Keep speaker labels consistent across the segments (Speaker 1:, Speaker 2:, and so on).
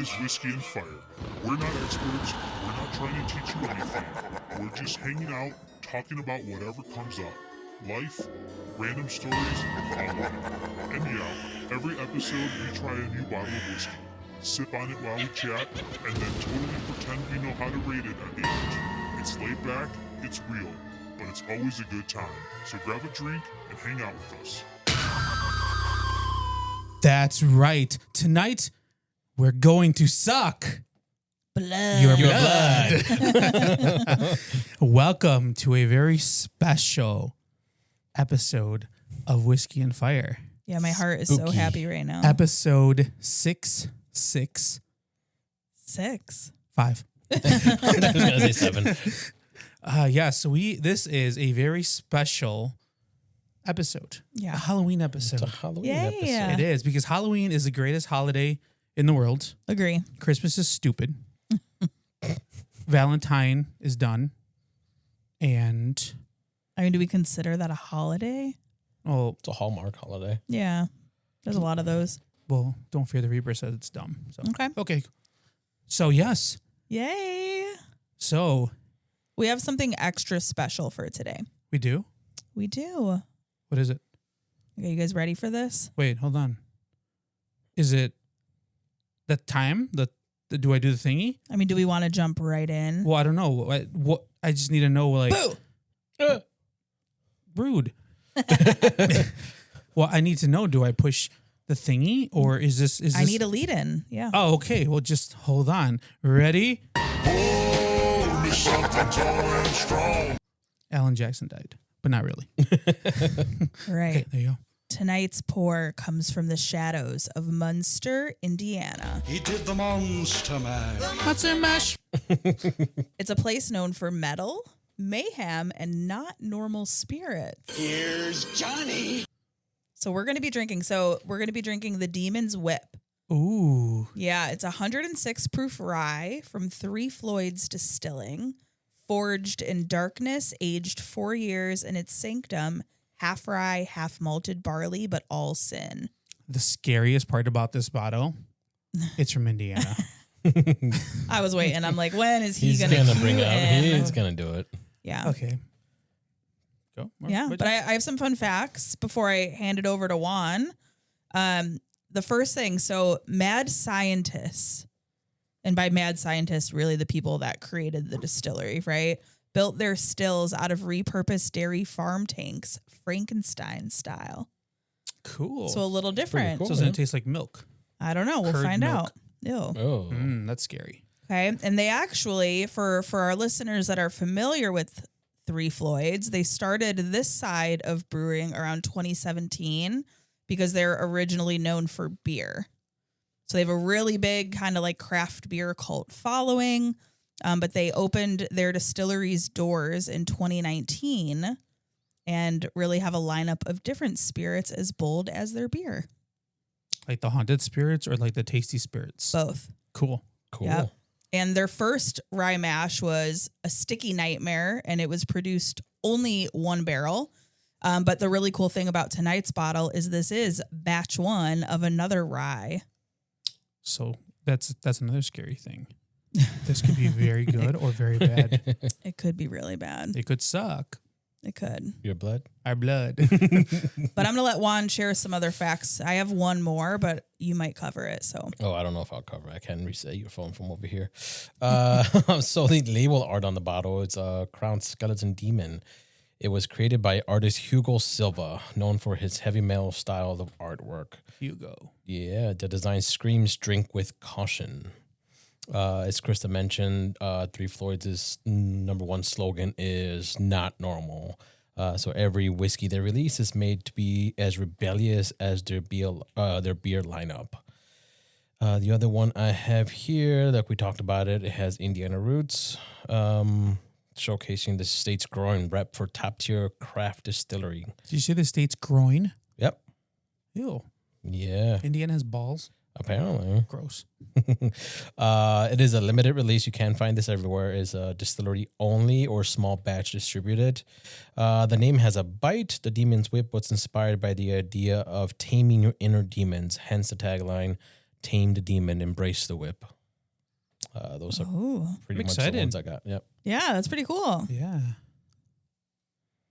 Speaker 1: is Whiskey and Fire. We're not experts, we're not trying to teach you anything. We're just hanging out, talking about whatever comes up. Life, random stories, online. And yeah, every episode we try a new bottle of whiskey. Sip on it while we chat, and then totally pretend we know how to rate it at the end. It's laid back, it's real, but it's always a good time. So grab a drink and hang out with us.
Speaker 2: That's right. Tonight, we're going to suck
Speaker 3: Blood.
Speaker 2: your blood. Welcome to a very special episode of Whiskey and Fire.
Speaker 3: Yeah, my heart is so happy right now.
Speaker 2: Episode 665.
Speaker 3: 6.
Speaker 4: I was gonna say 7.
Speaker 2: So this is a very special episode.
Speaker 3: Yeah.
Speaker 2: A Halloween episode.
Speaker 4: It's a Halloween
Speaker 3: Yay.
Speaker 4: episode.
Speaker 2: It is, because Halloween is the greatest holiday in the world.
Speaker 3: Agree.
Speaker 2: Christmas is stupid. Valentine is done. And,
Speaker 3: I mean, do we consider that a holiday?
Speaker 2: oh,
Speaker 4: It's a Hallmark holiday.
Speaker 3: Yeah. There's a lot of those.
Speaker 2: well, Don't Fear the Reaper says it's dumb. So
Speaker 3: Okay.
Speaker 2: So, yes.
Speaker 3: Yay.
Speaker 2: So,
Speaker 3: We have something extra special for today.
Speaker 2: we do?
Speaker 3: We do.
Speaker 2: What is it?
Speaker 3: Okay, you guys ready for this?
Speaker 2: Wait, hold on. Is it the time? Do I do the thingy?
Speaker 3: I mean, do we want to jump right in?
Speaker 2: Well, I don't know. I just need to know, like...
Speaker 3: Boo!
Speaker 2: Rude. Well, I need to know, do I push the thingy, or is this...
Speaker 3: I need a lead in. Yeah.
Speaker 2: Oh, okay. Well, just hold on. Ready? Alan Jackson died, but not really.
Speaker 3: Right.
Speaker 2: Okay, there you go.
Speaker 3: Tonight's pour comes from the shadows of Munster, Indiana.
Speaker 5: He did the Monster Man.
Speaker 2: Monster Mash.
Speaker 3: It's a place known for metal, mayhem, and not normal spirits.
Speaker 5: Here's Johnny.
Speaker 3: So we're going to be drinking the Demon's Whip.
Speaker 2: Ooh.
Speaker 3: Yeah, it's 106 proof rye from Three Floyds Distilling, forged in darkness, aged 4 years in its sanctum, half rye, half malted barley, but all sin.
Speaker 2: The scariest part about this bottle, it's from Indiana.
Speaker 3: I was waiting. I'm like, when is he
Speaker 4: He's
Speaker 3: going
Speaker 4: gonna
Speaker 3: to
Speaker 4: bring it up. He's gonna do it.
Speaker 3: Yeah.
Speaker 2: Okay. Go.
Speaker 3: Yeah, but I have some fun facts before I hand it over to Juan. The first thing, so mad scientists, and by mad scientists, really the people that created the distillery, right, built their stills out of repurposed dairy farm tanks, Frankenstein style.
Speaker 2: Cool.
Speaker 3: So a little different.
Speaker 4: cool.
Speaker 2: So doesn't it taste like milk?
Speaker 3: I don't know. We'll
Speaker 2: Curd
Speaker 3: find
Speaker 2: milk.
Speaker 3: out. Ew.
Speaker 4: Oh,
Speaker 2: That's scary.
Speaker 3: Okay. And they actually, for our listeners that are familiar with Three Floyds, they started this side of brewing around 2017 because they're originally known for beer. So they have a really big kind of like craft beer cult following, but they opened their distillery's doors in 2019 and really have a lineup of different spirits as bold as their beer.
Speaker 2: Like the haunted spirits or like the tasty spirits?
Speaker 3: Both.
Speaker 2: Cool.
Speaker 4: cool.
Speaker 3: Yep. And their first rye mash was a sticky nightmare, and it was produced only one barrel. But the really cool thing about tonight's bottle is this is batch 1 of another rye.
Speaker 2: So that's another scary thing. This could be very good or very bad.
Speaker 3: It could be really bad.
Speaker 2: It could suck.
Speaker 3: It could.
Speaker 4: Your blood.
Speaker 2: Our blood.
Speaker 3: But I'm going to let Juan share some other facts. I have one more, but you might cover it. So
Speaker 4: Oh, I don't know if I'll cover it. I can reset your phone from over here. So the label art on the bottle is a crowned skeleton demon. It was created by artist Hugo Silva, known for his heavy metal style of artwork.
Speaker 2: Hugo.
Speaker 4: Yeah, the design screams drink with caution. As Krista mentioned, Three Floyds' #1 slogan is not normal. So every whiskey they release is made to be as rebellious as their beer lineup. The other one I have here, like we talked about it has Indiana roots, showcasing the state's growing rep for top-tier craft distillery.
Speaker 2: Did you say the state's groin?
Speaker 4: Yep.
Speaker 2: Ew.
Speaker 4: Yeah,
Speaker 2: Indiana has balls.
Speaker 4: apparently.
Speaker 2: Gross.
Speaker 4: It is a limited release. You can't find this everywhere. It's a distillery only or small batch distributed. The name has a bite. The Demon's Whip was inspired by the idea of taming your inner demons. Hence the tagline, "Tame the demon, embrace the whip." Those are
Speaker 3: Oh,
Speaker 4: pretty
Speaker 2: I'm
Speaker 4: much
Speaker 2: excited.
Speaker 4: the ones I got. Yep.
Speaker 3: yeah, that's pretty cool.
Speaker 2: Yeah.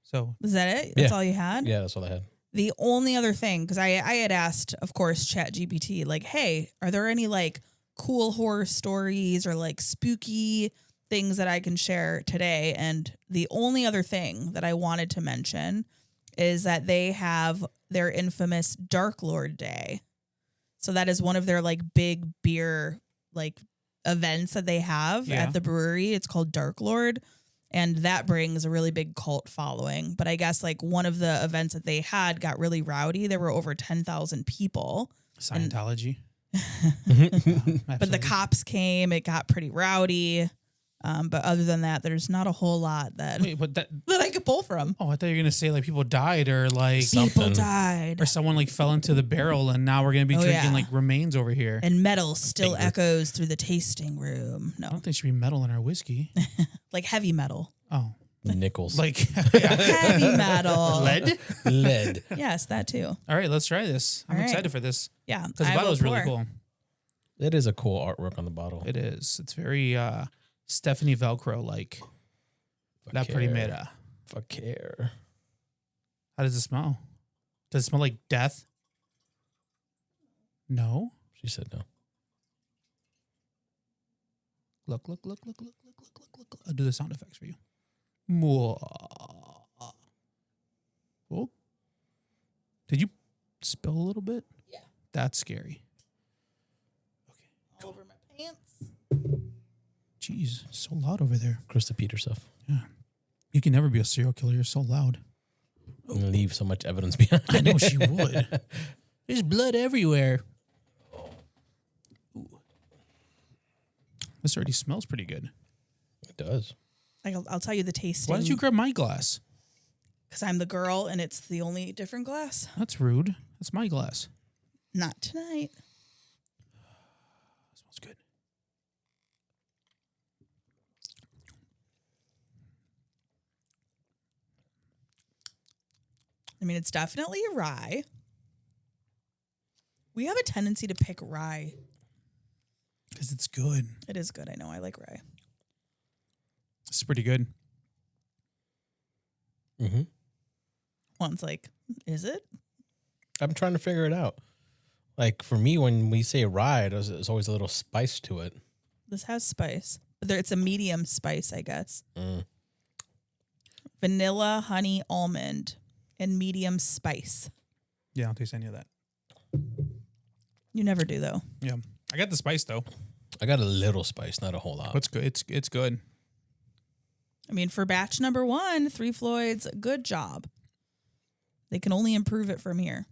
Speaker 2: So
Speaker 3: Is that it? That's
Speaker 4: Yeah.
Speaker 3: all you had?
Speaker 4: Yeah, that's all I had.
Speaker 3: The only other thing, because I had asked, of course, ChatGPT, like, hey, are there any like cool horror stories or like spooky things that I can share today? And the only other thing that I wanted to mention is that they have their infamous Dark Lord Day. So that is one of their like big beer like events that they have
Speaker 2: Yeah.
Speaker 3: at the brewery. It's called Dark Lord. And that brings a really big cult following. But I guess like one of the events that they had got really rowdy. There were over 10,000 people.
Speaker 2: Scientology.
Speaker 3: But the cops came. It got pretty rowdy. But other than that, there's not a whole lot that
Speaker 2: Wait, but that.
Speaker 3: that I could pull from.
Speaker 2: Oh, I thought you were gonna say like people died or like
Speaker 4: Some-
Speaker 3: People
Speaker 4: Something.
Speaker 3: died.
Speaker 2: or someone like fell into the barrel and now we're gonna be
Speaker 3: Oh,
Speaker 2: drinking
Speaker 3: yeah.
Speaker 2: like remains over here.
Speaker 3: And metal still
Speaker 4: Finger.
Speaker 3: echoes through the tasting room.
Speaker 2: I
Speaker 3: No,
Speaker 2: don't think there should be metal in our whiskey.
Speaker 3: like heavy metal.
Speaker 2: Oh,
Speaker 4: Nickels.
Speaker 2: like
Speaker 3: Heavy metal.
Speaker 2: lead.
Speaker 4: lead.
Speaker 3: Yes, that too.
Speaker 2: All right, let's try this. I'm
Speaker 3: All right.
Speaker 2: excited for this
Speaker 3: Yeah.
Speaker 2: because the
Speaker 3: I
Speaker 2: bottle
Speaker 3: will
Speaker 2: is really
Speaker 3: pour.
Speaker 2: cool.
Speaker 4: It is a cool artwork on the bottle.
Speaker 2: It is. It's very Stephanie Velcro like. La Primera.
Speaker 4: Fuck care.
Speaker 2: How does it smell? Does it smell like death? No.
Speaker 4: She said no.
Speaker 2: Look. I'll do the sound effects for you. Mwah. Oh. Did you spill a little bit?
Speaker 3: Yeah.
Speaker 2: That's scary.
Speaker 3: All over my pants.
Speaker 2: Jeez, so loud over there.
Speaker 4: Krista Peter stuff.
Speaker 2: You can never be a serial killer. You're so loud.
Speaker 4: And leave so much evidence behind.
Speaker 2: I know she would. There's blood everywhere. Ooh. This already smells pretty good.
Speaker 4: It does.
Speaker 3: I'll tell you the tasting.
Speaker 2: Why did you grab my glass?
Speaker 3: Because I'm the girl and it's the only different glass.
Speaker 2: That's rude. That's my glass.
Speaker 3: Not tonight.
Speaker 2: Smells good.
Speaker 3: I mean, it's definitely a rye. We have a tendency to pick rye.
Speaker 2: Because it's good.
Speaker 3: It is good. I know. I like rye.
Speaker 2: It's pretty good.
Speaker 4: Mm-hmm.
Speaker 3: One's like, is it?
Speaker 4: I'm trying to figure it out. Like for me, when we say rye, there's always a little spice to it.
Speaker 3: This has spice. But it's a medium spice, I guess.
Speaker 4: Mm.
Speaker 3: Vanilla, honey, almond, and medium spice.
Speaker 2: Yeah, I don't taste any of that.
Speaker 3: You never do, though.
Speaker 2: Yeah. I got the spice though.
Speaker 4: I got a little spice, not a whole lot.
Speaker 2: It's good. It's good.
Speaker 3: I mean, for batch number 1, Three Floyds, good job. They can only improve it from here.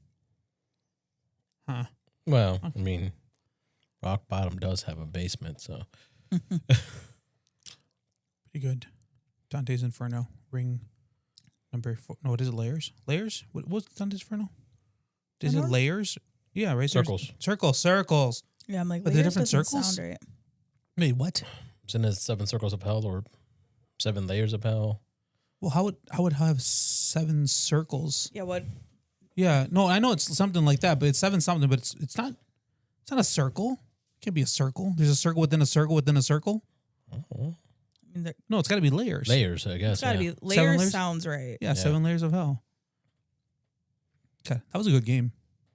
Speaker 2: Huh.
Speaker 4: Well, I mean, Rock Bottom does have a basement, so
Speaker 2: Pretty good. Dante's Inferno. Ring number 4. No, what is it? Layers? Layers? What's Dante's Inferno? Is it
Speaker 3: Remember?
Speaker 2: layers? Yeah, right.
Speaker 4: Circles.
Speaker 2: Circles.
Speaker 3: Yeah, I'm like,
Speaker 2: Are they
Speaker 3: layers
Speaker 2: different
Speaker 3: doesn't
Speaker 2: circles?
Speaker 3: sound right.
Speaker 2: Wait, what?
Speaker 4: isn't it 7 circles of hell or 7 layers of hell?
Speaker 2: Well, how would I have 7 circles?
Speaker 3: Yeah, what?
Speaker 2: Yeah, no, I know it's something like that, but it's 7 something, but it's not a circle. It can't be a circle. There's a circle within a circle within a circle.
Speaker 3: I mean, there-
Speaker 2: No, it's got to be layers.
Speaker 4: Layers, I guess.
Speaker 3: it's got to
Speaker 4: yeah.
Speaker 3: be layers,
Speaker 2: layers?
Speaker 3: sounds right.
Speaker 2: Yeah,
Speaker 4: Yeah.
Speaker 2: 7 layers of hell. Okay, that was a good game.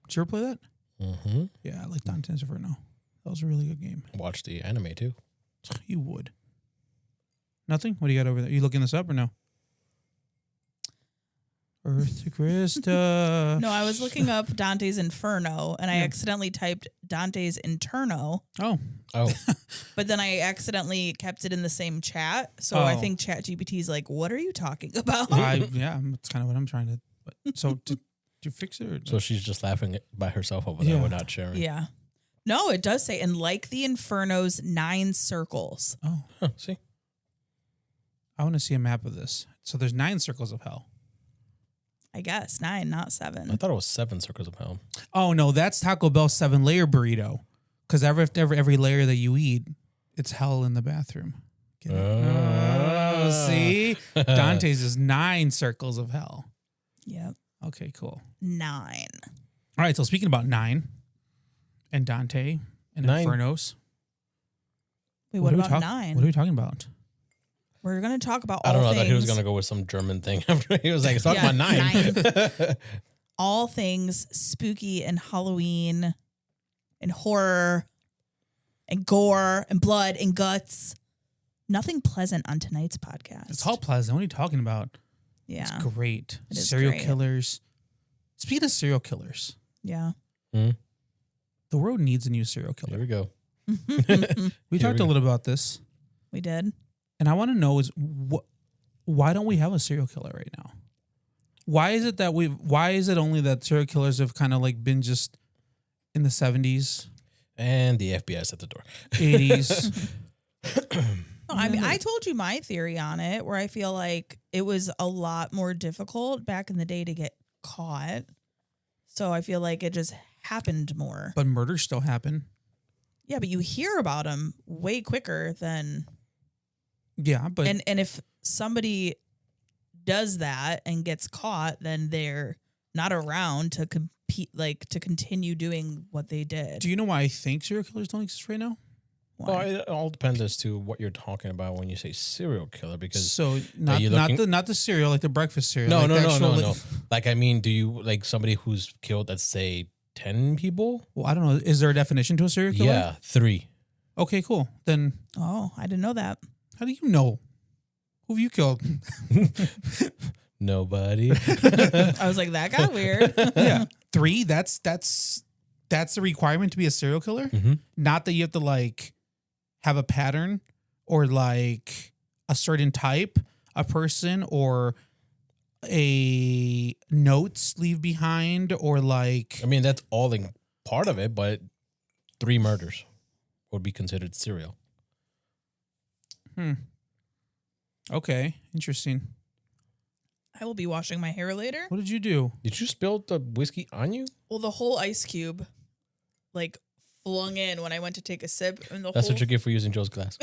Speaker 2: Did you ever play that?
Speaker 4: Mm-hmm.
Speaker 2: Yeah, I like Dante's Inferno. That was a really good game.
Speaker 4: Watch the anime too.
Speaker 2: You would. Nothing? What do you got over there? You looking this up or no? Earth to Krista.
Speaker 3: No, I was looking up Dante's Inferno and I
Speaker 2: Yeah.
Speaker 3: accidentally typed Dante's Interno,
Speaker 2: Oh,
Speaker 4: Oh,
Speaker 3: but then I accidentally kept it in the same chat. So
Speaker 2: Oh.
Speaker 3: I think ChatGPT is like, what are you talking about?
Speaker 2: yeah, that's kind of what I'm trying to. But, so did you fix it? Or
Speaker 4: so she's just laughing by herself over there.
Speaker 2: Yeah.
Speaker 4: We're not sharing.
Speaker 3: Yeah. No, it does say, and like the Inferno's 9 circles.
Speaker 2: Oh,
Speaker 4: Huh, see,
Speaker 2: I want to see a map of this. So there's 9 circles of hell.
Speaker 3: I guess 9, not
Speaker 4: I
Speaker 3: 7.
Speaker 4: thought it was 7 circles of hell.
Speaker 2: Oh no, that's Taco Bell's 7-layer burrito. Because every layer that you eat, it's hell in the bathroom. Get it? Oh, see, Dante's is 9 circles of hell.
Speaker 3: Yep.
Speaker 2: Okay, cool.
Speaker 3: 9.
Speaker 2: All right, so speaking about 9 and Dante and
Speaker 4: 9.
Speaker 2: Infernos,
Speaker 3: Wait, what about 9?
Speaker 2: What are we talking about?
Speaker 3: We're going to talk about all
Speaker 4: I don't know. I
Speaker 3: things.
Speaker 4: thought he was going to go with some German thing. He was like, it's talking
Speaker 3: Yeah,
Speaker 4: about 9.
Speaker 3: all things spooky and Halloween and horror and gore and blood and guts. Nothing pleasant on tonight's podcast.
Speaker 2: It's all pleasant. What are you talking about?
Speaker 3: Yeah.
Speaker 2: It's great.
Speaker 3: It is
Speaker 2: Serial
Speaker 3: great.
Speaker 2: killers. Speaking of serial killers,
Speaker 3: Yeah.
Speaker 2: the world needs a new serial
Speaker 4: Here
Speaker 2: killer.
Speaker 4: we go.
Speaker 2: We talked a little about this,
Speaker 3: We did.
Speaker 2: and I want to know is why don't we have a serial killer right now? Why is it only that serial killers have kind of like been just in the 70s,
Speaker 4: And the FBI's at the door.
Speaker 2: 80s?
Speaker 3: No, I mean, I told you my theory on it, where I feel like it was a lot more difficult back in the day to get caught. So I feel like it just happened more.
Speaker 2: But murders still happen.
Speaker 3: Yeah, but you hear about them way quicker than
Speaker 2: Yeah, but
Speaker 3: and if somebody does that and gets caught, then they're not around to compete, like to continue doing what they did.
Speaker 2: do you know why I think serial killers don't exist right now?
Speaker 3: Why?
Speaker 4: Well, it all depends as to what you're talking about when you say serial killer. Because
Speaker 2: So not
Speaker 4: you
Speaker 2: not
Speaker 4: looking-
Speaker 2: the cereal, like the breakfast cereal.
Speaker 4: no,
Speaker 2: like
Speaker 4: no,
Speaker 2: the
Speaker 4: no,
Speaker 2: actual,
Speaker 4: no,
Speaker 2: like-
Speaker 4: no. Like, I mean, do you like somebody who's killed, let's say, 10 people?
Speaker 2: Well, I don't know. Is there a definition to a serial killer?
Speaker 4: Yeah, 3.
Speaker 2: Okay, cool. Then
Speaker 3: Oh, I didn't know that.
Speaker 2: how do you know? Who have you killed?
Speaker 4: Nobody.
Speaker 3: I was like, that got weird.
Speaker 2: Yeah, 3. That's the requirement to be a serial killer.
Speaker 4: Mhm.
Speaker 2: Not that you have to like have a pattern or like a certain type of person or a notes leave behind or like
Speaker 4: I mean, that's all in part of it, but 3 murders would be considered serial.
Speaker 2: okay, interesting.
Speaker 3: I will be washing my hair later.
Speaker 2: What did you do?
Speaker 4: Did you spill the whiskey on you?
Speaker 3: Well, the whole ice cube, like, flung in when I went to take a sip, and the
Speaker 4: That's
Speaker 3: whole
Speaker 4: what you get for using Joe's glass.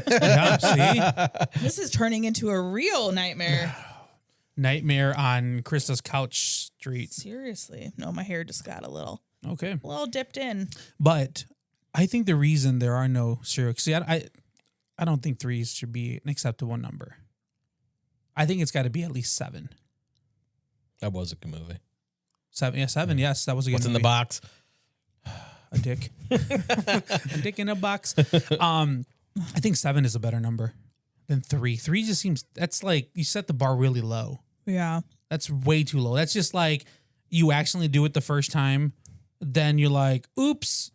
Speaker 2: Yeah, see?
Speaker 3: this is turning into a real nightmare.
Speaker 2: Nightmare on Krista's couch street.
Speaker 3: Seriously, no, my hair just got a little
Speaker 2: Okay.
Speaker 3: dipped in.
Speaker 2: But I think the reason there are no serial see, I don't think 3 should be an acceptable number. I think it's got to be at least 7.
Speaker 4: That was a good movie.
Speaker 2: 7, yeah, 7. Yes, that was a good
Speaker 4: What's in the
Speaker 2: movie.
Speaker 4: box?
Speaker 2: A dick. A dick in a box. I think 7 is a better number than 3. 3 just seems that's like you set the bar really low.
Speaker 3: Yeah,
Speaker 2: That's way too low. That's just like you accidentally do it the first time, then you're like, oops,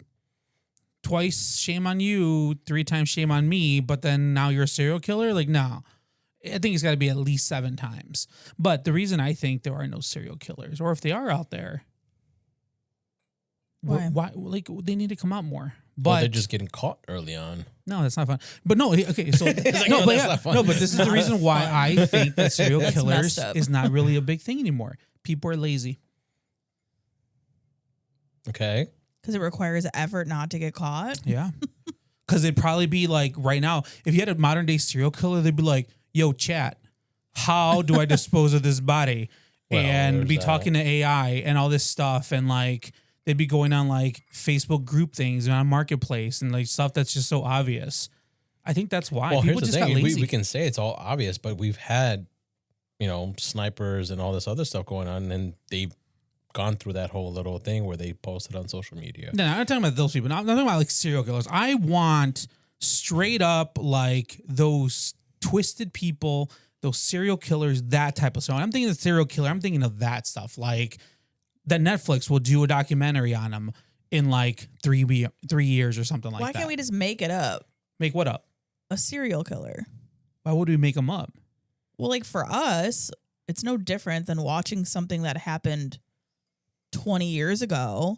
Speaker 2: twice shame on you, 3 times shame on me, but then now you're a serial killer? Like, no. I think it's got to be at least 7 times. But the reason I think there are no serial killers, or if they are out there, why like they need to come out more. But
Speaker 4: Well, they're just getting caught early on.
Speaker 2: no, that's not fun. But no, okay, so
Speaker 4: like,
Speaker 2: no,
Speaker 4: no,
Speaker 2: but
Speaker 4: that's not fun.
Speaker 2: no, but this is the reason why I think that serial
Speaker 3: That's
Speaker 2: killers
Speaker 3: messed up.
Speaker 2: is not really a big thing anymore. People are lazy.
Speaker 4: Okay.
Speaker 3: because it requires effort not to get caught.
Speaker 2: Yeah. Because it'd probably be like right now, if you had a modern day serial killer, they'd be like, yo, chat, how do I dispose of this body?
Speaker 4: Well,
Speaker 2: And
Speaker 4: there's
Speaker 2: be
Speaker 4: that.
Speaker 2: talking to AI and all this stuff. And like, they'd be going on like Facebook group things and on Marketplace and like stuff that's just so obvious. I think that's why
Speaker 4: Well, here's
Speaker 2: people
Speaker 4: the
Speaker 2: just got
Speaker 4: thing.
Speaker 2: lazy.
Speaker 4: We can say it's all obvious, but we've had, snipers and all this other stuff going on, and they've gone through that whole little thing where they posted on social media.
Speaker 2: No, I'm not talking about those people. I'm talking about like serial killers. I want straight up like those twisted people, those serial killers, that type of stuff. When I'm thinking of serial killer, I'm thinking of that stuff. Like that Netflix will do a documentary on them in like 3 years or something like
Speaker 3: Why
Speaker 2: that.
Speaker 3: can't we just make it up?
Speaker 2: Make what up?
Speaker 3: A serial killer.
Speaker 2: Why would we make them up?
Speaker 3: Well, like for us, it's no different than watching something that happened 20 years ago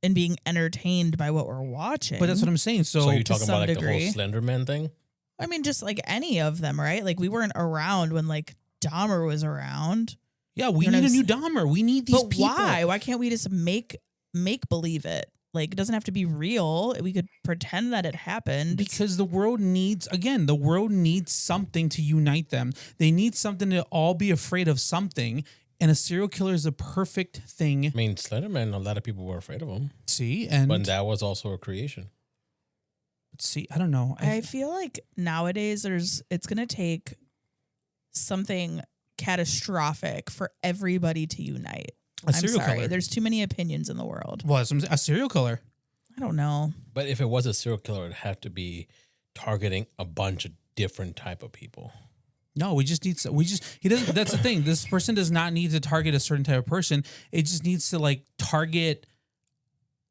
Speaker 3: and being entertained by what we're watching.
Speaker 2: But that's what I'm saying. So,
Speaker 4: So you're talking
Speaker 3: some
Speaker 4: about like
Speaker 3: degree.
Speaker 4: the whole Slender Man thing?
Speaker 3: I mean, just like any of them, right? Like we weren't around when like Dahmer was around.
Speaker 2: yeah, we
Speaker 3: You know
Speaker 2: need a new
Speaker 3: what I'm
Speaker 2: Dahmer. We need these
Speaker 3: But
Speaker 2: people.
Speaker 3: why? Why can't we just make believe it? Like it doesn't have to be real. We could pretend that it happened.
Speaker 2: Because the world needs something to unite them. They need something to all be afraid of something. And a serial killer is a perfect thing.
Speaker 4: I mean, Slender Man, a lot of people were afraid of him,
Speaker 2: See, and
Speaker 4: but that was also a creation.
Speaker 2: see, I don't know.
Speaker 3: I feel like nowadays it's going to take something catastrophic for everybody to unite.
Speaker 2: A serial
Speaker 3: sorry.
Speaker 2: killer.
Speaker 3: There's too many opinions in the world.
Speaker 2: Was a serial killer.
Speaker 3: I don't know.
Speaker 4: But if it was a serial killer, it'd have to be targeting a bunch of different type of people.
Speaker 2: No, he doesn't. That's the thing. This person does not need to target a certain type of person. It just needs to like target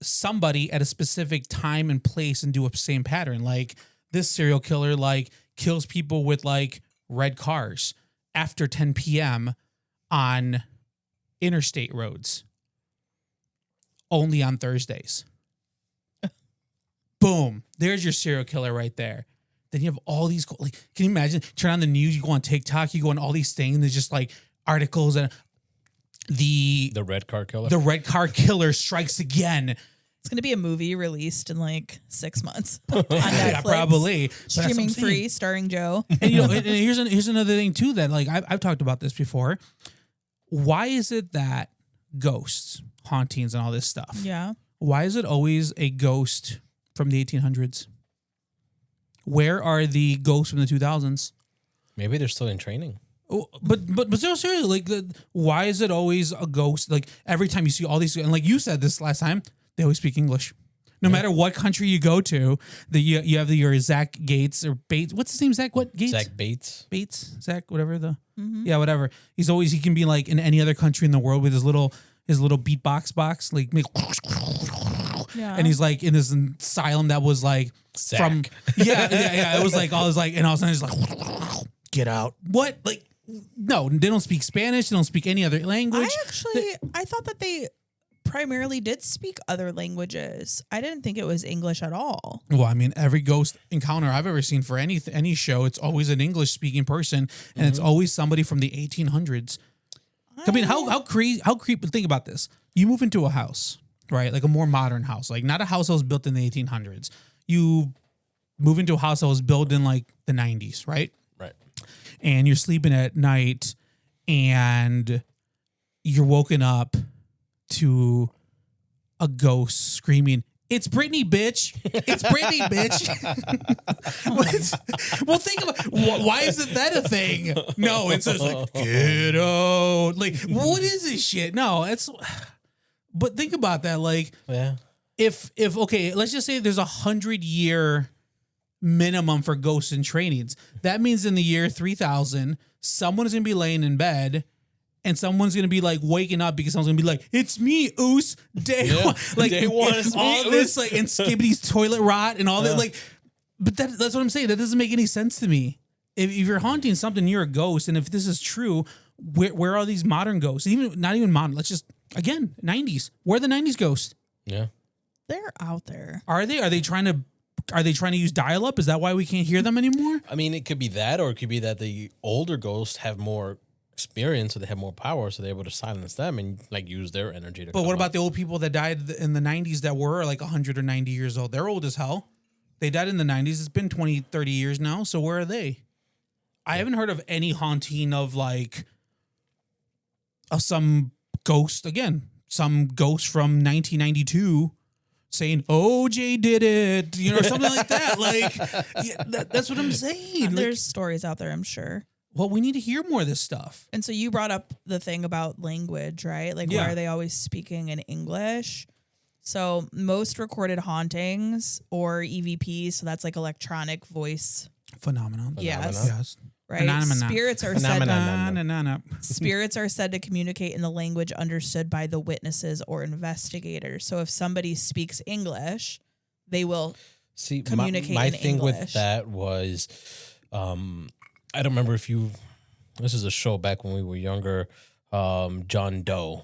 Speaker 2: somebody at a specific time and place and do a same pattern. Like this serial killer, like kills people with like red cars after 10 p.m. on interstate roads. Only on Thursdays. Boom. There's your serial killer right there. Then you have all these, like, can you imagine? Turn on the news, you go on TikTok, you go on all these things, and there's just like articles and the
Speaker 4: red car killer.
Speaker 2: The red car killer strikes again.
Speaker 3: It's going to be a movie released in like 6 months on Netflix.
Speaker 2: Yeah, probably. But that's what I'm
Speaker 3: Streaming
Speaker 2: saying.
Speaker 3: free, starring Joe.
Speaker 2: And you know, and here's another thing too that like I've talked about this before. Why is it that ghosts, hauntings, and all this stuff?
Speaker 3: Yeah.
Speaker 2: Why is it always a ghost from the 1800s? Where are the ghosts from the 2000s?
Speaker 4: Maybe they're still in training.
Speaker 2: Oh, but seriously, like, why is it always a ghost? Like every time you see all these, and like you said this last time, they always speak English. No matter what country you go to, you have your Zach Gates or Bates. What's his name? Zach what Gates?
Speaker 4: Zach Bates.
Speaker 2: Zach whatever yeah, whatever. He can be like in any other country in the world with his little beatbox box, like make.
Speaker 3: Yeah.
Speaker 2: And he's like in this asylum that was like
Speaker 4: Zach.
Speaker 2: from yeah. It was like all of a sudden he's like, get out. What? Like, no, they don't speak Spanish. They don't speak any other language.
Speaker 3: I thought that they primarily did speak other languages. I didn't think it was English at all.
Speaker 2: Well, I mean, every ghost encounter I've ever seen for any show, it's always an English speaking person, and it's always somebody from the 1800s. I mean, how creepy? Think about this. You move into a house, right? Like a more modern house, like not a house that was built in the 1800s. You move into a house that was built in like the 90s, right?
Speaker 4: Right.
Speaker 2: And you're sleeping at night, and you're woken up to a ghost screaming, "It's Britney, bitch! It's Britney, bitch!" Well, think about why isn't that a thing? No, it's just like, get out. Like, what is this shit? No, it's. But think about that. Like,
Speaker 4: Yeah.
Speaker 2: if okay, let's just say there's 100-year minimum for ghosts and trainings. That means in the year 3000, someone's gonna be laying in bed. And someone's gonna be like waking up because someone's gonna be like, "It's me, Oos, day one." Like
Speaker 4: day one, it's
Speaker 2: all
Speaker 4: me,
Speaker 2: this like and Skibbity's toilet rot and all that. Like, but that's what I'm saying. That doesn't make any sense to me. If you're haunting something, you're a ghost. And if this is true, where are these modern ghosts? Even not even modern. Let's just again 90s. Where are the 90s ghosts?
Speaker 4: Yeah.
Speaker 3: They're out there.
Speaker 2: Are they? Are they trying to use dial up? Is that why we can't hear them anymore?
Speaker 4: I mean, it could be that, or it could be that the older ghosts have more experience, so they have more power, so they're able to silence them and like use their energy to.
Speaker 2: But what about the old people that died in the 90s that were like 100 or 90 years old? They're old as hell. They died in the 90s. It's been 20, 30 years now. So where are they? I haven't heard of any haunting of like some ghost from 1992 saying OJ did it, or something like that. Like, that's what I'm saying.
Speaker 3: There's stories out there, I'm sure.
Speaker 2: Well, we need to hear more of this stuff.
Speaker 3: And so you brought up the thing about language, right? Like,
Speaker 2: Yeah.
Speaker 3: why are they always speaking in English? So most recorded hauntings or EVPs, so that's like electronic voice,
Speaker 2: Phenomenon.
Speaker 3: Yes.
Speaker 2: Yes.
Speaker 3: right?
Speaker 2: Phenomena.
Speaker 3: Spirits are
Speaker 4: Phenomena.
Speaker 3: Spirits are said to communicate in the language understood by the witnesses or investigators. So if somebody speaks English, they will
Speaker 4: See,
Speaker 3: communicate
Speaker 4: my
Speaker 3: in
Speaker 4: thing
Speaker 3: English.
Speaker 4: with that was, I don't remember if you. This is a show back when we were younger. John Doe.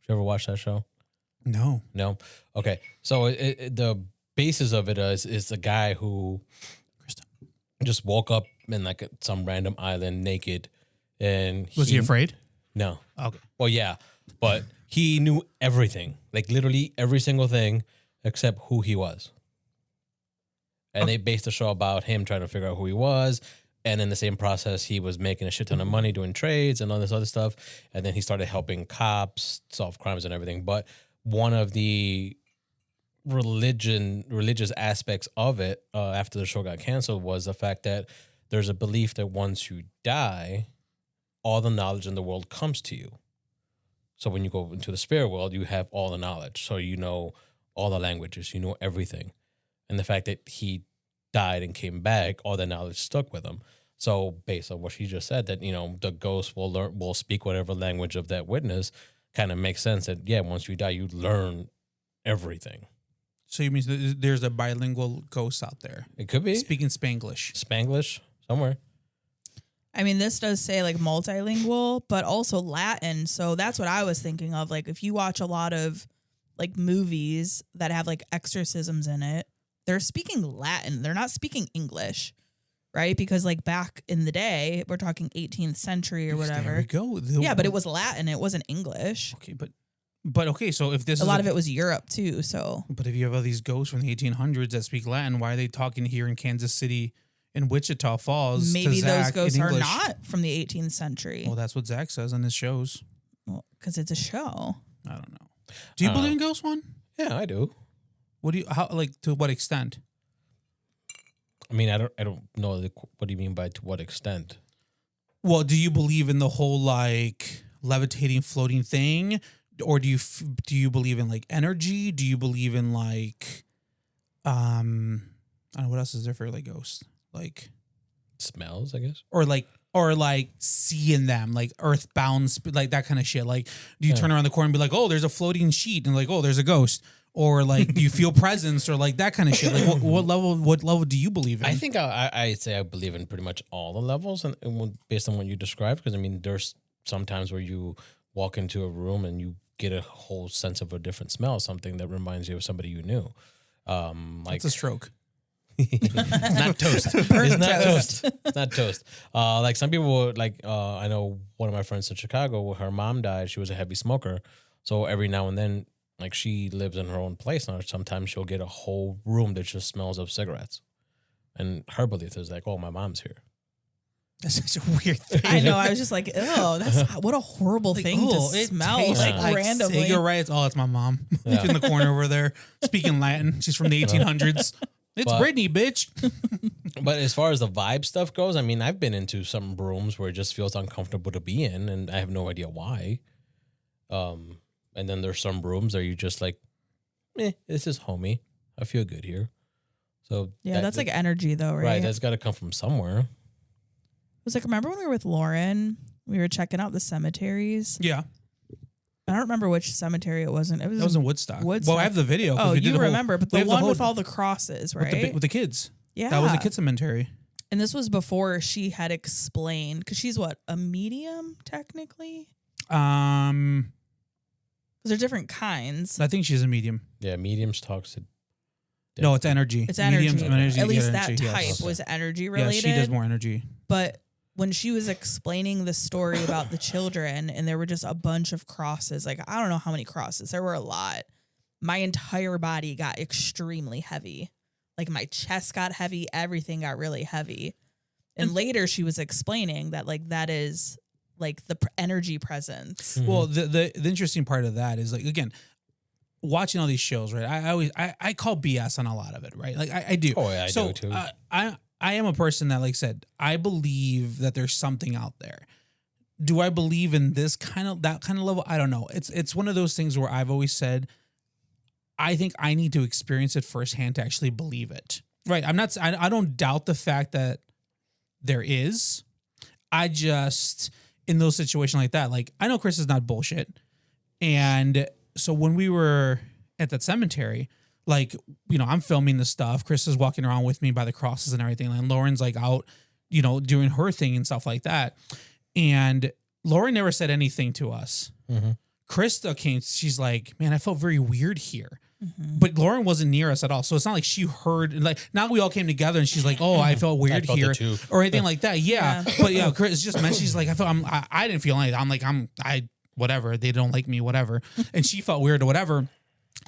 Speaker 4: Did you ever watch that show?
Speaker 2: No.
Speaker 4: No. Okay. So the basis of it is a guy who just woke up in like some random island naked, and
Speaker 2: Was he afraid?
Speaker 4: No.
Speaker 2: Okay.
Speaker 4: Well, yeah, but he knew everything, like literally every single thing except who he was. And they based the show about him trying to figure out who he was. And in the same process, he was making a shit ton of money doing trades and all this other stuff. And then he started helping cops solve crimes and everything. But one of the religious aspects of it after the show got canceled was the fact that there's a belief that once you die, all the knowledge in the world comes to you. So when you go into the spirit world, you have all the knowledge. So you know all the languages, you know everything. And the fact that he died and came back, all that knowledge stuck with him. So based on what she just said, that, you know, the ghost will speak whatever language of that witness, kind of makes sense that, yeah, once you die, you learn everything.
Speaker 2: So you mean there's a bilingual ghost out there
Speaker 4: It could be
Speaker 2: speaking Spanglish?
Speaker 4: Spanglish somewhere.
Speaker 3: I mean, this does say like multilingual, but also Latin. So that's what I was thinking of. Like if you watch a lot of like movies that have like exorcisms in it, they're speaking Latin. They're not speaking English, right? Because like back in the day, we're talking 18th century or whatever.
Speaker 2: There we go.
Speaker 3: Yeah, but it was Latin. It wasn't English.
Speaker 2: Okay, but okay. So if this
Speaker 3: A lot of it was Europe too. So
Speaker 2: but if you have all these ghosts from the 1800s that speak Latin, why are they talking here in Kansas City and Wichita Falls?
Speaker 3: maybe
Speaker 2: to
Speaker 3: those
Speaker 2: Zach
Speaker 3: ghosts
Speaker 2: in
Speaker 3: are
Speaker 2: English?
Speaker 3: not from the 18th century.
Speaker 2: Well, that's what Zach says on his shows.
Speaker 3: Well, because it's a show.
Speaker 2: I don't know. Do you
Speaker 4: I don't
Speaker 2: believe in ghosts, one?
Speaker 4: Yeah, I do.
Speaker 2: What do you how like to what extent?
Speaker 4: I mean, I don't know what do you mean by to what extent?
Speaker 2: Well, do you believe in the whole like levitating, floating thing, or do you believe in like energy? Do you believe in like, I don't know what else is there for like ghosts, like
Speaker 4: Smells, I guess.
Speaker 2: or like seeing them like earthbound, like that kind of shit. Like, do you turn around the corner and be like, oh, there's a floating sheet, and like, oh, there's a ghost. Or like, do you feel presence or like that kind of shit? Like, what level do you believe in?
Speaker 4: I think I'd say I believe in pretty much all the levels, and based on what you described, because I mean, there's sometimes where you walk into a room and you get a whole sense of a different smell, something that reminds you of somebody you knew. Like
Speaker 2: it's a stroke.
Speaker 4: it's not toast. It's not toast. It's not toast. Like some people would, like I know one of my friends in Chicago, her mom died. She was a heavy smoker, so every now and then, like she lives in her own place now. Sometimes she'll get a whole room that just smells of cigarettes, and her belief is like, "Oh, my mom's here."
Speaker 2: That's such a weird thing.
Speaker 3: I know. I was just like, oh, that's what a horrible thing to
Speaker 2: it
Speaker 3: smell
Speaker 2: tastes
Speaker 3: like randomly.
Speaker 2: cigarettes. Oh, it's my mom. She's in the corner over there speaking Latin. She's from the 1800s. It's
Speaker 4: But-
Speaker 2: Brittany, bitch.
Speaker 4: But as far as the vibe stuff goes, I mean, I've been into some rooms where it just feels uncomfortable to be in, and I have no idea why. And then there's some rooms where you just like, this is homey. I feel good here. So
Speaker 3: Yeah, that's like energy though, right?
Speaker 4: right. That's got to come from somewhere.
Speaker 3: It was like, remember when we were with Lauren, we were checking out the cemeteries.
Speaker 2: Yeah.
Speaker 3: I don't remember which cemetery it wasn't. It was,
Speaker 2: That was in Woodstock.
Speaker 3: Woodstock.
Speaker 2: Well, I have the video. 'cause
Speaker 3: Oh,
Speaker 2: we did
Speaker 3: you
Speaker 2: the whole-
Speaker 3: remember, but
Speaker 2: we
Speaker 3: the
Speaker 2: have
Speaker 3: one
Speaker 2: whole-
Speaker 3: with all the crosses, right?
Speaker 2: with the kids.
Speaker 3: Yeah.
Speaker 2: That was a kid cemetery.
Speaker 3: And this was before she had explained, because she's what, a medium technically? Because they're different kinds.
Speaker 2: I think she's a medium.
Speaker 4: Yeah, mediums talks to.
Speaker 2: No, it's energy.
Speaker 3: It's energy.
Speaker 2: Mediums and energy.
Speaker 3: At least
Speaker 2: yeah,
Speaker 3: that
Speaker 2: energy,
Speaker 3: type
Speaker 2: yes.
Speaker 3: was energy
Speaker 2: Yeah,
Speaker 3: related.
Speaker 2: she does more energy.
Speaker 3: But when she was explaining the story about the children, and there were just a bunch of crosses, like I don't know how many crosses, there were a lot. My entire body got extremely heavy. Like my chest got heavy, everything got really heavy. And later she was explaining that like that is like the energy presence.
Speaker 2: Well, the interesting part of that is like, again, watching all these shows, right? I call BS on a lot of it, right? Like I do.
Speaker 4: Oh, yeah, I do too.
Speaker 2: I am a person that, like I said, I believe that there's something out there. Do I believe in that kind of level? I don't know. It's one of those things where I've always said, I think I need to experience it firsthand to actually believe it. Right? I don't doubt the fact that there is. I just, in those situations like that, like I know Chris is not bullshit. And so when we were at that cemetery, like, you know, I'm filming the stuff. Chris is walking around with me by the crosses and everything. And Lauren's like out, you know, doing her thing and stuff like that. And Lauren never said anything to us. Krista came, she's like, man, I felt very weird here. But Lauren wasn't near us at all. So it's not like she heard, like, now we all came together and she's like, oh, I felt weird
Speaker 4: felt it
Speaker 2: here
Speaker 4: too.
Speaker 2: or anything like that. Yeah. But yeah, Chris just mentioned, she's like, I didn't feel anything. I'm like, whatever. They don't like me, whatever. And she felt weird or whatever.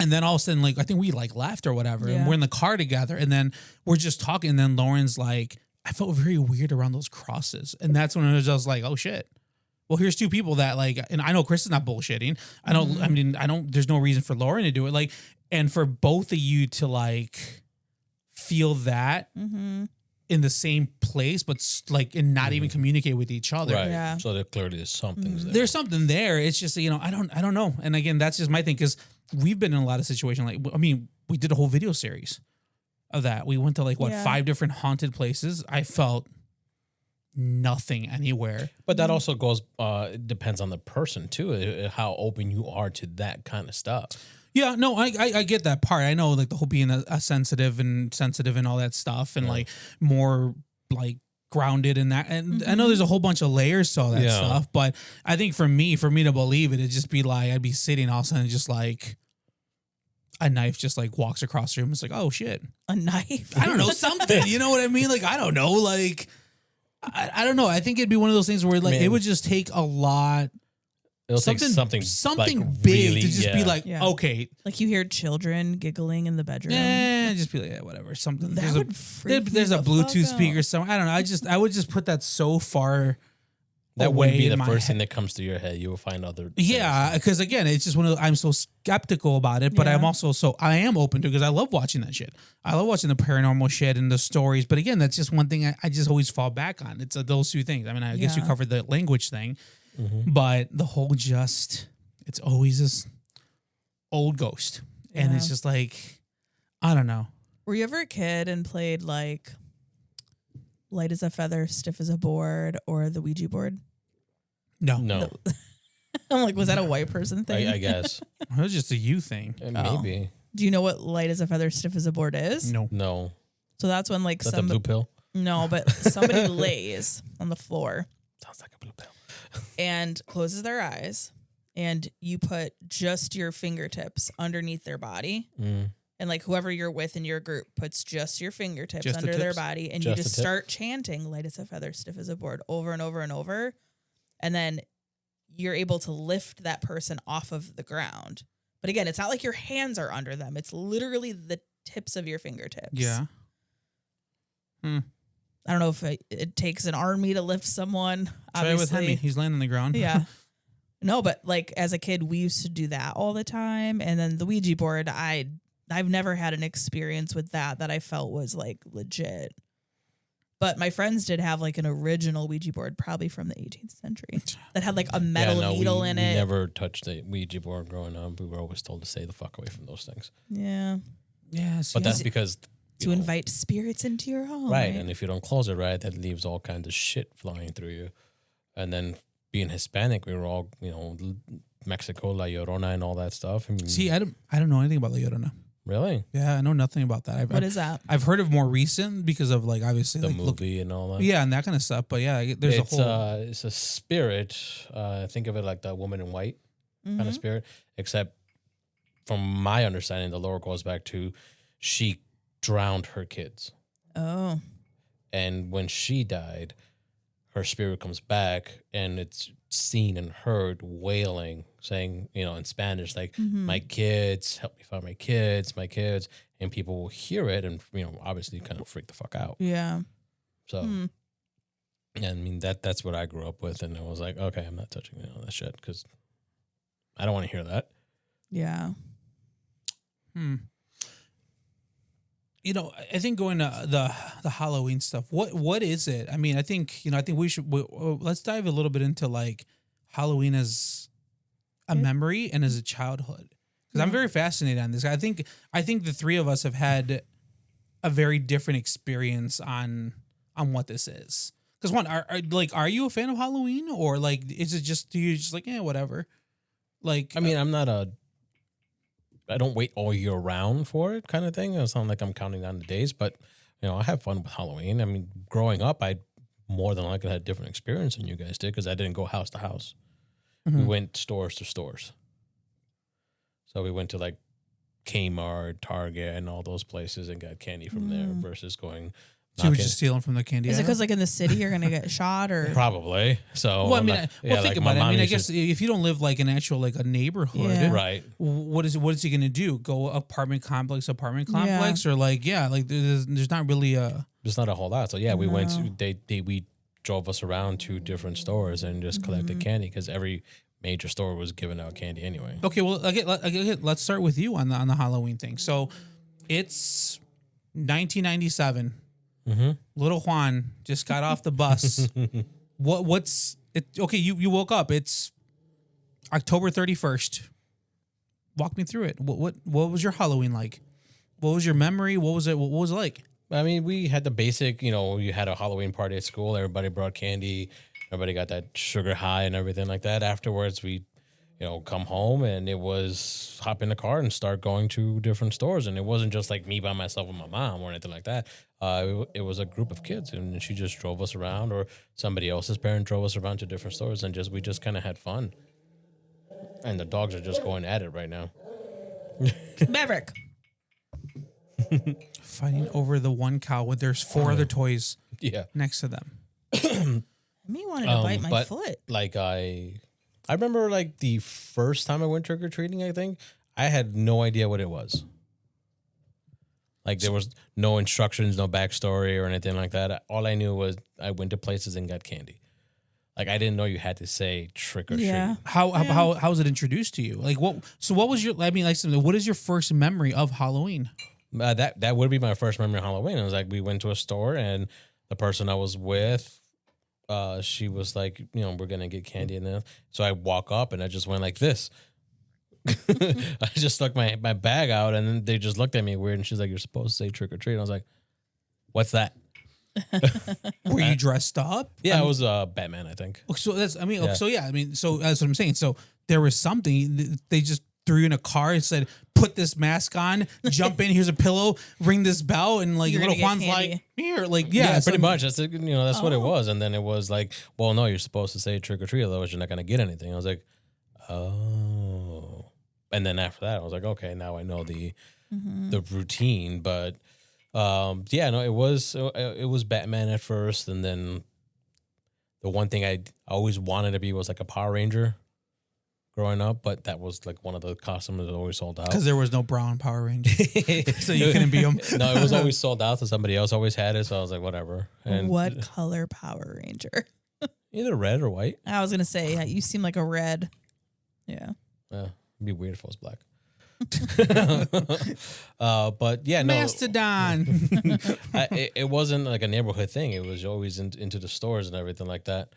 Speaker 2: And then all of a sudden, like, I think we like left or whatever. And
Speaker 3: Yeah.
Speaker 2: we're in the car together. And then we're just talking. And then Lauren's like, I felt very weird around those crosses. And that's when it was just like, oh shit. Well, here's two people that like, and I know Chris is not bullshitting. I don't, I mean, there's no reason for Lauren to do it. Like, And for both of you to like feel that in the same place, but like and not even communicate with each other.
Speaker 4: Right.
Speaker 3: Yeah.
Speaker 4: So there clearly is something there.
Speaker 2: There's something there. It's just, you know, I don't know. And again, that's just my thing because we've been in a lot of situations. Like, I mean, we did a whole video series of that. We went to like 5 different haunted places. I felt nothing anywhere.
Speaker 4: But that also goes depends on the person too, how open you are to that kind of stuff.
Speaker 2: Yeah, no, I get that part. I know like the whole being a sensitive and all that stuff and like more like grounded in that. And I know there's a whole bunch of layers to all that stuff, but I think for me to believe it, it'd just be like I'd be sitting all of a sudden just like a knife just like walks across the room. It's like, oh shit.
Speaker 3: A knife.
Speaker 2: I don't know, something. You know what I mean? Like, I don't know. Like I don't know. I think it'd be one of those things where like it would just take a lot.
Speaker 4: It'll take something
Speaker 2: like, big
Speaker 4: really,
Speaker 2: to just be like,
Speaker 3: Yeah.
Speaker 2: okay.
Speaker 3: Like you hear children giggling in the bedroom.
Speaker 2: Just be like, yeah, whatever. Something.
Speaker 3: That would freak
Speaker 2: there's
Speaker 3: me
Speaker 2: a
Speaker 3: the
Speaker 2: Bluetooth
Speaker 3: fuck
Speaker 2: speaker
Speaker 3: out.
Speaker 2: somewhere. I don't know. I would just put that so far.
Speaker 4: That
Speaker 2: away
Speaker 4: wouldn't be
Speaker 2: in
Speaker 4: the
Speaker 2: my
Speaker 4: first thing
Speaker 2: head.
Speaker 4: that comes to your head. You will find other
Speaker 2: Yeah,
Speaker 4: things.
Speaker 2: because again, it's just one of I'm so skeptical about it, but
Speaker 3: Yeah.
Speaker 2: I'm also I am open to it because I love watching that shit. I love watching the paranormal shit and the stories. But again, that's just one thing I just always fall back on. It's those two things. I mean, I guess you
Speaker 3: Yeah.
Speaker 2: covered the language thing, but the whole it's always this old ghost, and it's
Speaker 3: Yeah.
Speaker 2: just like I don't know.
Speaker 3: Were you ever a kid and played like light as a feather, stiff as a board, or the Ouija board?
Speaker 2: No,
Speaker 4: No,
Speaker 3: I'm like, was that a white person thing?
Speaker 4: I guess
Speaker 2: it was just a you thing.
Speaker 4: maybe
Speaker 3: Do you know what light as a feather, stiff as a board is?
Speaker 2: No,
Speaker 4: no.
Speaker 3: So that's when like
Speaker 4: Is that the blue pill?
Speaker 3: no, but somebody lays on the floor
Speaker 4: Sounds like a blue pill.
Speaker 3: and closes their eyes, and you put just your fingertips underneath their body. And like whoever you're with in your group puts just your fingertips
Speaker 2: Just the
Speaker 3: under their
Speaker 2: tips?
Speaker 3: body, and
Speaker 4: Just
Speaker 3: you
Speaker 4: the
Speaker 3: just
Speaker 4: tip?
Speaker 3: start chanting light as a feather, stiff as a board over and over and over. And then you're able to lift that person off of the ground. But again, it's not like your hands are under them. It's literally the tips of your fingertips.
Speaker 2: yeah.
Speaker 3: I don't know if it takes an army to lift someone.
Speaker 2: Try it with Hemi.
Speaker 3: Obviously.
Speaker 2: He's laying on the ground.
Speaker 3: Yeah. No, but like as a kid, we used to do that all the time. And then the Ouija board, I've never had an experience with that I felt was like legit. But my friends did have like an original Ouija board, probably from the 18th century, that had like a metal needle in
Speaker 4: we
Speaker 3: it.
Speaker 4: never touched the Ouija board growing up. We were always told to stay the fuck away from those things.
Speaker 3: Yeah.
Speaker 2: Yeah. See,
Speaker 4: But that's because
Speaker 3: To invite spirits into your home.
Speaker 4: right, and if you don't close it right, that leaves all kinds of shit flying through you. And then being Hispanic, we were all Mexico, La Llorona, and all that stuff. I mean,
Speaker 2: see, I don't know anything about La Llorona.
Speaker 4: really,
Speaker 2: Yeah, I know nothing about that.
Speaker 3: What is that?
Speaker 2: I've heard of more recent because of like obviously
Speaker 4: the
Speaker 2: like
Speaker 4: movie and all that.
Speaker 2: yeah, and that kind of stuff. But yeah, there's
Speaker 4: it's
Speaker 2: a whole
Speaker 4: it's a spirit. Think of it like the woman in white kind of spirit, except from my understanding, the lore goes back to she drowned her kids,
Speaker 3: Oh.
Speaker 4: and when she died, her spirit comes back, and it's seen and heard wailing, saying, in Spanish, like, my kids, help me find my kids, and people will hear it and, obviously kind of freak the fuck out.
Speaker 3: Yeah.
Speaker 4: So, yeah, I mean, that's what I grew up with, and I was like, okay, I'm not touching that shit, because I don't want to hear that.
Speaker 3: Yeah.
Speaker 2: I think going to the Halloween stuff. What is it? I mean, I think we should let's dive a little bit into like Halloween as a memory and as a childhood, because I'm very fascinated on this. I think the three of us have had a very different experience on what this is. Because one, are you a fan of Halloween, or like is it just do you just like whatever? Like
Speaker 4: I mean, I don't wait all year round for it kind of thing. It's not like I'm counting down the days, but I have fun with Halloween. I mean, growing up, I more than likely had a different experience than you guys did, because I didn't go house to house. We went stores to stores. So we went to like Kmart, Target, and all those places and got candy from there versus going.
Speaker 2: so you were just stealing from the candy.
Speaker 3: Is it
Speaker 2: aisle?
Speaker 3: because like in the city you're gonna get shot or?
Speaker 4: Probably. So
Speaker 2: Well, I mean,
Speaker 4: like,
Speaker 2: think
Speaker 4: like
Speaker 2: about it. I
Speaker 4: mom
Speaker 2: mean, I
Speaker 4: used
Speaker 2: guess
Speaker 4: to-
Speaker 2: if you don't live like an actual like a neighborhood,
Speaker 3: Yeah.
Speaker 4: right.
Speaker 2: what is he going to do? Go apartment complex, or like there's not really a
Speaker 4: There's not a whole lot. So yeah, we went to we drove us around to different stores and just collected candy, because every major store was giving out candy anyway.
Speaker 2: Okay, well, let's start with you on the Halloween thing. So it's 1997. Little Juan just got off the bus. What's it? Okay, you woke up. It's October 31st. Walk me through it. What was your Halloween like? What was your memory? What was it like?
Speaker 4: I mean, we had the basic, you had a Halloween party at school. Everybody brought candy. Everybody got that sugar high and everything like that. Afterwards, we, come home and it was hop in the car and start going to different stores. And it wasn't just like me by myself with my mom or anything like that. It was a group of kids and she just drove us around, or somebody else's parent drove us around to different stores, and we just kind of had fun. And the dogs are just going at it right now.
Speaker 3: Maverick.
Speaker 2: Fighting over the one cow when there's four other toys next to them.
Speaker 3: Me wanted to bite my foot.
Speaker 4: Like I remember like the first time I went trick or treating, I think I had no idea what it was. Like there was no instructions, no backstory or anything like that. All I knew was I went to places and got candy. Like I didn't know you had to say trick or treat.
Speaker 2: How was it introduced to you? Like what? So what was your? I mean, like what is your first memory of Halloween?
Speaker 4: That would be my first memory of Halloween. It was like we went to a store and the person I was with, she was like, we're gonna get candy in there. So I walk up and I just went like this. I just stuck my bag out and then they just looked at me weird and she's like, "You're supposed to say trick or treat." And I was like, "What's that?"
Speaker 2: Were you dressed up?
Speaker 4: Yeah, I was Batman, I think.
Speaker 2: So that's so that's what I'm saying. So there was something they just threw you in a car and said, "Put this mask on, jump in. Here's a pillow, ring this bell," and like little Juan's like, "Here, like
Speaker 4: pretty much." That's that's what it was. And then it was like, "Well, no, you're supposed to say trick or treat, otherwise you're not gonna get anything." I was like, "Oh," and then after that, I was like, "Okay, now I know the routine." But it was Batman at first, and then the one thing I always wanted to be was like a Power Ranger growing up, but that was like one of the costumes that always sold out.
Speaker 2: Because there was no brown Power Ranger. So you couldn't be them.
Speaker 4: No, it was always sold out, so somebody else always had it, so I was like, whatever. And
Speaker 3: what color Power Ranger?
Speaker 4: Either red or white.
Speaker 3: I was going to say, you seem like a red. Yeah.
Speaker 4: Yeah, it'd be weird if it was black. But yeah, no.
Speaker 2: Mastodon.
Speaker 4: It wasn't like a neighborhood thing. It was always into the stores and everything like that.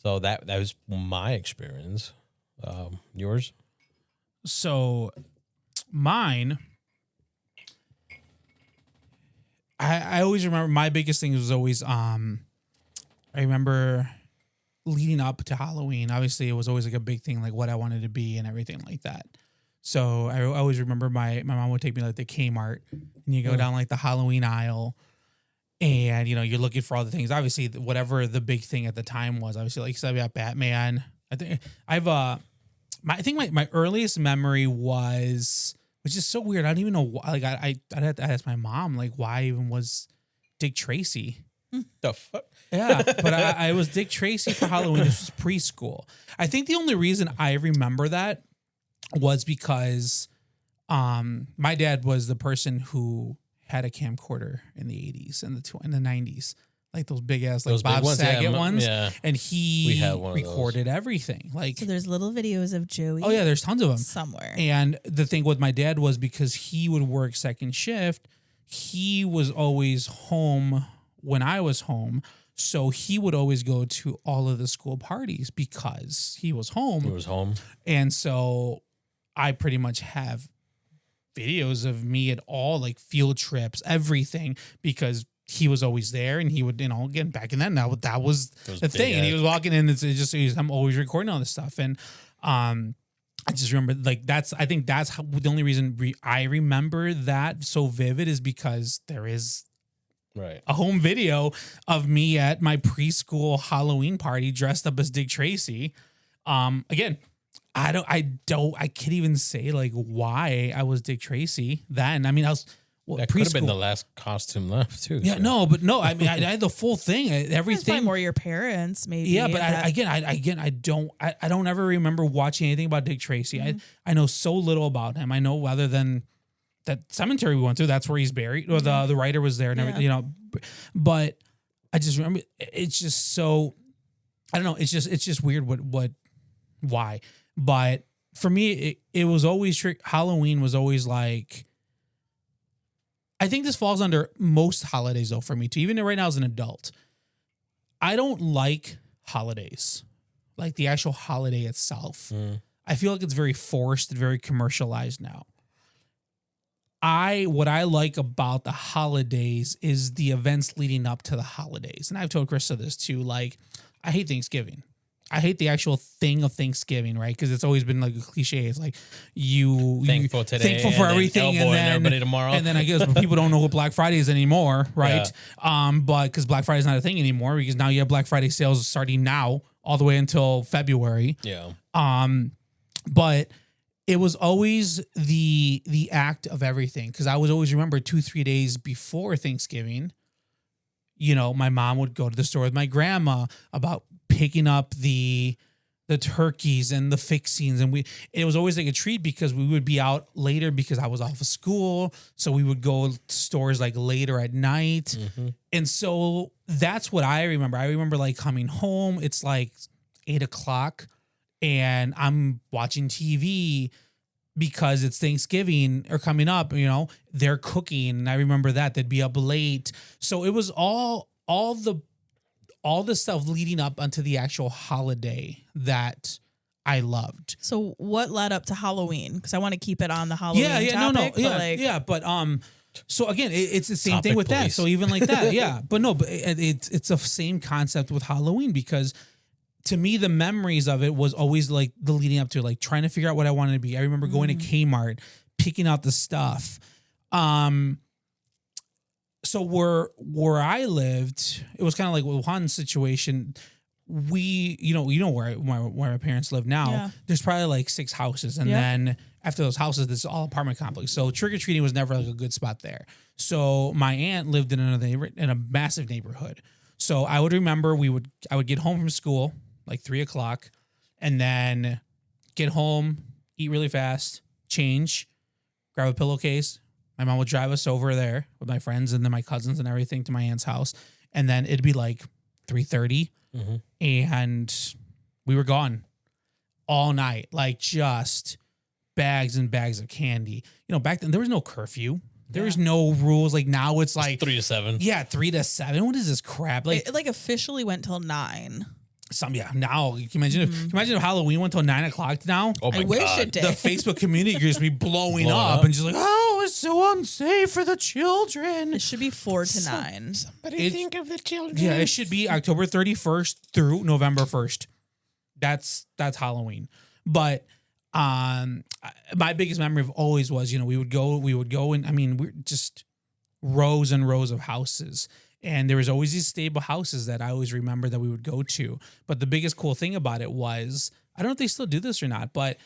Speaker 4: So that was my experience. Yours?
Speaker 2: So mine, I always remember my biggest thing was always I remember leading up to Halloween. Obviously, it was always like a big thing, like what I wanted to be and everything like that. So I always remember my mom would take me like the Kmart, and you go down like the Halloween aisle, and you're looking for all the things. Obviously, whatever the big thing at the time was. Obviously, like you said, we got Batman. I think my earliest memory was, which is so weird. I don't even know why. Like I'd have to ask my mom, like, why even was Dick Tracy?
Speaker 4: The fuck?
Speaker 2: Yeah, but I was Dick Tracy for Halloween. This was preschool. I think the only reason I remember that was because my dad was the person who had a camcorder in the 80s and the 90s. Like those big ass, like Bob Saget ones. Yeah. And he recorded everything. Like,
Speaker 3: so there's little videos of Joey.
Speaker 2: Oh yeah, there's tons of them
Speaker 3: somewhere.
Speaker 2: And the thing with my dad was because he would work second shift, he was always home when I was home. So he would always go to all of the school parties because he was home.
Speaker 4: He was home. And
Speaker 2: so I pretty much have videos of me at all, like field trips, everything, because he was always there, and he would, again, back in then, that was the thing. And he was walking in, I'm always recording all this stuff. And I just remember, like, I think that's the only reason I remember that so vivid is because there is a home video of me at my preschool Halloween party dressed up as Dick Tracy. Again, I can't even say like why I was Dick Tracy then. I mean, I was. Well,
Speaker 4: that could have been the last costume left too.
Speaker 2: Yeah, so. I mean, I had the full thing, everything.
Speaker 3: More your parents, maybe.
Speaker 2: Yeah, but I don't ever remember watching anything about Dick Tracy. Mm-hmm. I know so little about him. I know other than that cemetery we went through, that's where he's buried, or the writer was there and everything, But I just remember it's just so, I don't know. It's just weird what why. But for me, it was always Halloween was always like. I think this falls under most holidays though for me too. Even right now as an adult, I don't like holidays, like the actual holiday itself. I feel like it's very forced, very commercialized now. What I like about the holidays is the events leading up to the holidays. And I've told Krista this too. Like, I hate Thanksgiving. I hate the actual thing of Thanksgiving, right? Because it's always been like a cliche. It's like
Speaker 4: thankful today,
Speaker 2: thankful for everything, and then
Speaker 4: everybody tomorrow.
Speaker 2: And then I guess people don't know what Black Friday is anymore, right?
Speaker 4: Yeah.
Speaker 2: But because Black Friday is not a thing anymore, because now you have Black Friday sales starting now all the way until February.
Speaker 4: Yeah.
Speaker 2: But it was always the act of everything, because I would always remember 2-3 days before Thanksgiving. You know, my mom would go to the store with my grandma about picking up the turkeys and the fixings, and it was always like a treat because we would be out later because I was off of school, so we would go to stores like later at night. And so that's what I remember. I remember like coming home, it's like 8:00 and I'm watching TV because it's Thanksgiving or coming up, you know, they're cooking. And I remember that they'd be up late. So it was all the stuff leading up unto the actual holiday that I loved.
Speaker 3: So what led up to Halloween? Because I want to keep it on the Halloween topic.
Speaker 2: But so again, it's the same
Speaker 4: Topic,
Speaker 2: thing with that.
Speaker 4: please.
Speaker 2: So even like that, yeah. But no, but it's the same concept with Halloween, because to me, the memories of it was always like the leading up to, like trying to figure out what I wanted to be. I remember going to Kmart, picking out the stuff. So where I lived, it was kind of like with Juan's situation. You know where my parents live now.
Speaker 3: Yeah.
Speaker 2: There's probably like 6 houses, and then after those houses, there's all apartment complex. So trick or treating was never like a good spot there. So my aunt lived in a massive neighborhood. So I would remember I would get home from school like 3:00, and then get home, eat really fast, change, grab a pillowcase. My mom would drive us over there with my friends and then my cousins and everything to my aunt's house. And then it'd be like 3:30 and we were gone all night, like just bags and bags of candy. You know, back then there was no curfew. There was no rules. Like now it's like
Speaker 4: 3 to 7.
Speaker 2: Yeah, 3 to 7. What is this crap? Like
Speaker 3: It like officially went till 9.
Speaker 2: Now can you imagine if Halloween went till 9:00 now?
Speaker 4: Oh my
Speaker 3: I wish
Speaker 4: God.
Speaker 3: it did.
Speaker 2: The Facebook community just be blowing up
Speaker 4: up.
Speaker 2: and just like, oh, it's so unsafe for the children.
Speaker 3: It should be 4 to 9.
Speaker 2: Think
Speaker 4: of the children.
Speaker 2: Yeah, it should be October 31st through November 1st. That's Halloween. But my biggest memory of always was, you know, we would go and I mean, we're just rows and rows of houses. And there was always these stable houses that I always remember that we would go to. But the biggest cool thing about it was, I don't know if they still do this or not, but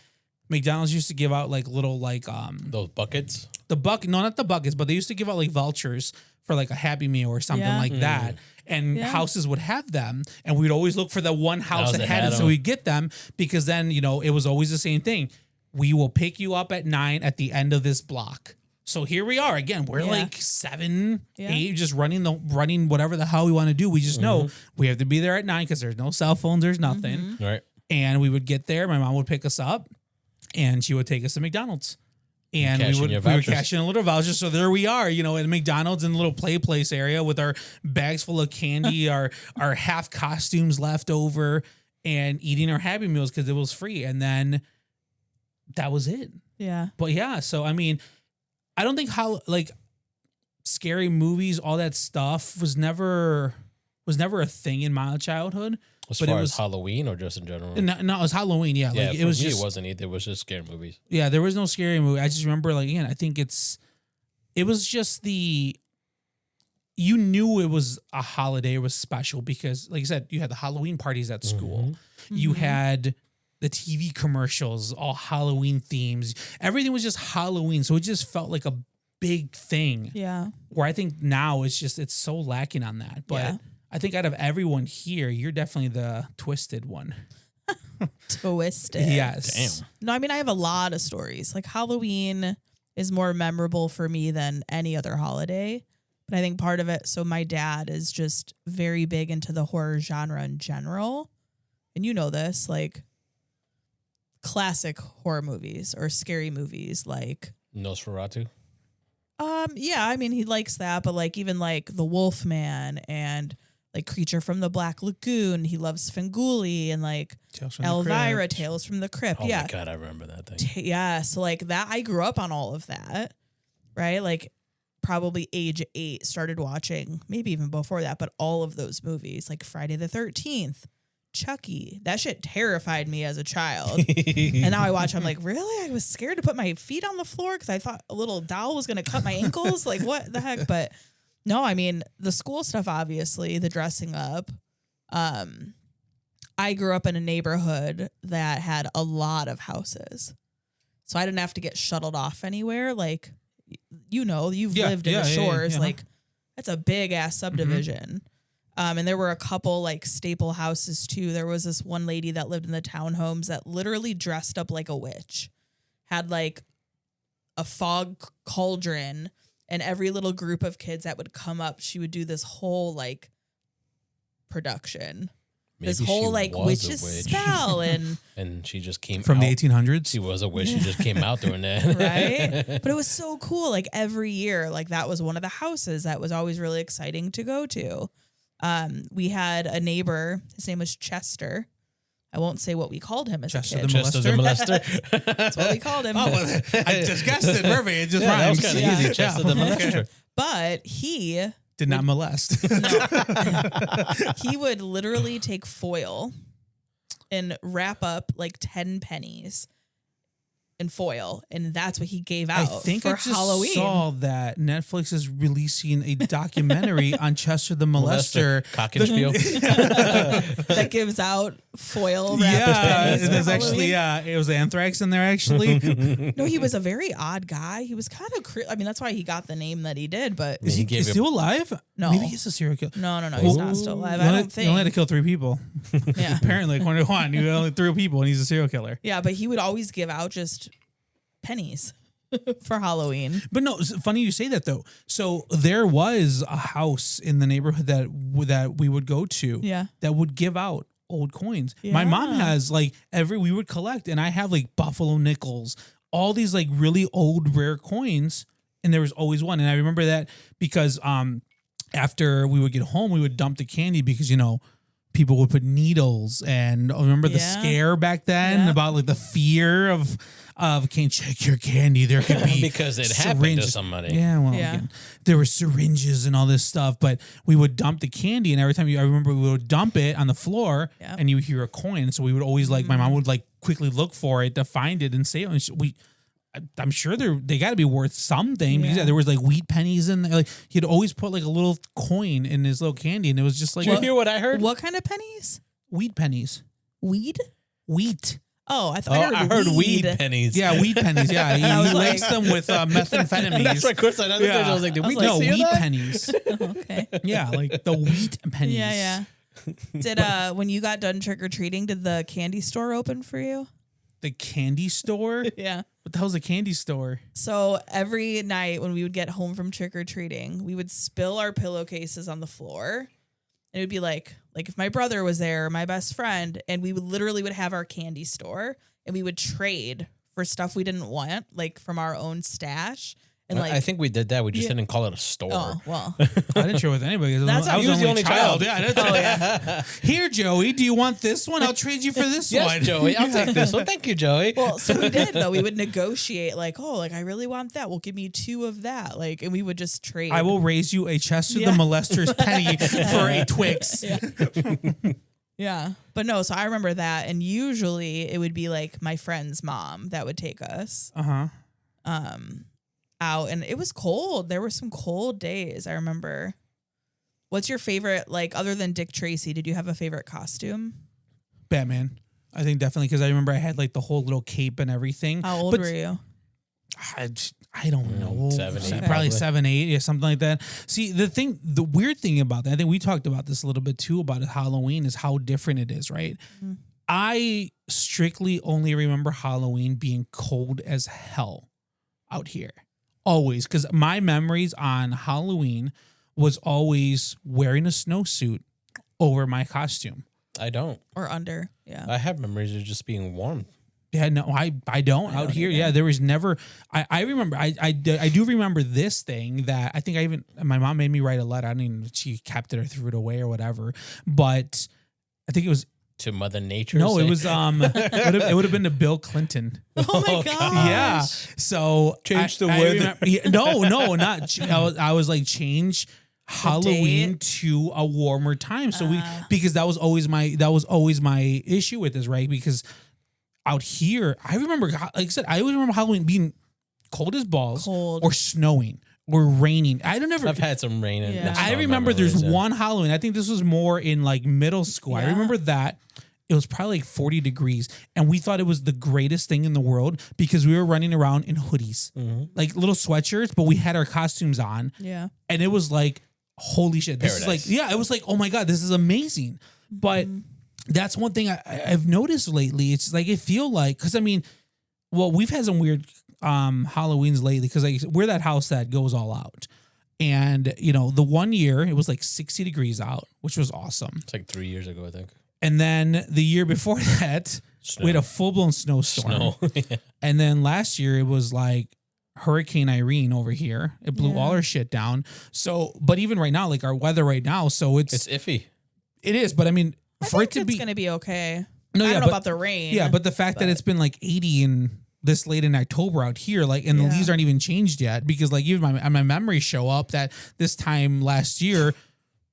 Speaker 2: McDonald's used to give out like little like
Speaker 4: those buckets.
Speaker 2: No, not the buckets, but they used to give out like vouchers for like a Happy Meal or something like that. And houses would have them, and we'd always look for the one house that had it, so we'd get them, because then, you know, it was always the same thing. We will pick you up at 9 at the end of this block. So here we are again. We're like 7, 8, just running whatever the hell we want to do. We just know we have to be there at 9 because there's no cell phones, there's nothing.
Speaker 4: Right.
Speaker 2: And we would get there. My mom would pick us up, and she would take us to McDonald's. And we would cash in a little voucher. So there we are, you know, at McDonald's in the little play place area with our bags full of candy, our half costumes left over, and eating our Happy Meals because it was free. And then that was it.
Speaker 3: Yeah.
Speaker 2: But yeah, so I mean, I don't think how like scary movies, all that stuff was never a thing in my childhood.
Speaker 4: As
Speaker 2: but
Speaker 4: far
Speaker 2: it was
Speaker 4: as Halloween or just in general?
Speaker 2: No, it was Halloween. Yeah,
Speaker 4: Yeah,
Speaker 2: like
Speaker 4: for
Speaker 2: it was
Speaker 4: me,
Speaker 2: just
Speaker 4: it wasn't either. It was just scary movies.
Speaker 2: Yeah, there was no scary movie. I just remember, like, again, I think it was just you knew it was a holiday, it was special because, like I said, you had the Halloween parties at school. You had the TV commercials, all Halloween themes. Everything was just Halloween. So it just felt like a big thing.
Speaker 3: Yeah.
Speaker 2: Where I think now it's so lacking on that. But I think out of everyone here, you're definitely the twisted one.
Speaker 3: Twisted.
Speaker 2: Yes.
Speaker 4: Damn.
Speaker 3: No, I mean, I have a lot of stories. Like Halloween is more memorable for me than any other holiday. But I think part of it, so my dad is just very big into the horror genre in general. And you know this, like classic horror movies or scary movies like
Speaker 4: Nosferatu.
Speaker 3: Yeah, I mean he likes that, but like even like The Wolfman and like Creature from the Black Lagoon, he loves Svengoolie and like
Speaker 2: Tales from the
Speaker 3: Elvira,
Speaker 2: Crypt.
Speaker 3: Tales from the Crypt.
Speaker 4: Oh
Speaker 3: yeah.
Speaker 4: my God, I remember that thing.
Speaker 3: Yeah, so like that I grew up on all of that. Right? Like probably age 8 started watching, maybe even before that, but all of those movies like Friday the 13th, Chucky. That shit terrified me as a child. And now I watch, I'm like, really? I was scared to put my feet on the floor because I thought a little doll was going to cut my ankles. Like, what the heck? But no, I mean, the school stuff, obviously, the dressing up. I grew up in a neighborhood that had a lot of houses. So I didn't have to get shuttled off anywhere. Like, you know, you've lived in the shores. Like, that's a big ass subdivision. And there were a couple like staple houses too. There was this one lady that lived in the townhomes that literally dressed up like a witch, had like a fog cauldron, and every little group of kids that would come up, she would do this whole like production, this whole like witch's spell,
Speaker 4: and she just came
Speaker 2: From
Speaker 4: out.
Speaker 2: the 1800s?
Speaker 4: She was a witch. She just came out doing that.
Speaker 3: right? But it was so cool. Like every year, like that was one of the houses that was always really exciting to go to. We had a neighbor. His name was Chester. I won't say what we called him as
Speaker 2: Chester
Speaker 3: a kid.
Speaker 2: the
Speaker 4: Chester the molester.
Speaker 3: That's what we called him.
Speaker 2: Oh, well, I just guessed it. Perfect. It just
Speaker 4: That was
Speaker 2: rhymes.
Speaker 4: kind of easy.
Speaker 3: Yeah.
Speaker 4: Chester the molester.
Speaker 3: But he
Speaker 2: Did not molest.
Speaker 3: he would literally take foil and wrap up like 10 pennies in foil, and that's what he gave
Speaker 2: I
Speaker 3: out
Speaker 2: think
Speaker 3: for
Speaker 2: I just
Speaker 3: Halloween.
Speaker 2: saw that Netflix is releasing a documentary on Chester the Molester.
Speaker 4: Cock and spiel.
Speaker 3: That gives out foil wrapped
Speaker 2: Yeah,
Speaker 3: pennies.
Speaker 2: and
Speaker 3: for
Speaker 2: there's actually
Speaker 3: Halloween.
Speaker 2: it was anthrax in there actually.
Speaker 3: No, he was a very odd guy. He was kind of I mean, that's why he got the name that he did, but
Speaker 2: Is he
Speaker 4: gave you-
Speaker 2: still alive?
Speaker 3: No.
Speaker 2: Maybe he's a serial killer.
Speaker 3: no, he's not still alive. I don't
Speaker 2: He only had to
Speaker 3: think.
Speaker 2: kill 3 people.
Speaker 3: Yeah.
Speaker 2: Apparently, according to Juan, he only 3 people, and he's a serial killer.
Speaker 3: Yeah, but he would always give out just pennies for Halloween.
Speaker 2: But no, it's funny you say that though. So there was a house in the neighborhood that we would go to.
Speaker 3: Yeah.
Speaker 2: That would give out old coins. My mom
Speaker 3: Yeah.
Speaker 2: has like we would collect, and I have like buffalo nickels, all these like really old rare coins, and there was always one. And I remember that because after we would get home, we would dump the candy because people would put needles, and I remember the
Speaker 3: Yeah.
Speaker 2: scare back then
Speaker 3: Yeah.
Speaker 2: about like the fear of can't check your candy. There could be
Speaker 4: Because it happened to
Speaker 2: syringes.
Speaker 4: somebody.
Speaker 2: Yeah, well,
Speaker 3: Yeah.
Speaker 2: again, there were syringes and all this stuff, but we would dump the candy, and every time I remember we would dump it on the floor,
Speaker 3: Yeah.
Speaker 2: and you would hear a coin. So we would always my mom would like quickly look for it to find it and save it. And I'm sure they got to be worth something because
Speaker 3: Yeah.
Speaker 2: there was like wheat pennies in there. Like he'd always put like a little coin in his little candy, and it was just like
Speaker 4: Did you hear what I heard?
Speaker 3: What kind of pennies?
Speaker 2: wheat pennies.
Speaker 3: Weed?
Speaker 2: Wheat.
Speaker 3: Oh, I thought
Speaker 4: I heard weed pennies.
Speaker 2: Yeah, wheat pennies. Yeah, he,
Speaker 3: I was
Speaker 2: he
Speaker 3: like-
Speaker 2: laced them with methamphetamines.
Speaker 4: That's what Chris said. I was like, did we
Speaker 2: no,
Speaker 4: just hear
Speaker 2: wheat
Speaker 4: that?
Speaker 2: pennies.
Speaker 3: Okay.
Speaker 2: Yeah, like the wheat pennies.
Speaker 3: Yeah. Did when you got done trick or treating, did the candy store open for you?
Speaker 2: The candy store?
Speaker 3: Yeah.
Speaker 2: What the hell's a candy store?
Speaker 3: So every night when we would get home from trick or treating, we would spill our pillowcases on the floor. And it would be like if my brother was there, or my best friend, and we would literally would have our candy store, and we would trade for stuff we didn't want, like from our own stash. And like,
Speaker 4: I think we did that. We just didn't call it a store.
Speaker 3: oh well,
Speaker 2: I didn't share with anybody.
Speaker 3: That's
Speaker 2: I was
Speaker 3: how-
Speaker 2: the
Speaker 3: he
Speaker 2: only child. Yeah, that's
Speaker 3: oh yeah.
Speaker 2: Here, Joey, do you want this one? I'll trade you for this
Speaker 4: Yes,
Speaker 2: one.
Speaker 4: Joey. I'll take this one. Thank you, Joey.
Speaker 3: Well, so we did though. We would negotiate like, oh, like I really want that. Well, give me 2 of that. Like, and we would just trade.
Speaker 2: I will raise you a Chester
Speaker 3: Yeah.
Speaker 2: the Molester's penny for a Twix.
Speaker 3: Yeah. But no, so I remember that. And usually it would be like my friend's mom that would take us
Speaker 2: Uh-huh.
Speaker 3: out. And it was cold. There were some cold days, I remember. What's your favorite, like other than Dick Tracy, did you have a favorite costume?
Speaker 2: Batman. I think definitely because I remember I had like the whole little cape and everything.
Speaker 3: How old
Speaker 2: But
Speaker 3: were you?
Speaker 2: I don't know.
Speaker 4: 7, 8,
Speaker 3: Okay.
Speaker 2: Probably
Speaker 4: probably.
Speaker 2: 7, 8, yeah, something like that. See, the weird thing about that, I think we talked about this a little bit too about Halloween, is how different it is, right?
Speaker 3: Mm-hmm.
Speaker 2: I strictly only remember Halloween being cold as hell out here. Always. Because my memories on Halloween was always wearing a snowsuit over my costume.
Speaker 4: I don't.
Speaker 3: Or under? Yeah.
Speaker 4: I have memories of just being warm.
Speaker 2: Yeah, no, I don't out here.
Speaker 3: either.
Speaker 2: Yeah, there was never. I remember. I do remember this thing that I think my mom made me write a letter. I don't even. She kept it or threw it away or whatever. But I think it was
Speaker 4: To Mother Nature.
Speaker 2: no. It
Speaker 4: say-
Speaker 2: was it would have been to Bill Clinton.
Speaker 3: Oh my
Speaker 4: Oh,
Speaker 3: god.
Speaker 2: Yeah. So
Speaker 4: Change the
Speaker 2: I
Speaker 4: weather.
Speaker 2: remember- yeah, no, not. I was like change Halloween to a warmer time. So because that was always my issue with this, right? Because out here, I remember, like I said, I always remember Halloween being cold as balls,
Speaker 3: Cold.
Speaker 2: or snowing or raining.
Speaker 4: I've had some rain and
Speaker 3: Yeah.
Speaker 2: I
Speaker 4: snow
Speaker 2: remember there's
Speaker 4: memories, yeah.
Speaker 2: one Halloween. I think this was more in like middle school. I
Speaker 3: Yeah.
Speaker 2: remember that. It was probably like 40 degrees. And we thought it was the greatest thing in the world because we were running around in hoodies, like little sweatshirts, but we had our costumes on.
Speaker 3: Yeah.
Speaker 2: And it was like, holy shit. This is like,
Speaker 4: Paradise.
Speaker 2: yeah, it was like, oh my God, this is amazing. But that's one thing I've noticed lately. It's like, I feel like, because I mean, well, we've had some weird Halloweens lately because like, we're that house that goes all out. And, you know, the one year it was like 60 degrees out, which was awesome.
Speaker 4: It's like 3 years ago, I think.
Speaker 2: And then the year before that,
Speaker 4: Snow.
Speaker 2: we had a full blown snowstorm.
Speaker 4: Snow.
Speaker 2: And then last year it was like Hurricane Irene over here. It blew
Speaker 3: Yeah.
Speaker 2: all our shit down. So, but even right now, like our weather right now, so
Speaker 4: It's iffy.
Speaker 2: it is. But I mean,
Speaker 3: I
Speaker 2: for
Speaker 3: think
Speaker 2: it to
Speaker 3: it's
Speaker 2: be,
Speaker 3: gonna be okay.
Speaker 2: no,
Speaker 3: I
Speaker 2: yeah,
Speaker 3: don't know
Speaker 2: but,
Speaker 3: about the rain.
Speaker 2: yeah, but the fact that
Speaker 3: but-
Speaker 2: it's been like 80 in this late in October out here, like, and the
Speaker 3: Yeah.
Speaker 2: leaves aren't even changed yet because like even my memories show up that this time last year,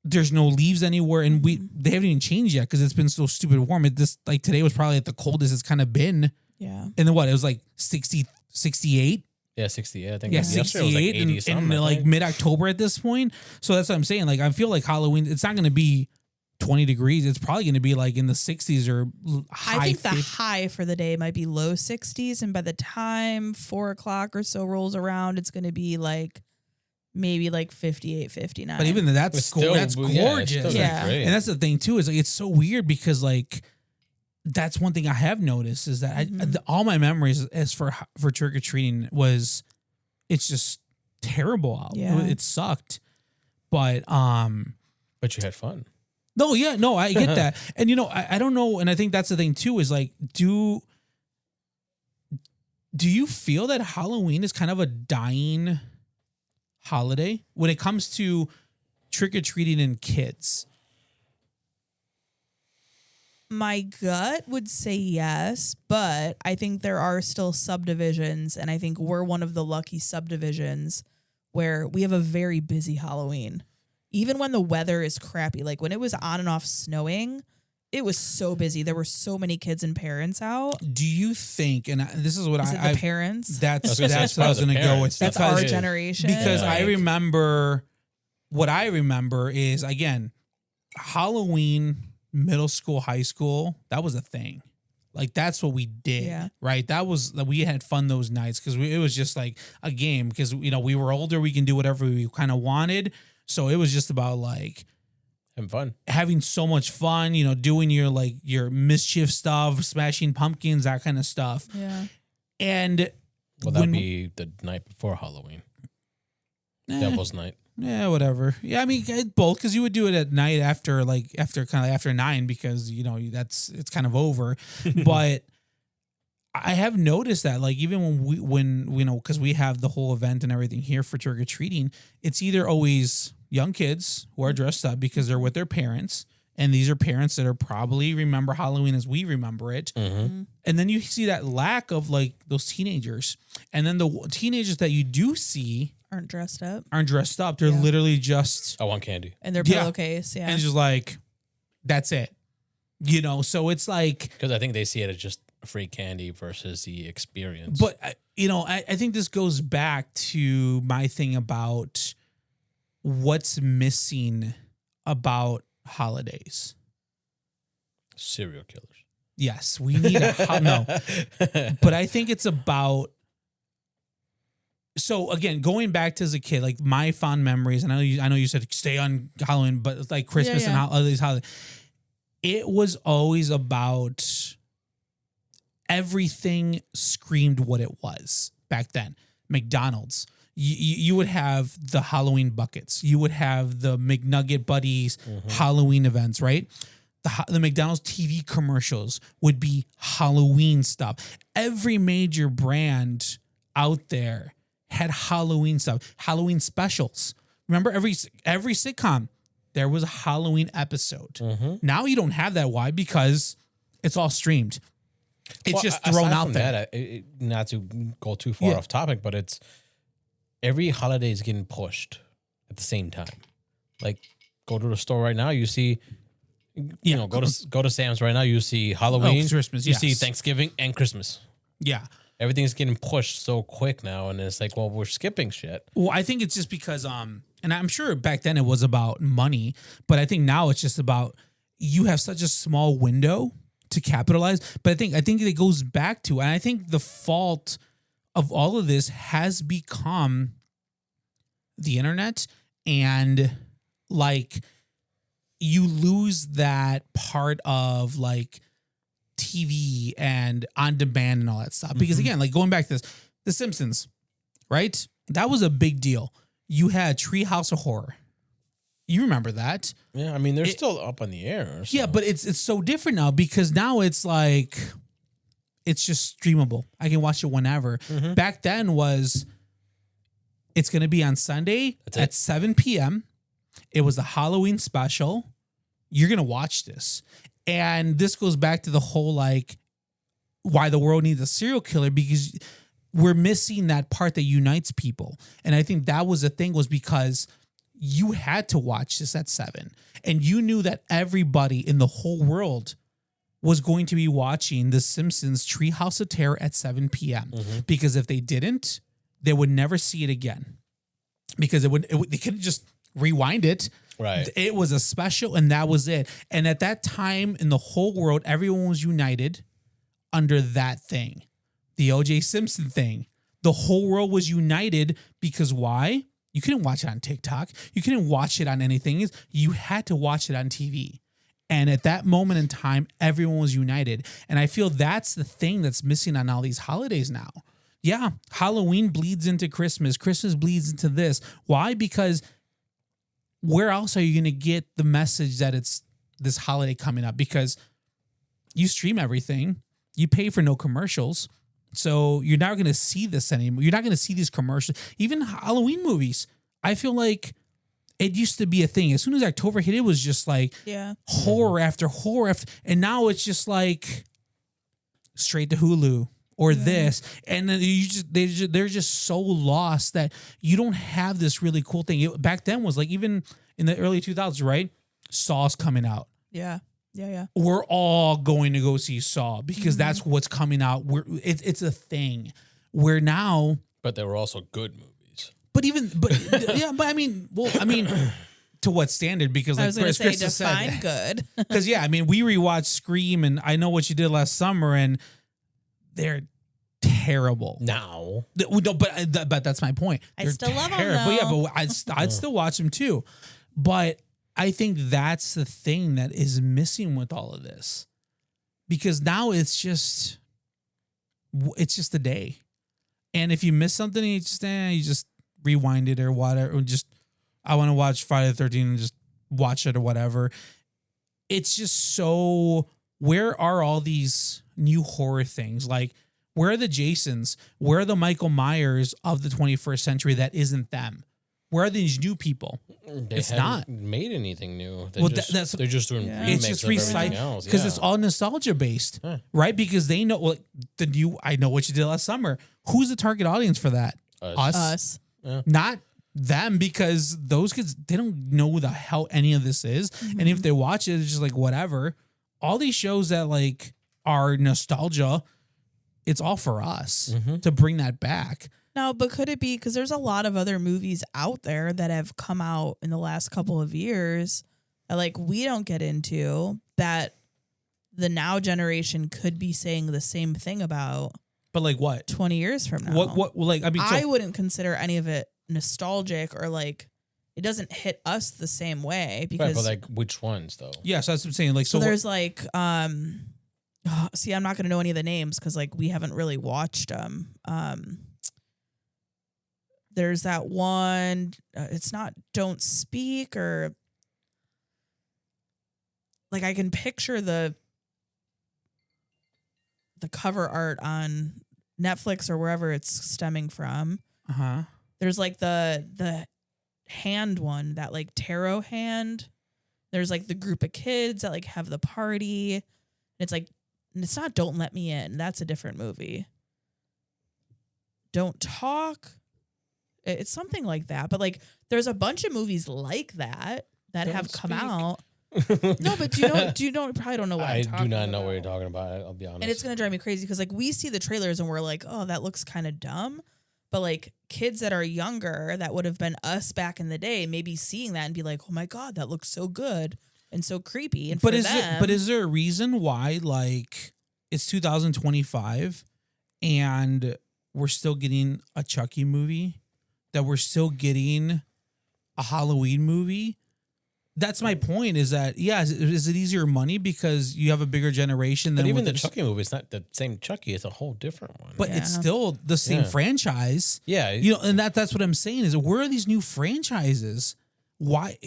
Speaker 2: there's no leaves anywhere, and they haven't even changed yet because it's been so stupid warm. Like today was probably like the coldest it's kind of been.
Speaker 3: Yeah.
Speaker 2: And then what? It was like 60, 68.
Speaker 4: Yeah, 68. I think.
Speaker 2: Yeah,
Speaker 4: yesterday was
Speaker 2: 68
Speaker 4: like 80
Speaker 2: in
Speaker 4: something. I
Speaker 2: like
Speaker 4: think.
Speaker 2: mid-October at this point. So that's what I'm saying. Like I feel like Halloween, it's not going to be 20 degrees. It's probably going to be like in the 60s or high
Speaker 3: I think the
Speaker 2: 50s.
Speaker 3: high for the day might be low 60s, and by the time 4 o'clock or so rolls around, it's going to be like maybe like 58, 59.
Speaker 2: But even that's
Speaker 4: It's still-
Speaker 2: that's
Speaker 4: yeah, it's
Speaker 2: gorgeous.
Speaker 4: still
Speaker 3: Yeah.
Speaker 4: great.
Speaker 2: And that's the thing too, is like it's so weird because like that's one thing I have noticed is that all my memories as for trick or treating was it's just terrible out.
Speaker 3: Yeah.
Speaker 2: It sucked. But
Speaker 4: But you had fun.
Speaker 2: no, yeah, no, I get that. And you know, I don't know, and I think that's the thing too, is like do you feel that Halloween is kind of a dying holiday when it comes to trick or treating and kids?
Speaker 3: my gut would say yes, but I think there are still subdivisions, and I think we're one of the lucky subdivisions where we have a very busy Halloween. Even when the weather is crappy, like when it was on and off snowing, it was so busy. There were so many kids and parents out.
Speaker 2: Do you think, and this is what
Speaker 3: Is it
Speaker 2: I
Speaker 3: the parents?
Speaker 2: that's
Speaker 4: gonna say
Speaker 2: that's
Speaker 4: it's
Speaker 2: what I was
Speaker 4: probably
Speaker 2: going
Speaker 4: the
Speaker 2: to go with.
Speaker 4: parents.
Speaker 3: That's
Speaker 2: because-
Speaker 3: our generation.
Speaker 2: Because
Speaker 4: Yeah.
Speaker 2: I remember what I remember is again Halloween, middle school, high school. That was a thing. Like that's what we did,
Speaker 3: Yeah.
Speaker 2: right? That was we had fun those nights because it was just like a game because you know we were older, we can do whatever we kind of wanted. So it was just about like
Speaker 4: Having fun.
Speaker 2: having so much fun, you know, doing your mischief stuff, smashing pumpkins, that kind of stuff.
Speaker 3: Yeah.
Speaker 2: And
Speaker 4: Well,
Speaker 2: when-
Speaker 4: that'd be the night before Halloween.
Speaker 2: eh,
Speaker 4: Devil's Night.
Speaker 2: yeah, whatever. Yeah, I mean both because you would do it at night after 9 because you know it's kind of over. But I have noticed that like even when you know because we have the whole event and everything here for trick or treating, it's either always young kids who are dressed up because they're with their parents, and these are parents that are probably remember Halloween as we remember it.
Speaker 4: Mm-hmm.
Speaker 2: And then you see that lack of like those teenagers, and then the teenagers that you do see
Speaker 3: Aren't dressed up.
Speaker 2: aren't dressed up. They're
Speaker 3: Yeah.
Speaker 2: literally just
Speaker 4: I want candy.
Speaker 3: And their
Speaker 2: Yeah.
Speaker 3: pillowcase. Yeah.
Speaker 2: and it's just like that's it, you know. So it's like,
Speaker 4: Because I think they see it as just free candy versus the experience.
Speaker 2: but you know, I think this goes back to my thing about what's missing about holidays.
Speaker 4: Serial killers.
Speaker 2: Yes, we need no, but I think it's about. So again, going back to as a kid, like my fond memories, and I know you said stay on Halloween, but it's like Christmas
Speaker 3: Yeah.
Speaker 2: and all these holidays, it was always about everything screamed what it was back then. McDonald's, you would have the Halloween buckets, you would have the McNugget Buddies Halloween events, right? the McDonald's TV commercials would be Halloween stuff. Every major brand out there had Halloween stuff, Halloween specials. Remember every sitcom, there was a Halloween episode. Now you don't have that. Why? Because it's all streamed. It's just thrown
Speaker 4: aside
Speaker 2: out
Speaker 4: from
Speaker 2: there.
Speaker 4: that, not to go too far off topic, but it's every holiday is getting pushed at the same time. Like, go to the store right now, you see, you know, go to Sam's right now, you see Halloween,
Speaker 2: Christmas,
Speaker 4: you see
Speaker 2: yes.
Speaker 4: Thanksgiving and Christmas.
Speaker 2: Yeah.
Speaker 4: Everything's getting pushed so quick now, and it's like, well, we're skipping shit.
Speaker 2: Well, I think it's just because, and I'm sure back then it was about money, but I think now it's just about you have such a small window to capitalize. But I think it goes back to, and I think the fault of all of this has become the internet, and like you lose that part of like TV and on demand and all that stuff. Because again, like going back to this, The Simpsons, right? That was a big deal. You had Treehouse of Horror. You remember that?
Speaker 4: Yeah, I mean, they're still up on the air. So.
Speaker 2: Yeah, but it's so different now because now it's like it's just streamable. I can watch it whenever. Back then was it's going to be on Sunday at 7 p.m. It was a Halloween special. You're going to watch this. And this goes back to the whole like why the world needs a serial killer, because we're missing that part that unites people. And I think that was the thing, was because you had to watch this at 7 and you knew that everybody in the whole world was going to be watching The Simpsons Treehouse of Terror at 7 p.m. Because if they didn't, they would never see it again, because they couldn't just rewind it.
Speaker 4: Right.
Speaker 2: It was a special and that was it. And at that time in the whole world, everyone was united under that thing, the O.J. Simpson thing. The whole world was united because why? You couldn't watch it on TikTok. You couldn't watch it on anything. You had to watch it on TV. And at that moment in time, everyone was united. And I feel that's the thing that's missing on all these holidays now. Yeah, Halloween bleeds into Christmas. Christmas bleeds into this. Why? Because where else are you going to get the message that it's this holiday coming up? Because you stream everything. You pay for no commercials. So you're not going to see this anymore. You're not going to see these commercials. Even Halloween movies. I feel like it used to be a thing. As soon as October hit, it was just like horror after horror after. And now it's just like straight to Hulu or this. And then they're just so lost that you don't have this really cool thing. Back then was like, even in the early 2000s, right? Saw's coming out.
Speaker 3: Yeah.
Speaker 2: We're all going to go see Saw because that's what's coming out. It's a thing. Where now,
Speaker 4: but they were also good movies.
Speaker 2: But I mean, to what standard? Because like
Speaker 3: I was going to say,
Speaker 2: Chris
Speaker 3: define
Speaker 2: said,
Speaker 3: good.
Speaker 2: Because yeah, I mean, we rewatched Scream and I Know What You Did Last Summer, and they're terrible.
Speaker 4: Now,
Speaker 2: but that's my point.
Speaker 3: I
Speaker 2: They're
Speaker 3: still love them,
Speaker 2: terrible. Yeah,
Speaker 3: though.
Speaker 2: but I'd still watch them too. But I think that's the thing that is missing with all of this, because now it's just a day, and if you miss something, you just rewind it or whatever. Or just I want to watch Friday the 13th and just watch it or whatever. It's just so. Where are all these new horror things? Like, where are the Jasons? Where are the Michael Myers of the 21st century that isn't them? Where are these new people?
Speaker 4: It's not made anything new.
Speaker 2: Well,
Speaker 4: they're just doing remakes
Speaker 2: it's just
Speaker 4: of everything else.
Speaker 2: because it's all nostalgia based, right? Because they know I Know What You Did Last Summer. Who's the target audience for that?
Speaker 3: Us.
Speaker 2: Not them, because those kids, they don't know who the hell any of this is, and if they watch it, it's just like whatever. All these shows that like are nostalgia, it's all for us to bring that back.
Speaker 3: No, but could it be because there's a lot of other movies out there that have come out in the last couple of years that like we don't get into, that the now generation could be saying the same thing about?
Speaker 2: But like what?
Speaker 3: 20 years from now.
Speaker 2: What like I mean,
Speaker 3: I wouldn't consider any of it nostalgic, or like it doesn't hit us the same way, because
Speaker 4: but like which ones though?
Speaker 2: yeah, so that's what I'm saying. Like
Speaker 3: so there's like see, I'm not gonna know any of the names because like we haven't really watched them. There's that one. It's not Don't Speak, or like I can picture the cover art on Netflix or wherever it's stemming from.
Speaker 2: Uh-huh.
Speaker 3: There's like the hand one, that like tarot hand. There's like the group of kids that like have the party. And it's like, it's not Don't Let Me In. That's a different movie. Don't Talk. It's something like that. But like there's a bunch of movies like that
Speaker 4: Don't
Speaker 3: have come
Speaker 4: speak.
Speaker 3: out. No, but do you know probably don't know what
Speaker 4: I
Speaker 3: I'm
Speaker 4: do
Speaker 3: talking
Speaker 4: not know
Speaker 3: about.
Speaker 4: what you're talking about. I'll be honest.
Speaker 3: And it's going to drive me crazy because like we see the trailers and we're like, oh, that looks kind of dumb. But like kids that are younger that would have been us back in the day, maybe seeing that and be like, oh my God, that looks so good and so creepy. And
Speaker 2: But
Speaker 3: for them,
Speaker 2: is there a reason why like it's 2025 and we're still getting a Chucky movie, that we're still getting a Halloween movie? That's my point, is that, yeah, is it easier money because you have a bigger generation than
Speaker 4: but even
Speaker 2: with
Speaker 4: the Chucky movie, it's not the same Chucky. It's a whole different one.
Speaker 2: but it's
Speaker 3: Yeah.
Speaker 2: still the same
Speaker 4: Yeah.
Speaker 2: franchise.
Speaker 4: yeah,
Speaker 2: You know, and that's what I'm saying is, where are these new franchises? Why?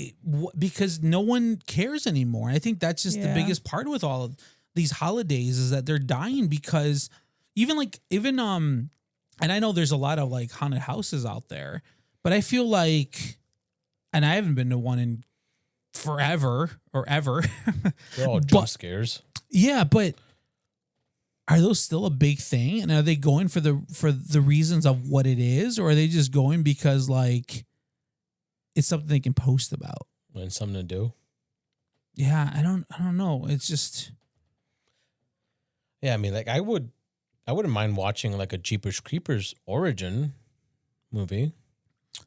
Speaker 2: Because no one cares anymore. I think that's just the
Speaker 3: Yeah.
Speaker 2: biggest part with all of these holidays, is that they're dying because even and I know there's a lot of like haunted houses out there, but I feel like, and I haven't been to one in forever or ever.
Speaker 4: they're all
Speaker 2: but-
Speaker 4: jump scares.
Speaker 2: Yeah, but are those still a big thing? And are they going for the reasons of what it is, or are they just going because like it's something they can post about?
Speaker 4: And something to do.
Speaker 2: Yeah, I don't know. It's just,
Speaker 4: Yeah, I mean, like I wouldn't mind watching like a Jeepers Creepers origin movie.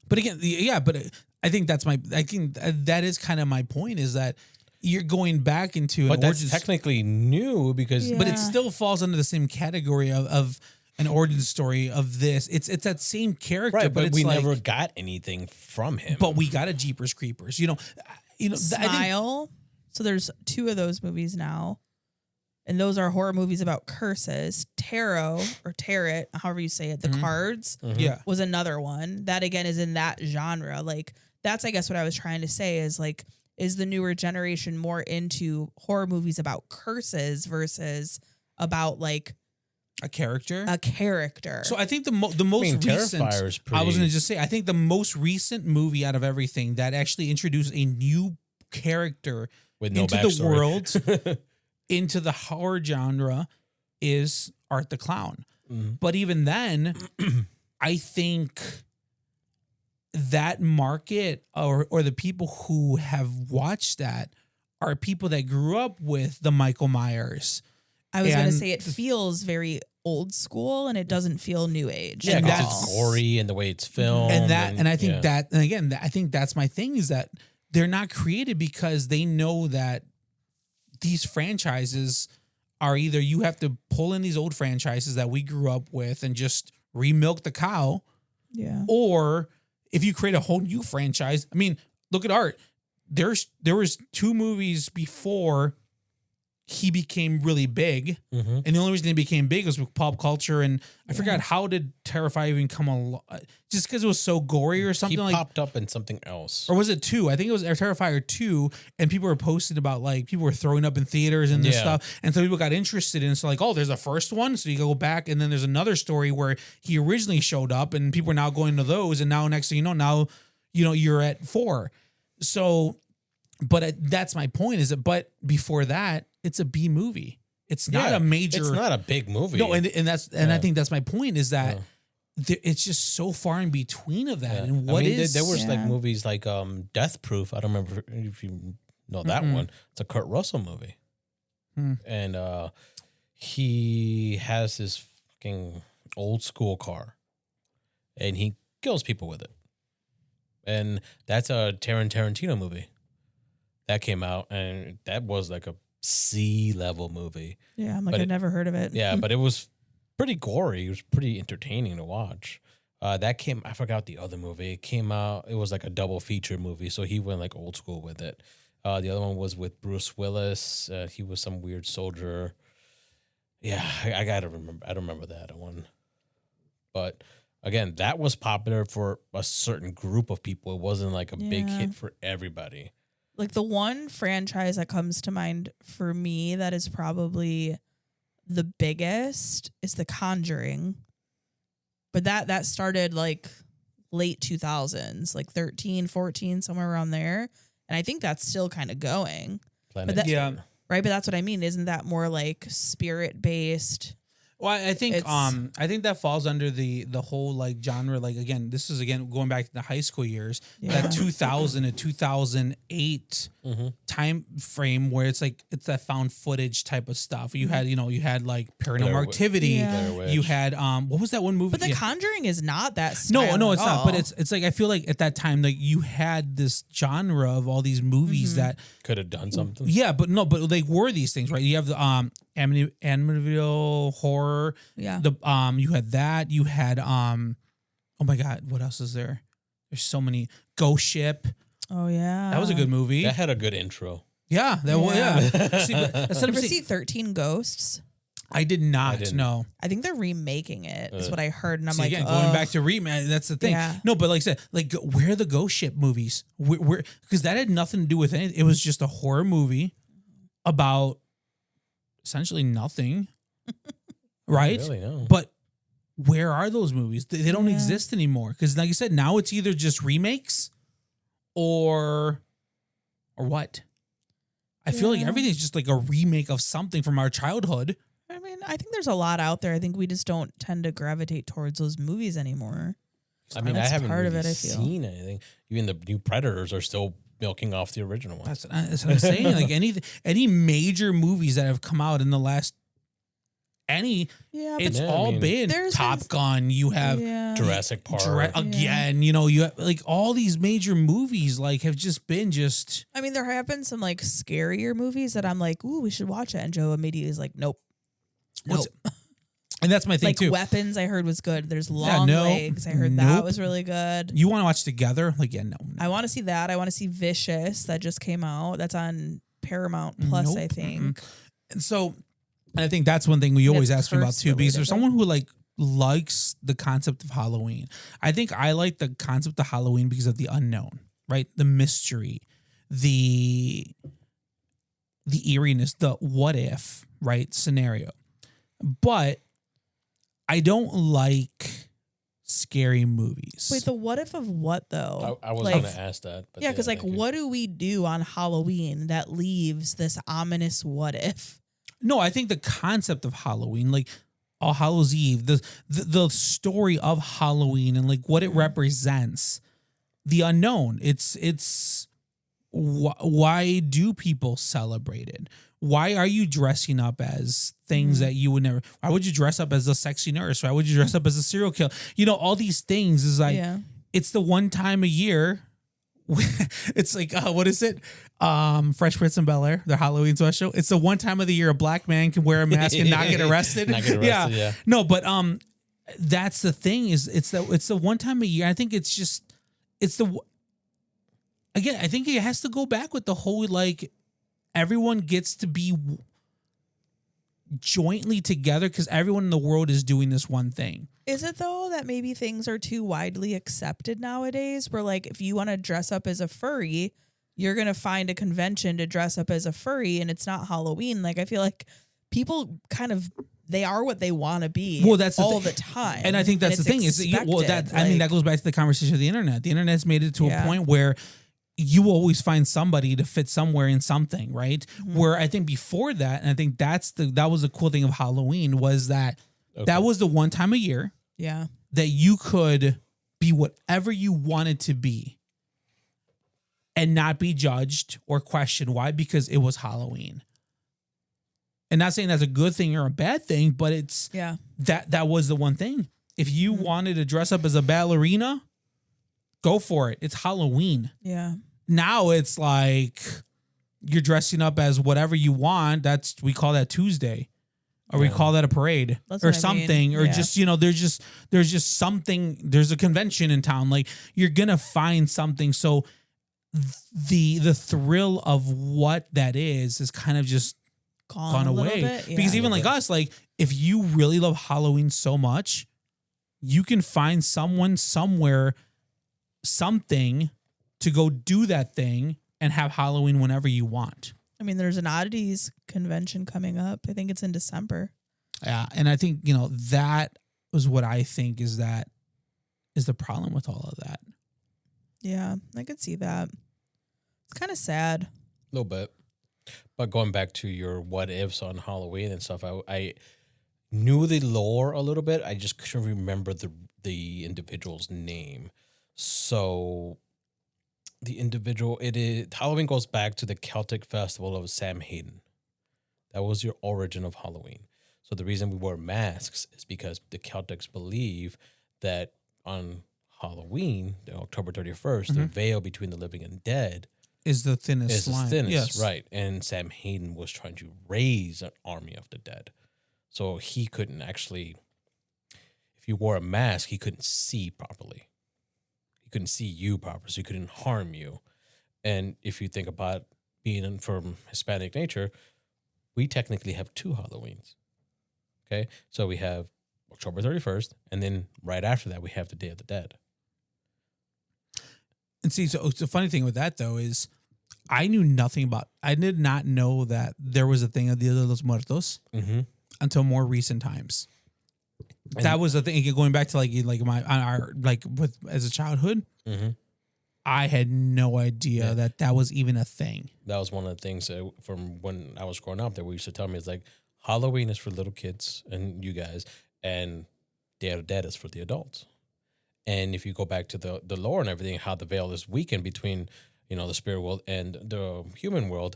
Speaker 2: but again, yeah, but I think that is kind of my point, is that you're going back into an
Speaker 4: But that's
Speaker 2: origin,
Speaker 4: technically new because
Speaker 3: Yeah.
Speaker 2: but it still falls under the same category of an origin story of this. It's that same character,
Speaker 4: right, but
Speaker 2: it's
Speaker 4: we
Speaker 2: like,
Speaker 4: never got anything from him.
Speaker 2: but we got a Jeepers Creepers. You know, I think,
Speaker 3: Smile. So there's 2 of those movies now. And those are horror movies about curses. Tarot or tarot, however you say it, the cards
Speaker 2: yeah.
Speaker 3: was another one. That again is in that genre. Like that's I guess what I was trying to say is like, is the newer generation more into horror movies about curses versus about like
Speaker 2: A character.
Speaker 3: a character?
Speaker 2: So I think the most recent.
Speaker 4: Terrifier's
Speaker 2: I was
Speaker 4: pretty-
Speaker 2: going to just say, I think the most recent movie out of everything that actually introduced a new character
Speaker 4: with no
Speaker 2: into
Speaker 4: backstory.
Speaker 2: the world, into the horror genre, is Art the Clown.
Speaker 4: Mhm.
Speaker 2: But even then, I think that market or the people who have watched that are people that grew up with the Michael Myers.
Speaker 3: I was going to
Speaker 2: and
Speaker 3: say it feels very old school and it doesn't feel new age.
Speaker 4: Yeah,
Speaker 3: at
Speaker 4: because
Speaker 3: all.
Speaker 4: it's gory and the way it's filmed,
Speaker 2: And I think
Speaker 4: yeah.
Speaker 2: that, and again, I think that's my thing, is that they're not created because they know that these franchises are either you have to pull in these old franchises that we grew up with and just remilk the cow,
Speaker 3: Yeah.
Speaker 2: or if you create a whole new franchise. I mean, look at Art. There was 2 movies before he became really big,
Speaker 4: Mhm.
Speaker 2: and the only reason he became big was with pop culture. And I forgot, how did Terrify even come along? Just because it was so gory or
Speaker 4: He
Speaker 2: something, like,
Speaker 4: popped up in something else.
Speaker 2: or was it 2? I think it was Terrifier 2, and people were posting about like people were throwing up in theaters and this
Speaker 4: Yeah.
Speaker 2: stuff, and so people got interested in. So like, oh, there's a first one, so you go back, and then there's another story where he originally showed up, and people are now going to those, and now next thing you know, you're at 4. So, but that's my point, is that, but before that, it's a B movie. It's not
Speaker 4: Yeah,
Speaker 2: a major.
Speaker 4: It's not a big movie.
Speaker 2: No, and that's I
Speaker 4: Yeah.
Speaker 2: think that's my point, is that
Speaker 4: Yeah.
Speaker 2: it's just so far in between of that.
Speaker 4: Yeah.
Speaker 2: And what
Speaker 4: I mean,
Speaker 2: is
Speaker 4: there was like
Speaker 3: Yeah.
Speaker 4: movies like Death Proof. I don't remember if you know that one. It's a Kurt Russell movie.
Speaker 2: Hmm.
Speaker 4: And he has this fucking old school car and he kills people with it. And that's a Tarantino movie that came out, and that was like a C-level movie.
Speaker 3: Yeah. I'm like,
Speaker 4: But
Speaker 3: I've never heard of it.
Speaker 4: Yeah, but it was pretty gory. It was pretty entertaining to watch. I forgot the other movie. It came out, it was like a double feature movie, so he went like old school with it. The other one was with Bruce Willis. He was some weird soldier. Yeah, I gotta remember. I don't remember that one. But again, that was popular for a certain group of people. It wasn't like a big
Speaker 3: Yeah.
Speaker 4: hit for everybody.
Speaker 3: Like the one franchise that comes to mind for me that is probably the biggest is The Conjuring. But that started like late 2000s, like 13, 14, somewhere around there. And I think that's still kind of going.
Speaker 4: Planet
Speaker 3: that-
Speaker 2: Yeah.
Speaker 3: Right, but that's what I mean. Isn't that more like spirit based?
Speaker 2: Well, I think
Speaker 3: It's-
Speaker 2: I think that falls under the whole like genre. Like again, this is again going back to the high school years.
Speaker 3: Yeah.
Speaker 2: That 2000 to 2008 time frame where it's like it's that found footage type of stuff. You had you had like Paranormal
Speaker 4: Blair Wi-
Speaker 2: Activity.
Speaker 3: Yeah.
Speaker 4: Blair
Speaker 2: You
Speaker 4: Witch.
Speaker 2: had what was that one movie?
Speaker 3: But The
Speaker 2: Yeah.
Speaker 3: Conjuring is not that style
Speaker 2: No,
Speaker 3: at
Speaker 2: it's not.
Speaker 3: all.
Speaker 2: But it's like I feel like at that time like you had this genre of all these movies that
Speaker 4: Could have done something.
Speaker 2: yeah, but they were these things, right? You have the Amityville horror.
Speaker 3: Yeah.
Speaker 2: The you had that. You had oh my god, what else is there? There's so many. Ghost Ship.
Speaker 3: Oh yeah.
Speaker 2: That was a good movie.
Speaker 4: That had a good intro.
Speaker 2: Yeah, that was
Speaker 3: Yeah.
Speaker 2: yeah. See, but
Speaker 3: Did
Speaker 2: instead
Speaker 3: you
Speaker 2: of
Speaker 3: ever
Speaker 2: saying-
Speaker 3: see 13 Ghosts?
Speaker 2: I did not.
Speaker 4: didn't.
Speaker 2: No.
Speaker 3: I think they're remaking it. Is what I heard, and I'm
Speaker 2: See,
Speaker 3: like,
Speaker 2: again, going
Speaker 3: ugh.
Speaker 2: back to remake, that's the thing.
Speaker 3: Yeah.
Speaker 2: No, but like I said, like where are the Ghost Ship movies? Where because that had nothing to do with anything. It was just a horror movie about essentially nothing, right?
Speaker 4: Really, no.
Speaker 2: But where are those movies? They don't
Speaker 3: Yeah.
Speaker 2: exist anymore. Because like you said, now it's either just remakes or what? I feel like
Speaker 3: Yeah.
Speaker 2: everything's just like a remake of something from our childhood.
Speaker 3: I mean, I think there's a lot out there. I think we just don't tend to gravitate towards those movies anymore.
Speaker 4: I mean, I
Speaker 3: That's
Speaker 4: haven't
Speaker 3: part of
Speaker 4: really
Speaker 3: it, I feel.
Speaker 4: seen anything. Even the new Predators are still milking off the original one.
Speaker 2: That's what I'm saying. Like any major movies that have come out in the last
Speaker 3: Yeah,
Speaker 2: it's
Speaker 4: Yeah, I
Speaker 2: all
Speaker 4: mean-
Speaker 2: been
Speaker 3: There's
Speaker 2: Top
Speaker 3: been-
Speaker 2: Gun. You have
Speaker 3: yeah.
Speaker 4: Jurassic Park.
Speaker 2: again. You have like all these major movies like have just been just.
Speaker 3: I mean, there have been some like scarier movies that I'm like, ooh, we should watch it. And Joe immediately is like, nope.
Speaker 2: What's- And that's my thing
Speaker 3: Like
Speaker 2: too.
Speaker 3: Weapons, I heard was good. There's Long
Speaker 2: no,
Speaker 3: Legs. I heard that
Speaker 2: nope.
Speaker 3: was really good.
Speaker 2: You want to watch together? Like, yeah, no.
Speaker 3: I want to see that. I want to see Vicious that just came out. That's on Paramount Plus,
Speaker 2: Nope.
Speaker 3: I think.
Speaker 2: And so I think that's one thing we always
Speaker 3: it's
Speaker 2: ask me about
Speaker 3: curse
Speaker 2: too, because there's
Speaker 3: related,
Speaker 2: someone who like likes the concept of Halloween. I think I like the concept of Halloween because of the unknown, right? The mystery, the eeriness, the what if, right? Scenario. But I don't like scary movies.
Speaker 3: Wait, the what if of what though?
Speaker 4: I was
Speaker 3: Like-
Speaker 4: going to ask that. But
Speaker 3: Yeah, because like,
Speaker 4: thank you.
Speaker 3: what do we do on Halloween that leaves this ominous what if?
Speaker 2: No, I think the concept of Halloween, like All Hallows Eve, the story of Halloween and like what it represents, the unknown. It's why do people celebrate it? Why are you dressing up as things that you would never? Why would you dress up as a sexy nurse? Why would you dress up as a serial killer? You know, all these things is like
Speaker 3: Yeah.
Speaker 2: it's the one time a year. It's like what is it? Fresh Prince and Bel-Air, their Halloween special. It's the one time of the year a black man can wear a mask and not get arrested.
Speaker 4: Not get arrested, yeah.
Speaker 2: No, but that's the thing is it's the one time a year. I think it's the again. I think it has to go back with the whole like everyone gets to be jointly together because everyone in the world is doing this one thing.
Speaker 3: Is it though that maybe things are too widely accepted nowadays? Where like if you want to dress up as a furry, you're gonna find a convention to dress up as a furry, and it's not Halloween. Like I feel like people kind of they are what they want to be.
Speaker 2: Well, that's the
Speaker 3: all
Speaker 2: thing.
Speaker 3: the time,
Speaker 2: And I think that's the
Speaker 3: it's
Speaker 2: thing is that
Speaker 3: expected.
Speaker 2: I mean that
Speaker 3: Like,
Speaker 2: goes back to the conversation of the internet. The internet's made it to a
Speaker 3: Yeah.
Speaker 2: point where you always find somebody to fit somewhere in something, right?
Speaker 3: Mm-hmm.
Speaker 2: Where I think before that, and I think that was the cool thing of Halloween was that that was the one time a year
Speaker 3: yeah,
Speaker 2: that you could be whatever you wanted to be and not be judged or questioned. Why? Because it was Halloween. And not saying that's a good thing or a bad thing, but it's
Speaker 3: yeah.
Speaker 2: that was the one thing. If you wanted to dress up as a ballerina, go for it. It's Halloween.
Speaker 3: Yeah.
Speaker 2: Now it's like you're dressing up as whatever you want. We call that Tuesday. Or we call that a parade
Speaker 3: That's
Speaker 2: or
Speaker 3: what I
Speaker 2: something,
Speaker 3: mean.
Speaker 2: or
Speaker 3: Yeah.
Speaker 2: just, there's just something, there's a convention in town. Like you're going to find something. So the thrill of what that is kind of just gone
Speaker 3: a little
Speaker 2: away.
Speaker 3: bit, yeah.
Speaker 2: Because even like us, like if you really love Halloween so much, you can find someone somewhere, something to go do that thing and have Halloween whenever you want.
Speaker 3: I mean, there's an oddities convention coming up. I think it's in December.
Speaker 2: Yeah, and I think, that was what I think is the problem with all of that.
Speaker 3: Yeah, I could see that. It's kind of sad.
Speaker 4: A little bit. But going back to your what ifs on Halloween and stuff, I knew the lore a little bit. I just couldn't remember the individual's name. So the individual, Halloween goes back to the Celtic festival of Samhain. That was your origin of Halloween. So the reason we wear masks is because the Celtics believe that on Halloween, October 31st, the veil between the living and dead
Speaker 2: Is the thinnest
Speaker 4: is the
Speaker 2: line.
Speaker 4: thinnest,
Speaker 2: Yes.
Speaker 4: right? And Samhain was trying to raise an army of the dead. So he couldn't actually, if you wore a mask, he couldn't see properly. He couldn't see you properly, so he couldn't harm you. And if you think about being from Hispanic nature, we technically have 2 Halloweens. Okay, so we have October 31st, and then right after that, we have the Day of the Dead.
Speaker 2: And see, so the funny thing with that though is I did not know that there was a thing of Dia de los Muertos until more recent times. That was the thing going back to as a childhood. I had no idea that was even a thing.
Speaker 4: That was one of the things from when I was growing up that we used to tell me is like Halloween is for little kids and you guys, and Day of the Dead is for the adults. And if you go back to the lore and everything, how the veil is weakened between, the spirit world and the human world,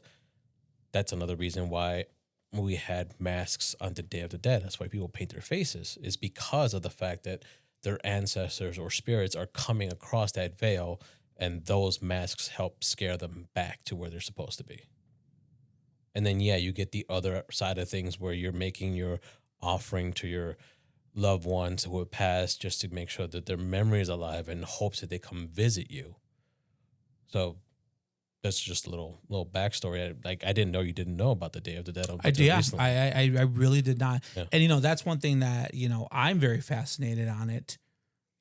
Speaker 4: that's another reason why we had masks on the Day of the Dead. That's why people paint their faces, is because of the fact that their ancestors or spirits are coming across that veil, and those masks help scare them back to where they're supposed to be. And then, you get the other side of things where you're making your offering to your loved ones who have passed just to make sure that their memory is alive in hopes that they come visit you. So that's just a little backstory. I didn't know you didn't know about the Day of the Dead.
Speaker 2: I did. Yeah, I really did not.
Speaker 4: Yeah.
Speaker 2: And that's one thing that I'm very fascinated on it.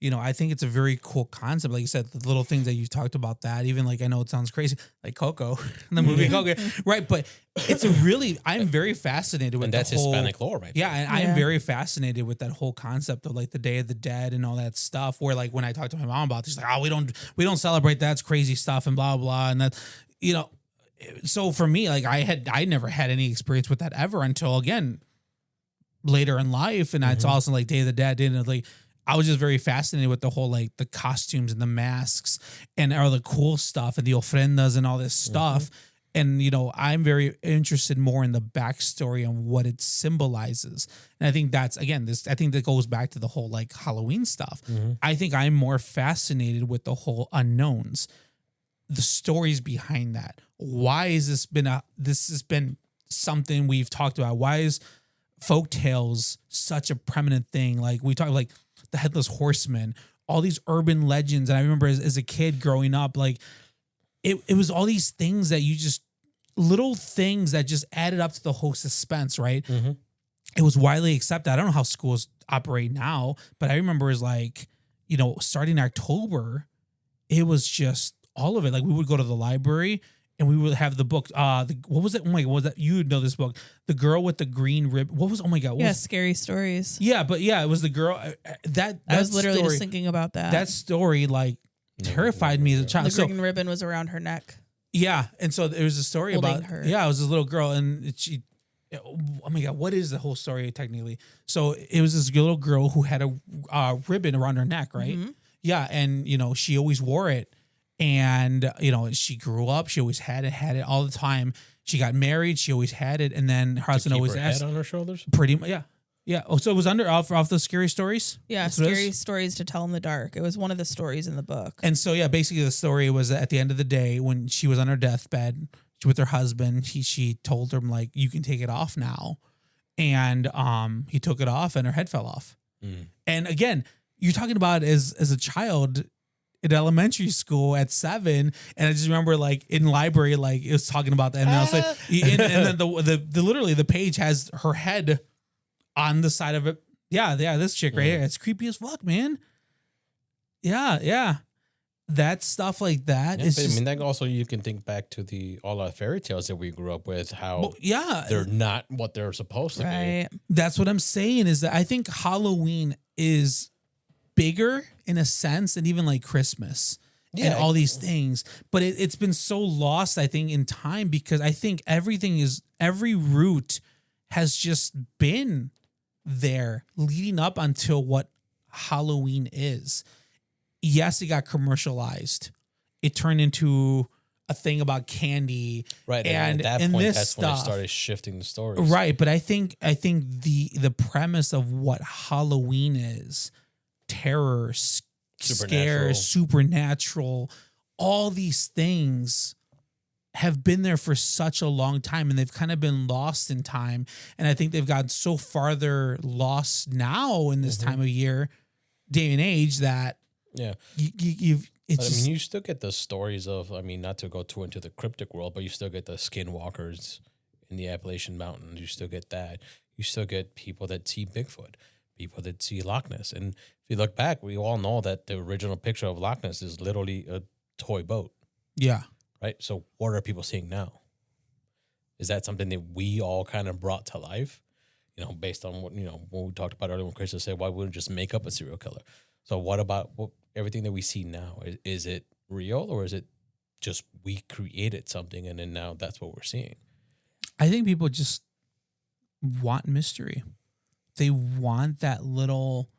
Speaker 2: I think it's a very cool concept. Like you said, the little things that you talked about that, even I know it sounds crazy, like Coco, the movie Coco, right? But I'm very fascinated with
Speaker 4: and that's
Speaker 2: the whole
Speaker 4: Hispanic lore, right?
Speaker 2: Yeah, and I'm very fascinated with that whole concept of the Day of the Dead and all that stuff. Where when I talked to my mom about this, she's like, "Oh, we don't celebrate that. It's crazy stuff and blah blah." And that, so for me, I never had any experience with that ever until again later in life, and it's also Day of the Dead, I was just very fascinated with the whole the costumes and the masks and all the cool stuff and the ofrendas and all this stuff. And, I'm very interested more in the backstory and what it symbolizes. And I think that's, again, I think that goes back to the whole Halloween stuff. I think I'm more fascinated with the whole unknowns, the stories behind that. Why is this has been something we've talked about? Why is folk tales such a prominent thing? We talk the Headless Horseman, all these urban legends. And I remember as a kid growing up, it was all these things that little things that just added up to the whole suspense, right? It was widely accepted. I don't know how schools operate now, but I remember as starting October, it was just all of it. We would go to the library and we would have the book. What was it? Oh my God, what was that? You would know this book. The Girl with the Green Rib. What was? Oh my God. What was,
Speaker 3: Scary Stories.
Speaker 2: Yeah, but it was the girl. That
Speaker 3: I was literally
Speaker 2: story,
Speaker 3: just thinking about that.
Speaker 2: That story terrified me as a child.
Speaker 3: The green ribbon was around her neck.
Speaker 2: Yeah, and so there was a story
Speaker 3: Holding
Speaker 2: about
Speaker 3: her.
Speaker 2: Yeah, it was this little girl, and she. Oh my God, what is the whole story technically? So it was this little girl who had a ribbon around her neck, right? Yeah, and she always wore it. And, she grew up. She always had it all the time. She got married. She always had it. And then her husband always asked.
Speaker 4: Head on her shoulders?
Speaker 2: Pretty much, yeah. Yeah. Oh, so it was off the Scary Stories?
Speaker 3: Yeah,
Speaker 2: That's what it
Speaker 3: Scary
Speaker 2: is?
Speaker 3: Stories to Tell in the Dark. It was one of the stories in the book.
Speaker 2: And so, basically the story was that at the end of the day, when she was on her deathbed with her husband, she told him, you can take it off now. And he took it off and her head fell off. And again, you're talking about as a child in elementary school at 7, and I just remember in library, it was talking about that, and I was and then the literally the page has her head on the side of it. Yeah, this chick right here. It's creepy as fuck, man. Yeah. that stuff like that
Speaker 4: Yeah,
Speaker 2: is
Speaker 4: but
Speaker 2: just,
Speaker 4: I mean, that also you can think back to all our fairy tales that we grew up with, how
Speaker 2: well, yeah,
Speaker 4: they're not what they're supposed to
Speaker 3: Right.
Speaker 2: that's what I'm saying is that I think Halloween is bigger in a sense than even like Christmas and
Speaker 4: Yeah.
Speaker 2: all these things. But it's been so lost, I think, in time because I think every root has just been there leading up until what Halloween is. Yes, it got commercialized. It turned into a thing about candy.
Speaker 4: be. Right.
Speaker 2: And
Speaker 4: at that
Speaker 2: and
Speaker 4: point,
Speaker 2: this
Speaker 4: that's when it
Speaker 2: stuff-
Speaker 4: started shifting the stories.
Speaker 2: Right, but I think the premise of what Halloween is, terror, scares, supernatural, all these things have been there for such a long time and they've kind of been lost in time. And I think they've gotten so farther lost now in this time of year, day and age that
Speaker 4: Yeah.
Speaker 2: you've it's
Speaker 4: But I
Speaker 2: just,
Speaker 4: mean, you still get the stories of, I mean, not to go too into the cryptic world, but you still get the skinwalkers in the Appalachian Mountains. You still get that. You still get people that see Bigfoot, people that see Loch Ness. And if you look back, we all know that the original picture of Loch Ness is literally a toy boat,
Speaker 2: yeah.
Speaker 4: right? So what are people seeing now? Is that something that we all kind of brought to life? You know, based on what we talked about earlier when Chris said, why wouldn't we just make up a serial killer? So what about everything that we see now? Is it real or is it just we created something and then now that's what we're seeing?
Speaker 2: I think people just want mystery. They want that little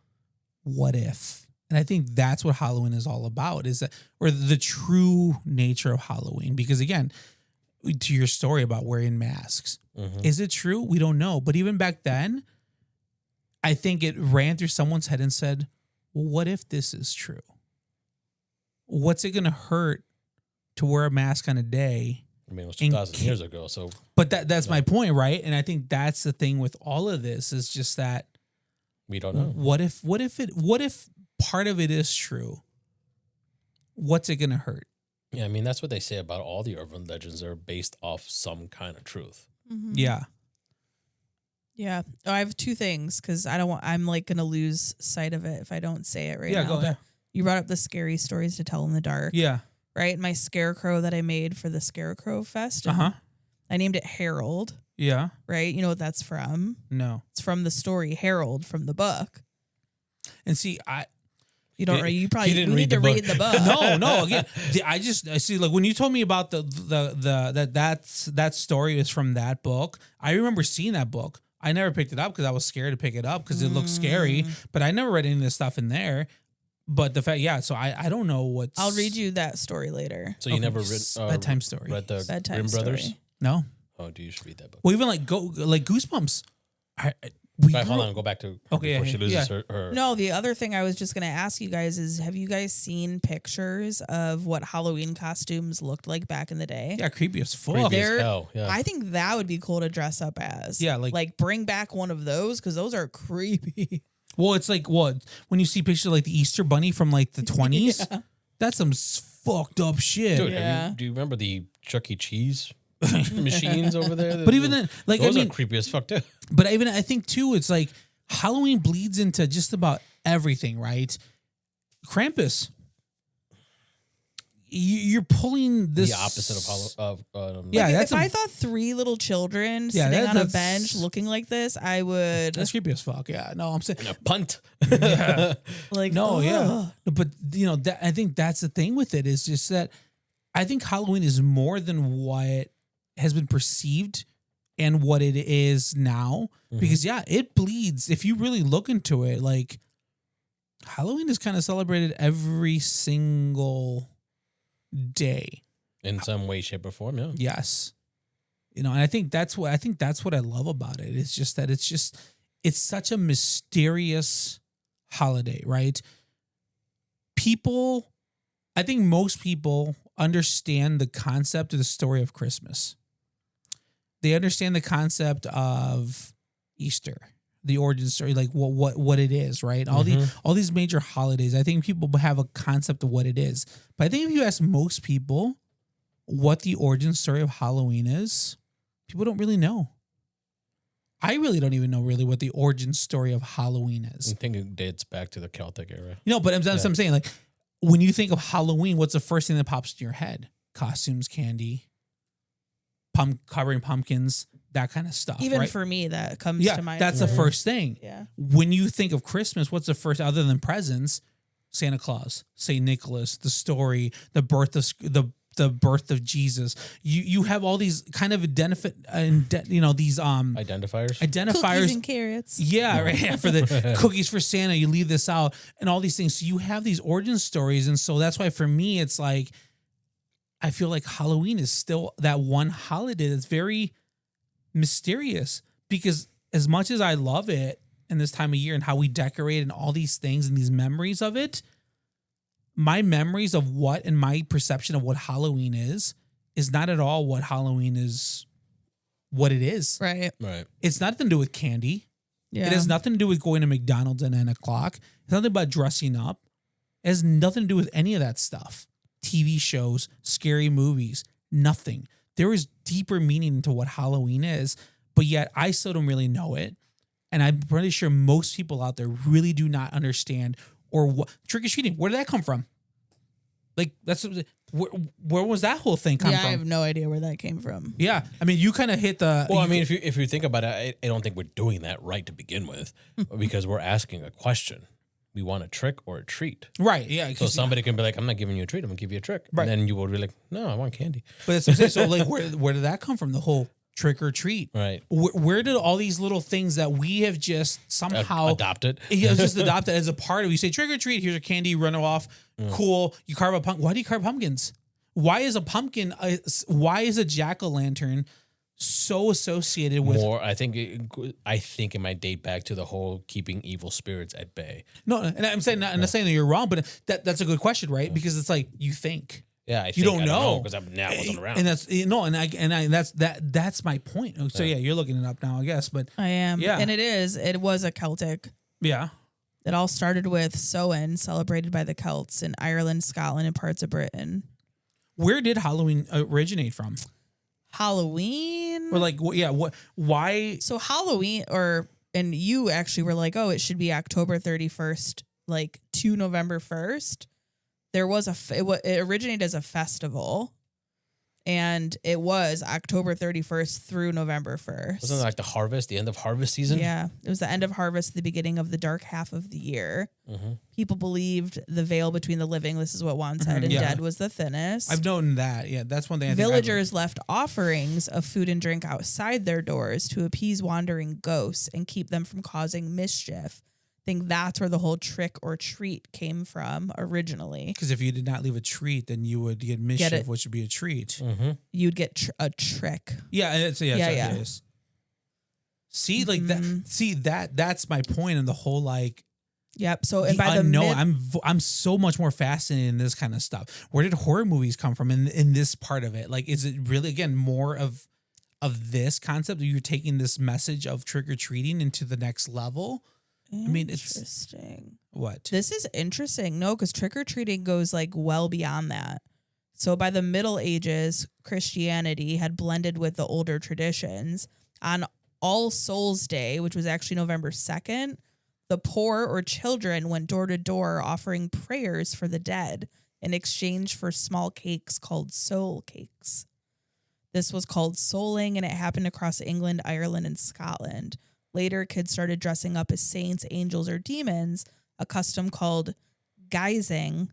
Speaker 2: what if. And I think that's what Halloween is all about, is that, or the true nature of Halloween. Because again, to your story about wearing masks, is it true? We don't know. But even back then, I think it ran through someone's head and said, well, what if this is true? What's it going to hurt to wear a mask on a day?
Speaker 4: I mean, it was
Speaker 2: And
Speaker 4: 2,000 years ago. So
Speaker 2: But that's my point, right? And I think that's the thing with all of this is just that
Speaker 4: we don't know.
Speaker 2: what if part of it is true? What's it going to hurt?
Speaker 4: Yeah, I mean, that's what they say about all the urban legends. They're based off some kind of truth.
Speaker 2: Yeah.
Speaker 3: Yeah. Oh, I have two things because I'm like going to lose sight of it if I don't say it right
Speaker 2: Yeah,
Speaker 3: now.
Speaker 2: go
Speaker 3: But
Speaker 2: ahead.
Speaker 3: you brought up the scary stories to tell in the dark.
Speaker 2: Yeah.
Speaker 3: Right? My scarecrow that I made for the Scarecrow Fest.
Speaker 2: Uh-huh.
Speaker 3: I named it Harold.
Speaker 2: Yeah.
Speaker 3: Right? You know what that's from?
Speaker 2: No.
Speaker 3: It's from the story Harold from the book.
Speaker 2: And see,
Speaker 3: You don't. You probably
Speaker 4: didn't
Speaker 3: we
Speaker 4: read
Speaker 3: need
Speaker 4: the
Speaker 3: to
Speaker 4: book.
Speaker 3: read the book.
Speaker 2: no. Again, I see. Like when you told me about that story is from that book. I remember seeing that book. I never picked it up because I was scared to pick it up because it looked scary. But I never read any of the stuff in there. But the fact, yeah. So I don't know what's.
Speaker 3: I'll read you that story later.
Speaker 4: So you
Speaker 2: Okay,
Speaker 4: never
Speaker 2: bedtime story.
Speaker 4: read the
Speaker 3: Bedtime
Speaker 4: Grimm Brothers?
Speaker 3: story.
Speaker 2: No.
Speaker 4: Oh, do you should read that book?
Speaker 2: Well, even like Goosebumps.
Speaker 4: Right, hold on, go back to
Speaker 2: Okay,
Speaker 4: before
Speaker 2: yeah,
Speaker 4: she loses
Speaker 2: yeah.
Speaker 4: her.
Speaker 3: No, the other thing I was just going to ask you guys is, have you guys seen pictures of what Halloween costumes looked like back in the day?
Speaker 2: Yeah, creepy as fuck.
Speaker 4: Creepy as
Speaker 3: They're-
Speaker 4: hell, yeah.
Speaker 3: I think that would be cool to dress up as.
Speaker 2: Yeah, like
Speaker 3: bring back one of those because those are creepy.
Speaker 2: Well, it's like what when you see pictures of like the Easter Bunny from like the 20s.
Speaker 3: Yeah.
Speaker 2: That's some fucked up shit.
Speaker 4: Dude,
Speaker 3: Yeah.
Speaker 4: do you remember the Chuck E. Cheese machines over there?
Speaker 2: But even then, like
Speaker 4: those
Speaker 2: I mean,
Speaker 4: are creepy as fuck too.
Speaker 2: but I think too, it's like Halloween bleeds into just about everything, right? Krampus. You're pulling this
Speaker 4: The opposite of
Speaker 2: Yeah,
Speaker 3: Like,
Speaker 2: that's
Speaker 3: if I thought three little children
Speaker 2: Yeah,
Speaker 3: sitting on a
Speaker 2: that's-
Speaker 3: bench looking like this, I would
Speaker 2: that's creepy as fuck. Yeah, no, I'm saying
Speaker 4: a punt.
Speaker 3: like
Speaker 2: no, yeah,
Speaker 3: ugh.
Speaker 2: but I think that's the thing with it is just that I think Halloween is more than what has been perceived and what it is now. Because yeah, it bleeds. If you really look into it, like Halloween is kind of celebrated every single day.
Speaker 4: In some way, shape, or form, yeah.
Speaker 2: Yes. And I think that's what I love about it. It's just that it's such a mysterious holiday, right? I think most people understand the concept of the story of Christmas. They understand the concept of Easter, the origin story, like what it is, right? All these major holidays. I think people have a concept of what it is. But I think if you ask most people what the origin story of Halloween is, people don't really know. I really don't even know really what the origin story of Halloween is.
Speaker 4: I think it dates back to the Celtic era.
Speaker 2: But I'm saying, like, when you think of Halloween, what's the first thing that pops in your head? Costumes, candy, covering pumpkins, that kind of stuff.
Speaker 3: Even
Speaker 2: right?
Speaker 3: for me, that comes
Speaker 2: Yeah,
Speaker 3: to mind.
Speaker 2: that's the first thing.
Speaker 3: Yeah.
Speaker 2: When you think of Christmas, what's the first, other than presents? Santa Claus, Saint Nicholas, the story, the birth of the birth of Jesus. You have all these kind of these
Speaker 4: Identifiers.
Speaker 3: Cookies and carrots.
Speaker 2: Yeah, right. Yeah, for the cookies for Santa, you leave this out and all these things. So you have these origin stories, and so that's why for me, it's like I feel like Halloween is still that one holiday that's very mysterious, because as much as I love it in this time of year and how we decorate and all these things and these memories of it, my memories of what and my perception of what Halloween is not at all what Halloween is, what it is.
Speaker 3: Right.
Speaker 4: Right.
Speaker 2: It's nothing to do with candy.
Speaker 3: Yeah.
Speaker 2: It has nothing to do with going to McDonald's at 9 o'clock. It's nothing about dressing up. It has nothing to do with any of that stuff. TV shows, scary movies, nothing. There is deeper meaning into what Halloween is, but yet I still don't really know it. And I'm pretty sure most people out there really do not understand or what trick-or-treating. Where did that come from? Like, that's where was that whole thing come
Speaker 3: Yeah,
Speaker 2: from?
Speaker 3: I have no idea where that came from.
Speaker 2: Yeah, I mean, you kind of hit the.
Speaker 4: Well, I mean, if you think about it, I don't think we're doing that right to begin with, because we're asking a question. We want a trick or a treat.
Speaker 2: Right, yeah.
Speaker 4: So somebody can be like, I'm not giving you a treat, I'm going to give you a trick.
Speaker 2: Right.
Speaker 4: And then you will be like, no, I want candy.
Speaker 2: But that's what I'm saying. So, like, where did that come from? The whole trick or treat.
Speaker 4: Right.
Speaker 2: Where did all these little things that we have just somehow
Speaker 4: Adopted.
Speaker 2: Yeah, it's just adopted as a part of. You say trick or treat. Here's a candy. Run it off. Cool. You carve a pumpkin. Why do you carve pumpkins? Why is a pumpkin? Why is a jack-o'-lantern so associated with
Speaker 4: More, I think it might date back to the whole keeping evil spirits at bay.
Speaker 2: No, and I'm saying I'm not saying that you're wrong, but that's a good question, right? Because it's like you think.
Speaker 4: Yeah, I
Speaker 2: You don't know
Speaker 4: because I wasn't around.
Speaker 2: and that's that's my point. So yeah, you're looking it up now, I guess. But
Speaker 3: I am.
Speaker 2: Yeah.
Speaker 3: And it was a Celtic.
Speaker 2: yeah,
Speaker 3: It all started with Samhain, celebrated by the Celts in Ireland, Scotland, and parts of Britain.
Speaker 2: where did Halloween originate from?
Speaker 3: Halloween?
Speaker 2: Or like, what? Why?
Speaker 3: So Halloween, and you actually were like, oh, it should be October 31st, like to November 1st. There was it originated as a festival, and it was October 31st through November 1st.
Speaker 4: Wasn't it like the end of harvest season?
Speaker 3: Yeah, it was the end of harvest, the beginning of the dark half of the year.
Speaker 4: Mm-hmm.
Speaker 3: People believed the veil between the living, this is what Juan said, and
Speaker 2: yeah.
Speaker 3: dead was the thinnest.
Speaker 2: I've known that. Yeah, that's one thing. I think
Speaker 3: Villagers left offerings of food and drink outside their doors to appease wandering ghosts and keep them from causing mischief. I think that's where the whole trick or treat came from originally.
Speaker 2: because if you did not leave a treat, then you would get mischief,
Speaker 3: it.
Speaker 2: which would be a treat.
Speaker 4: Mm-hmm.
Speaker 3: You'd get a trick.
Speaker 2: Yeah, it's
Speaker 3: Yeah.
Speaker 2: it is. See, like that. See that. That's my point in the whole like.
Speaker 3: Yep. So and
Speaker 2: The
Speaker 3: by the
Speaker 2: unknown, I'm so much more fascinated in this kind of stuff. Where did horror movies come from in this part of it? Like, is it really again more of this concept? You're taking this message of trick or treating into the next level. I mean, it's
Speaker 3: interesting.
Speaker 2: what?
Speaker 3: This is interesting. No, because trick or treating goes like well beyond that. So by the Middle Ages, Christianity had blended with the older traditions. On All Souls Day, which was actually November 2nd, the poor or children went door to door offering prayers for the dead in exchange for small cakes called soul cakes. This was called souling, and it happened across England, Ireland, and Scotland. Later, kids started dressing up as saints, angels, or demons, a custom called guising.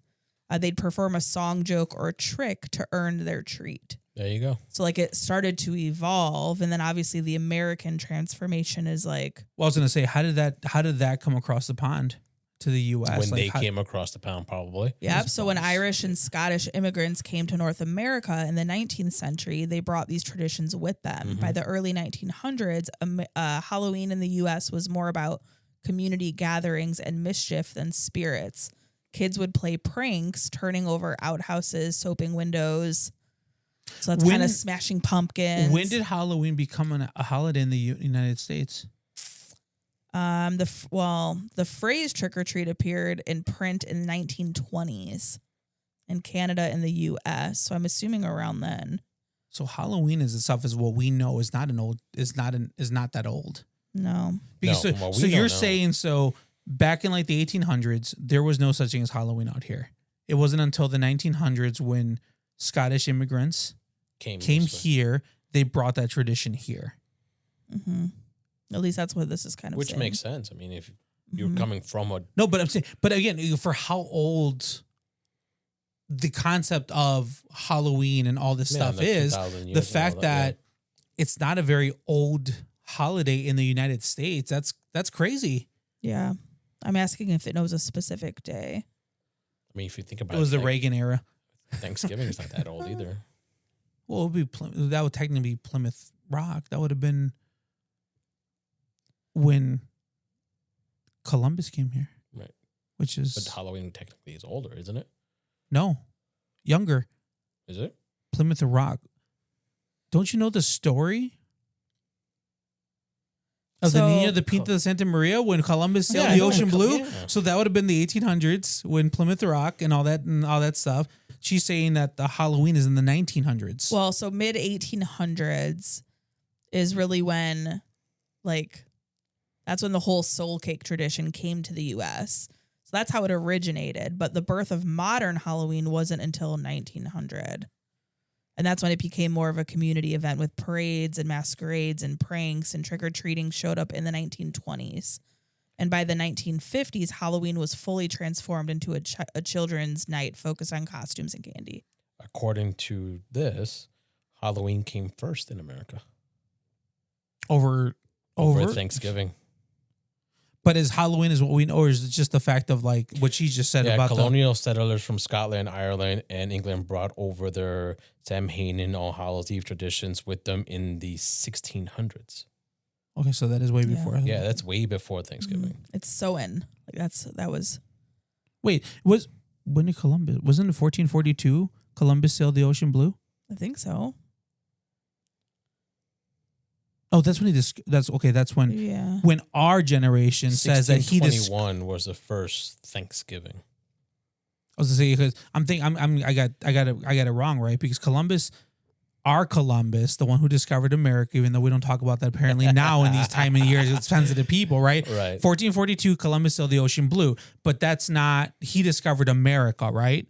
Speaker 3: They'd perform a song, joke, or a trick to earn their treat.
Speaker 4: There you go.
Speaker 3: So, like, it started to evolve, and then obviously the American transformation is like,
Speaker 2: Well, I was gonna say, how did that come across the pond to the U.S.
Speaker 4: When
Speaker 2: Like,
Speaker 4: they came across the pound, probably.
Speaker 3: yep. So when Irish and Scottish immigrants came to North America in the 19th century, they brought these traditions with them. By the early 1900s, Halloween in the U.S. was more about community gatherings and mischief than spirits. Kids would play pranks, turning over outhouses, soaping windows. So that's kind of smashing pumpkins.
Speaker 2: When did Halloween become a holiday in the United States?
Speaker 3: The phrase trick or treat appeared in print in the 1920s in Canada and the U.S. So I'm assuming around then.
Speaker 2: So Halloween is itself is what we know is not that old.
Speaker 3: No.
Speaker 2: Because
Speaker 4: No, well, we
Speaker 2: so
Speaker 4: don't
Speaker 2: you're
Speaker 4: know.
Speaker 2: saying back in like the 1800s there was no such thing as Halloween out here. It wasn't until the 1900s when Scottish immigrants came
Speaker 4: this way.
Speaker 2: here, they brought that tradition here.
Speaker 3: Mm-hmm. At least that's what this is kind of
Speaker 4: Which
Speaker 3: saying.
Speaker 4: makes sense. I mean, if you're
Speaker 3: Mhm.
Speaker 4: coming from a
Speaker 2: No, but I'm saying, but again, for how old the concept of Halloween and all this stuff
Speaker 4: like
Speaker 2: is,
Speaker 4: 2,000 years
Speaker 2: the
Speaker 4: and all
Speaker 2: fact that it's not a very old holiday in the United States, that's crazy.
Speaker 3: Yeah. I'm asking if it knows a specific day.
Speaker 4: I mean, if you think about
Speaker 2: It was the
Speaker 4: Thank-
Speaker 2: Reagan era.
Speaker 4: Thanksgiving is not that old either.
Speaker 2: Well, it would be that would technically be Plymouth Rock. That would have been when Columbus came here,
Speaker 4: Right.
Speaker 2: which is
Speaker 4: But Halloween technically is older, isn't it?
Speaker 2: no younger.
Speaker 4: Is it?
Speaker 2: Plymouth Rock. Don't you know the story of the
Speaker 3: So-
Speaker 2: Nina, the Pinta de Santa Maria when Columbus sailed
Speaker 4: Yeah, I
Speaker 2: the
Speaker 4: know
Speaker 2: ocean
Speaker 4: the
Speaker 2: blue?
Speaker 4: yeah.
Speaker 2: So that would have been the 1800s when Plymouth Rock and all that stuff. She's saying that the Halloween is in the 1900s.
Speaker 3: Well, so mid 1800s is really when, like, that's when the whole soul cake tradition came to the U.S. So that's how it originated. But the birth of modern Halloween wasn't until 1900. And that's when it became more of a community event with parades and masquerades and pranks and trick-or-treating showed up in the 1920s. And by the 1950s, Halloween was fully transformed into a children's night focused on costumes and candy.
Speaker 4: According to this, Halloween came first in America
Speaker 2: over
Speaker 4: over Thanksgiving.
Speaker 2: But is Halloween is what we know, or is it just the fact of like what she just said
Speaker 4: Yeah,
Speaker 2: about
Speaker 4: colonial settlers from Scotland, Ireland, and England brought over their Samhain All Hallows Eve traditions with them in the 1600s.
Speaker 2: Okay, so that is way
Speaker 3: Yeah.
Speaker 2: before.
Speaker 4: Yeah, that's way before Thanksgiving.
Speaker 3: It's Samhain. Like that was
Speaker 2: Wait, when did Columbus? Wasn't it 1442? Columbus sailed the ocean blue.
Speaker 3: I think so.
Speaker 2: Oh, that's when that's okay. That's
Speaker 3: Yeah.
Speaker 2: when our generation says that he just.
Speaker 4: 1621 was the first Thanksgiving.
Speaker 2: I was to say because I got it wrong, right? Because Columbus, our Columbus, the one who discovered America, even though we don't talk about that apparently now in these time and years, it's sensitive people, right?
Speaker 4: Right.
Speaker 2: 1442, Columbus sailed the ocean blue, but that's not he discovered America, right?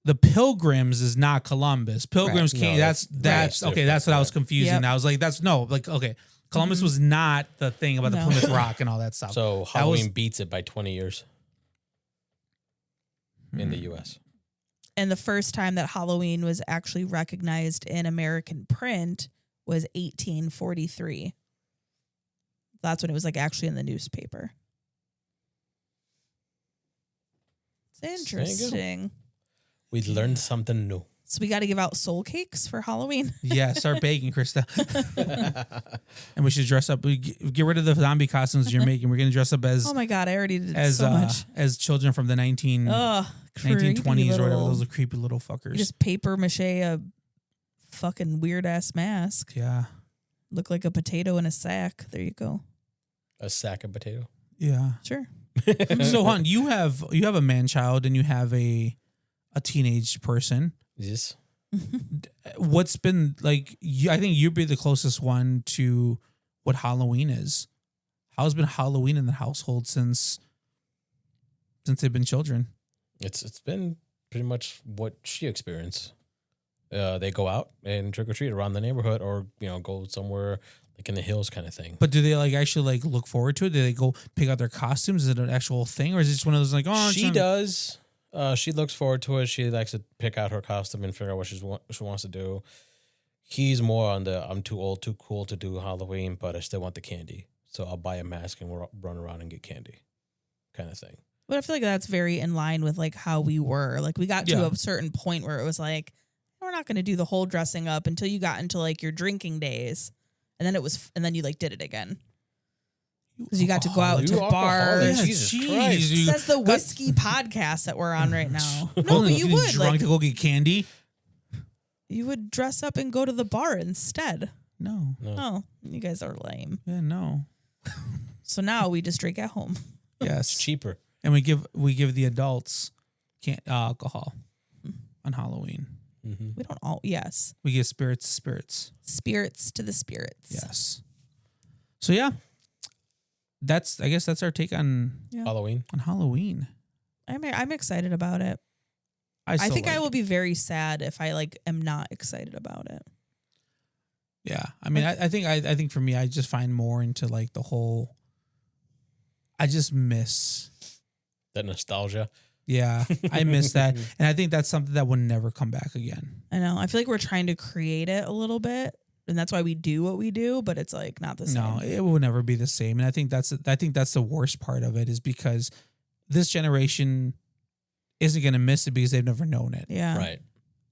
Speaker 2: The Pilgrims is not Columbus. Pilgrims
Speaker 4: Right.
Speaker 2: came.
Speaker 4: No,
Speaker 2: that's
Speaker 4: that's
Speaker 2: okay. That's what I was confusing.
Speaker 3: Yep.
Speaker 2: I was like, that's no, like okay. Columbus was not the thing about the
Speaker 3: No.
Speaker 2: Plymouth Rock and all that stuff.
Speaker 4: So
Speaker 2: That
Speaker 4: Halloween
Speaker 2: was-
Speaker 4: beats it by 20 years in the U.S.
Speaker 3: And the first time that Halloween was actually recognized in American print was 1843. That's when it was like actually in the newspaper. It's
Speaker 4: There you go.
Speaker 3: interesting.
Speaker 4: We learned something new.
Speaker 3: So we got to give out soul cakes for Halloween.
Speaker 2: Yeah, start baking, Krista. And we should dress up. We get rid of the zombie costumes you're making. We're gonna dress up as
Speaker 3: Oh my God, I already did
Speaker 2: as
Speaker 3: so much.
Speaker 2: as children from the 1920s
Speaker 3: Creepy
Speaker 2: or whatever.
Speaker 3: little-
Speaker 2: Those are creepy little
Speaker 3: You
Speaker 2: fuckers.
Speaker 3: just paper mache a fucking weird ass mask.
Speaker 2: Yeah,
Speaker 3: Look like a potato in a sack. There you go.
Speaker 4: A sack of potato.
Speaker 2: yeah.
Speaker 3: Sure.
Speaker 2: So, hon, you have a man child and you have a teenage person.
Speaker 4: Yes.
Speaker 2: What's been like? I think you'd be the closest one to what Halloween is. How's been Halloween in the household since they've been children?
Speaker 4: It's been pretty much what she experienced. They go out and trick or treat around the neighborhood, or go somewhere like in the hills, kind of thing.
Speaker 2: But do they like actually like look forward to it? Do they go pick out their costumes? Is it an actual thing, or is it just one of those like
Speaker 4: She does. She looks forward to it. She likes to pick out her costume and figure out what she wants to do. He's more on the I'm too old, too cool to do Halloween, but I still want the candy. So I'll buy a mask and we'll run around and get candy, kind of thing.
Speaker 3: But I feel like that's very in line with like how we were. Like we got to
Speaker 2: Yeah.
Speaker 3: a certain point where it was like, we're not going to do the whole dressing up until you got into like your drinking days. And then you like did it again. Because you got to go out
Speaker 4: You
Speaker 3: to
Speaker 4: alcoholic.
Speaker 3: bars.
Speaker 2: Yeah,
Speaker 4: Jesus
Speaker 2: jeez,
Speaker 4: Christ.
Speaker 2: you
Speaker 3: Says the
Speaker 2: got-
Speaker 3: whiskey podcast that we're on right now. No,
Speaker 2: Oh,
Speaker 3: but you
Speaker 2: getting
Speaker 3: would.
Speaker 2: drunk
Speaker 3: Like,
Speaker 2: to go get candy.
Speaker 3: you would dress up and go to the bar instead.
Speaker 2: No,
Speaker 4: No.
Speaker 3: Oh, you guys are lame.
Speaker 2: yeah, no,
Speaker 3: So now we just drink at home.
Speaker 4: It's
Speaker 2: yes,
Speaker 4: cheaper.
Speaker 2: and we give the adults alcohol on Halloween.
Speaker 4: Mm-hmm.
Speaker 3: We don't all, yes.
Speaker 2: We give spirits to spirits.
Speaker 3: Spirits to the spirits.
Speaker 2: Yes. So yeah, I guess that's our take on
Speaker 3: Yeah.
Speaker 4: Halloween.
Speaker 2: Halloween.
Speaker 3: I'm excited about it. I
Speaker 2: still
Speaker 3: think
Speaker 2: like
Speaker 3: I will
Speaker 2: it.
Speaker 3: be very sad if I like am not excited about it.
Speaker 2: Yeah, I mean, I think for me, I just find more into like the whole. I just miss.
Speaker 4: That nostalgia.
Speaker 2: Yeah, I miss that, and I think that's something that will never come back again.
Speaker 3: I know. I feel like we're trying to create it a little bit, and that's why we do what we do. But it's like not the same.
Speaker 2: No, it will never be the same, and I think that's the worst part of it is because this generation isn't going to miss it because they've never known it.
Speaker 3: Yeah.
Speaker 4: Right.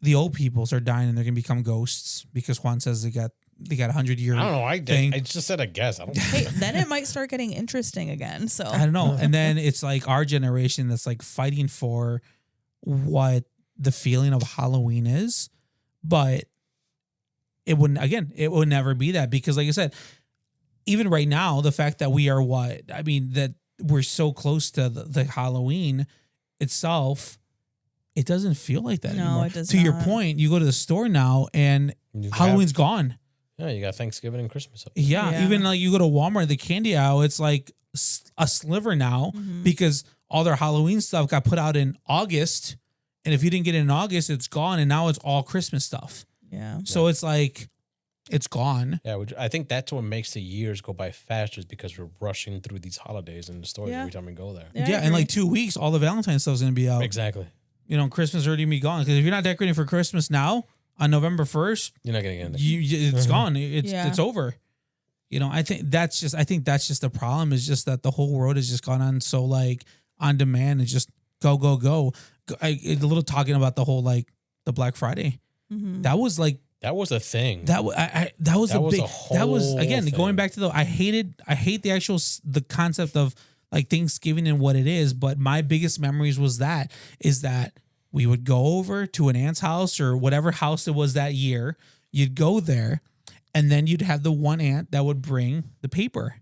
Speaker 2: The old peoples are dying and they're going to become ghosts because Juan says they got 100-year.
Speaker 4: I don't know. I
Speaker 2: thing.
Speaker 4: just said a guess. I don't.
Speaker 3: Hey, then it might start getting interesting again. So
Speaker 2: I don't know. And then it's like our generation that's like fighting for what the feeling of Halloween is, but it would never be that because like I said, even right now, the fact that we are that we're so close to the Halloween itself, it doesn't feel like that
Speaker 3: No,
Speaker 2: anymore.
Speaker 3: it does
Speaker 2: To your
Speaker 3: not.
Speaker 2: point, you go to the store now and Halloween's gone.
Speaker 4: Yeah, you got Thanksgiving and Christmas up.
Speaker 2: Yeah, even like you go to Walmart, the candy aisle, it's like a sliver now
Speaker 3: Mm-hmm.
Speaker 2: because all their Halloween stuff got put out in August, and if you didn't get it in August, it's gone, and now it's all Christmas stuff.
Speaker 3: yeah.
Speaker 2: So it's like it's gone.
Speaker 4: Yeah, I think that's what makes the years go by faster is because we're rushing through these holidays in the stores
Speaker 3: Yeah.
Speaker 4: every time we go there.
Speaker 3: Yeah, I
Speaker 2: Yeah, in
Speaker 3: agree.
Speaker 2: like 2 weeks, all the Valentine's stuff's gonna be out.
Speaker 4: Exactly.
Speaker 2: You know, Christmas already gonna be gone because if you're not decorating for Christmas now on November 1st,
Speaker 4: You're not gonna get in there.
Speaker 2: it's gone.
Speaker 3: Yeah.
Speaker 2: It's over. You know, I think that's just the problem is just that the whole world has just gone on so like on demand and just go. A little talking about the whole like the Black Friday.
Speaker 3: Mhm.
Speaker 2: That was like
Speaker 4: That was a thing.
Speaker 2: that was that was
Speaker 4: That
Speaker 2: a
Speaker 4: was
Speaker 2: big
Speaker 4: a
Speaker 2: that was
Speaker 4: whole
Speaker 2: again
Speaker 4: thing.
Speaker 2: going back to I hate the actual the concept of like Thanksgiving and what it is, but my biggest memories was that we would go over to an aunt's house or whatever house it was that year. You'd go there, and then you'd have the one aunt that would bring the paper,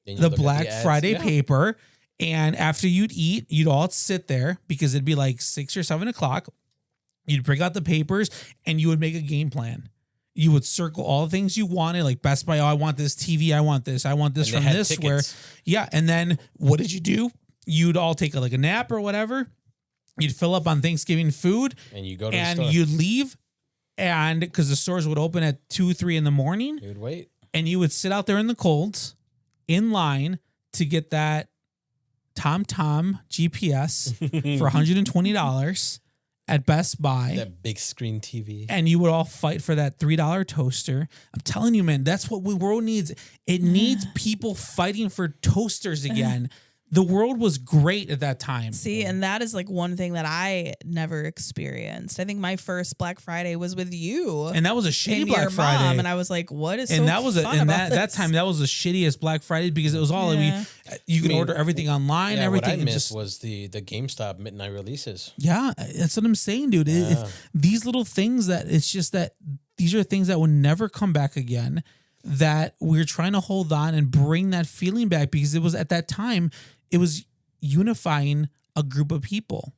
Speaker 4: Then you
Speaker 2: the
Speaker 4: look at
Speaker 2: Black
Speaker 4: ads.
Speaker 2: Friday
Speaker 4: Yeah.
Speaker 2: paper. And after you'd eat, you'd all sit there because it'd be like 6 or 7 o'clock. You'd bring out the papers and you would make a game plan. You would circle all the things you wanted, like Best Buy. Oh, I want this TV. I want this. I want this
Speaker 4: And they
Speaker 2: from
Speaker 4: had
Speaker 2: this.
Speaker 4: tickets.
Speaker 2: Where, yeah. And then what did you do? You'd all take a nap or whatever. You'd fill up on Thanksgiving food
Speaker 4: And you go to
Speaker 2: and
Speaker 4: the store.
Speaker 2: you'd leave. And because the stores would open at 2, 3 in the morning,
Speaker 4: You would wait.
Speaker 2: and you would sit out there in the cold in line to get that TomTom GPS for $120 at Best Buy.
Speaker 4: That big screen TV.
Speaker 2: And you would all fight for that $3 toaster. I'm telling you, man, that's what the world needs. It needs people fighting for toasters again. The world was great at that time.
Speaker 3: See, and that is like one thing that I never experienced. I think my first Black Friday was with you
Speaker 2: And that was a shitty
Speaker 3: and
Speaker 2: Black
Speaker 3: your
Speaker 2: Friday.
Speaker 3: mom, and I was like, "What is?"
Speaker 2: And
Speaker 3: so
Speaker 2: that was
Speaker 3: fun
Speaker 2: and
Speaker 3: about
Speaker 2: that
Speaker 3: this?
Speaker 2: time that was the shittiest Black Friday because it was all
Speaker 3: Yeah.
Speaker 2: you could
Speaker 4: I mean,
Speaker 2: order everything online,
Speaker 4: Yeah,
Speaker 2: everything.
Speaker 4: what I
Speaker 2: It
Speaker 4: missed
Speaker 2: just-
Speaker 4: was the GameStop midnight releases.
Speaker 2: Yeah, that's what I'm saying, dude. These little things that it's just that these are things that will never come back again. That we're trying to hold on and bring that feeling back because it was at that time, it was unifying a group of people.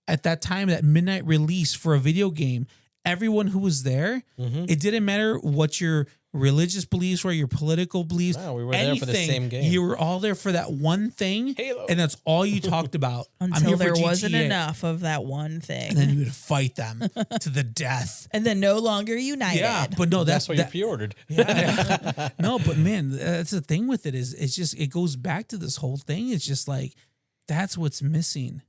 Speaker 2: At that time, that midnight release for a video game, everyone who was there, it didn't matter what your religious beliefs were, your political beliefs.
Speaker 4: No, we were there for the
Speaker 2: anything,
Speaker 4: same game.
Speaker 2: You were all there for that one thing,
Speaker 4: Halo.
Speaker 2: and that's all you talked about. I'm
Speaker 3: Until
Speaker 2: here for
Speaker 3: there wasn't
Speaker 2: GTA.
Speaker 3: enough of that one thing,
Speaker 2: And then you would fight them to the death.
Speaker 3: and then no longer united.
Speaker 2: Yeah, but no,
Speaker 4: That's what you
Speaker 2: that,
Speaker 4: pre-ordered.
Speaker 2: no, but man, that's the thing with it is it's just it goes back to this whole thing. It's just like that's what's missing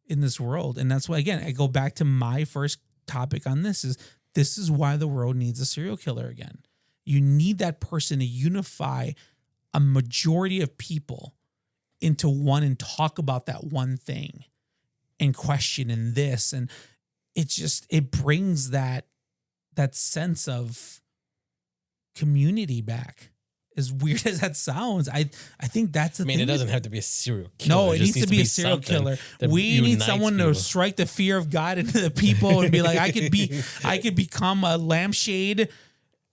Speaker 2: in this world, and that's why again I go back to my first topic on this is why the world needs a serial killer again. You need that person to unify a majority of people into one and talk about that one thing and question and this and it brings that sense of community back. As weird as that sounds, I think that's the
Speaker 4: I mean,
Speaker 2: thing.
Speaker 4: it doesn't have to be a serial killer.
Speaker 2: No, it
Speaker 4: just
Speaker 2: needs to be a serial
Speaker 4: something
Speaker 2: killer.
Speaker 4: that
Speaker 2: We need
Speaker 4: unites
Speaker 2: someone
Speaker 4: people.
Speaker 2: to strike the fear of God into the people and be like, I could become a lampshade,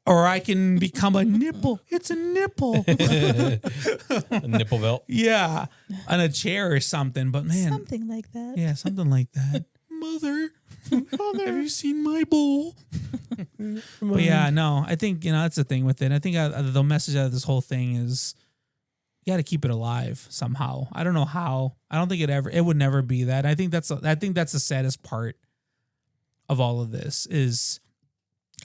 Speaker 2: or I can become a nipple. It's a nipple.
Speaker 4: A nipple belt.
Speaker 2: Yeah, on a chair or something. But man,
Speaker 3: something like that.
Speaker 2: yeah, something like that. Mother, have you seen my bowl? But yeah, no, I think that's the thing with it. I think the message out of this whole thing is, you got to keep it alive somehow. I don't know how. I don't think it would never be that. I think that's the saddest part of all of this is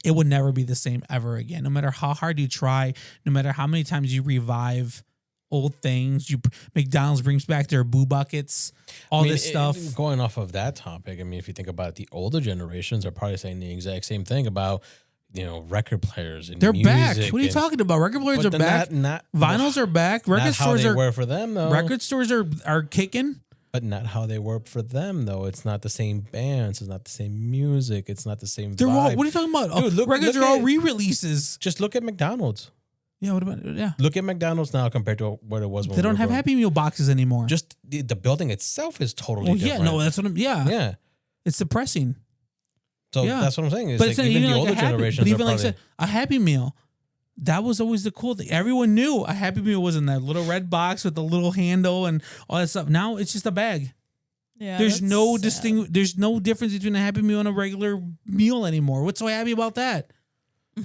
Speaker 2: it would never be the same ever again. No matter how hard you try, no matter how many times you revive old things, McDonald's brings back their boo buckets, all this stuff.
Speaker 4: Going off of that topic, I mean, if you think about it, the older generations are probably saying the exact same thing about, record players and
Speaker 2: they're
Speaker 4: music.
Speaker 2: back. What are you talking about? Record players are back. Vinyls are back. Record stores
Speaker 4: were for them though.
Speaker 2: Record stores are kicking.
Speaker 4: But not how they were for them, though. It's not the same bands. It's not the same music. It's not the same
Speaker 2: They're all.
Speaker 4: vibe.
Speaker 2: What are you talking about?
Speaker 4: Dude,
Speaker 2: records are all re-releases.
Speaker 4: Just look at McDonald's.
Speaker 2: Yeah. What about? Yeah.
Speaker 4: Look at McDonald's now compared to what it was when
Speaker 2: They don't have Happy Meal boxes anymore.
Speaker 4: Just the building itself is totally
Speaker 2: yeah.
Speaker 4: different.
Speaker 2: No, that's what I'm. Yeah.
Speaker 4: Yeah.
Speaker 2: It's depressing.
Speaker 4: So
Speaker 2: Yeah.
Speaker 4: that's what I'm saying. It's
Speaker 2: But
Speaker 4: like
Speaker 2: it's
Speaker 4: even the
Speaker 2: like
Speaker 4: older
Speaker 2: a Happy-
Speaker 4: generations
Speaker 2: But
Speaker 4: are
Speaker 2: even like I
Speaker 4: probably...
Speaker 2: said, a Happy Meal. That was always the cool thing. Everyone knew a Happy Meal was in that little red box with the little handle and all that stuff. Now it's just a bag.
Speaker 3: Yeah,
Speaker 2: There's no
Speaker 3: sad.
Speaker 2: There's no difference between a Happy Meal and a regular meal anymore. What's so happy about that?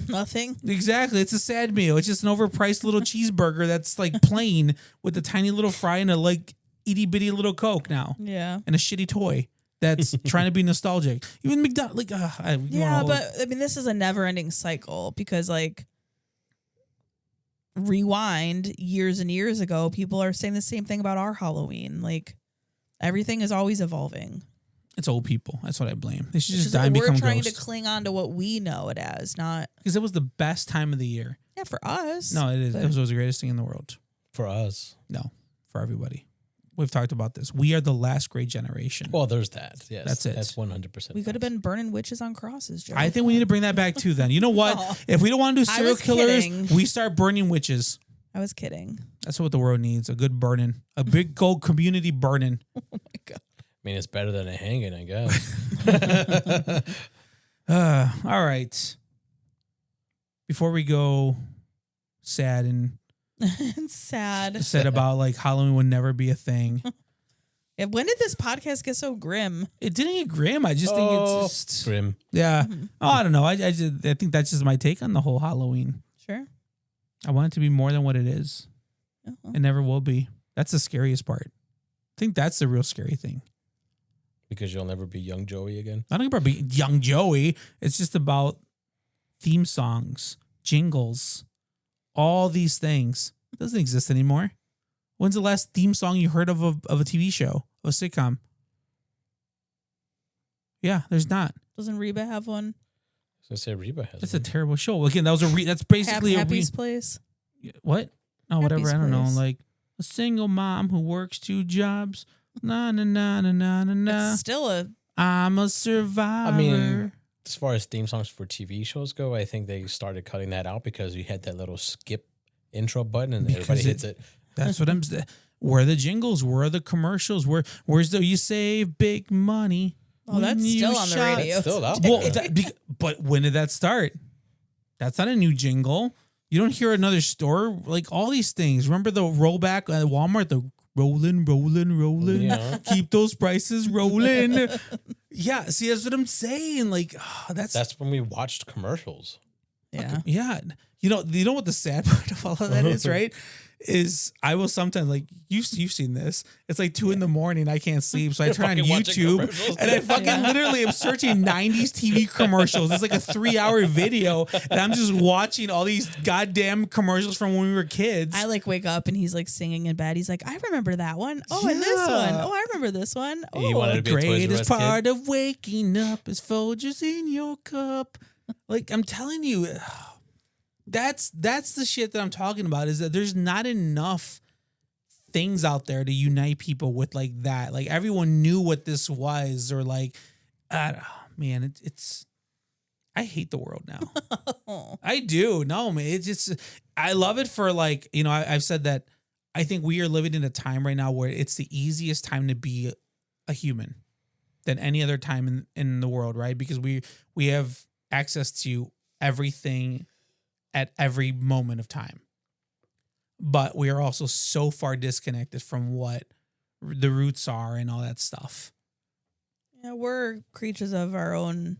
Speaker 3: Nothing.
Speaker 2: Exactly. It's a sad meal. It's just an overpriced little cheeseburger that's like plain with a tiny little fry and a like itty bitty little Coke now
Speaker 3: Yeah.
Speaker 2: and a shitty toy that's trying to be nostalgic. Even McDonald's, like,
Speaker 3: Yeah, but I mean, this is a never-ending cycle because, like, rewind years and years ago, people are saying the same thing about our Halloween. Like, everything is always evolving.
Speaker 2: it's old people. That's what I blame. They should
Speaker 3: It's
Speaker 2: just die and
Speaker 3: we're
Speaker 2: become
Speaker 3: trying
Speaker 2: ghosts.
Speaker 3: to cling on to what we know it as, not
Speaker 2: Because it was the best time of the year.
Speaker 3: yeah for us.
Speaker 2: No, it is.
Speaker 3: but-
Speaker 2: It was the greatest thing in the world.
Speaker 4: For us.
Speaker 2: No, for everybody. We've talked about this. We are the last great generation.
Speaker 4: Well, there's that. Yes.
Speaker 2: That's it.
Speaker 4: That's 100%.
Speaker 3: We could have been burning witches on crosses, Joe.
Speaker 2: I think we need to bring that back too. Then you know what?
Speaker 3: Oh.
Speaker 2: If we don't want to do
Speaker 3: I
Speaker 2: serial
Speaker 3: was
Speaker 2: killers,
Speaker 3: kidding.
Speaker 2: we start burning witches.
Speaker 3: I was kidding.
Speaker 2: That's what the world needs. A good burning. A big gold community burning.
Speaker 3: Oh my god.
Speaker 4: I mean, it's better than a hanging, I guess.
Speaker 2: All right. Before we go sad and
Speaker 3: It's sad.
Speaker 2: said about like Halloween would never be a thing.
Speaker 3: Yeah, when did this podcast get so grim?
Speaker 2: It didn't get grim. I just think it's just
Speaker 4: Grim.
Speaker 2: yeah. Oh, I don't know. I think that's just my take on the whole Halloween.
Speaker 3: Sure.
Speaker 2: I want it to be more than what it is.
Speaker 3: Uh-huh.
Speaker 2: It never will be. That's the scariest part. I think that's the real scary thing.
Speaker 4: Because you'll never be young Joey again.
Speaker 2: I don't think about being young Joey. It's just about theme songs, jingles, all these things. It doesn't exist anymore. When's the last theme song you heard of a TV show, of a sitcom? Yeah, there's not.
Speaker 3: Doesn't Reba have one?
Speaker 4: So say Reba has
Speaker 2: That's a
Speaker 4: one.
Speaker 2: terrible show. Again, that was that's basically
Speaker 3: Happy's Place.
Speaker 2: what? Oh, whatever.
Speaker 3: Happy's
Speaker 2: I don't know.
Speaker 3: Place.
Speaker 2: Like a single mom who works 2 jobs. Na na na na na na na.
Speaker 3: It's still a
Speaker 2: I'm a survivor.
Speaker 4: I mean, as far as theme songs for TV shows go, I think they started cutting that out because you had that little skip intro button and
Speaker 2: Because
Speaker 4: everybody hits it.
Speaker 2: That's what I'm saying. Where are the jingles? Where are the commercials? Where's the you save big money?
Speaker 3: Oh, that's
Speaker 2: when you
Speaker 3: still on the
Speaker 2: shop?
Speaker 3: radio.
Speaker 4: Still out
Speaker 2: Well,
Speaker 4: there.
Speaker 2: but when did that start? That's not a new jingle. You don't hear another store like all these things. Remember the rollback at Walmart? The rolling.
Speaker 4: Yeah.
Speaker 2: Keep those prices rolling. Yeah, see, that's what I'm saying. Like,
Speaker 4: That's when we watched commercials.
Speaker 3: yeah.
Speaker 2: yeah. You know what the sad part of all of that is, right? Is I will sometimes like you've seen this. It's like 2 a.m. I can't sleep, so I turn on
Speaker 4: Fucking watching
Speaker 2: YouTube
Speaker 4: commercials.
Speaker 2: and I fucking literally am searching 90s TV commercials. It's like a 3-hour video, and I'm just watching all these goddamn commercials from when we were kids.
Speaker 3: I like wake up and he's like singing in bed. He's like, I remember that one. Oh, and this one.
Speaker 2: Yeah.
Speaker 3: Oh, I remember this one.
Speaker 4: He
Speaker 3: Oh,
Speaker 4: wanted to
Speaker 2: the
Speaker 4: be a Toys R
Speaker 2: greatest
Speaker 4: Us kid.
Speaker 2: part of waking up is Folgers in your cup. Like I'm telling you, that's the shit that I'm talking about. Is that there's not enough things out there to unite people with like that. Like everyone knew what this was, or like, man, it's. I hate the world now. I do. No, man, it's just I love it for like I've said that I think we are living in a time right now where it's the easiest time to be a human than any other time in the world, right? Because we have access to everything at every moment of time. But we are also so far disconnected from what the roots are and all that stuff.
Speaker 3: yeah, we're creatures of our own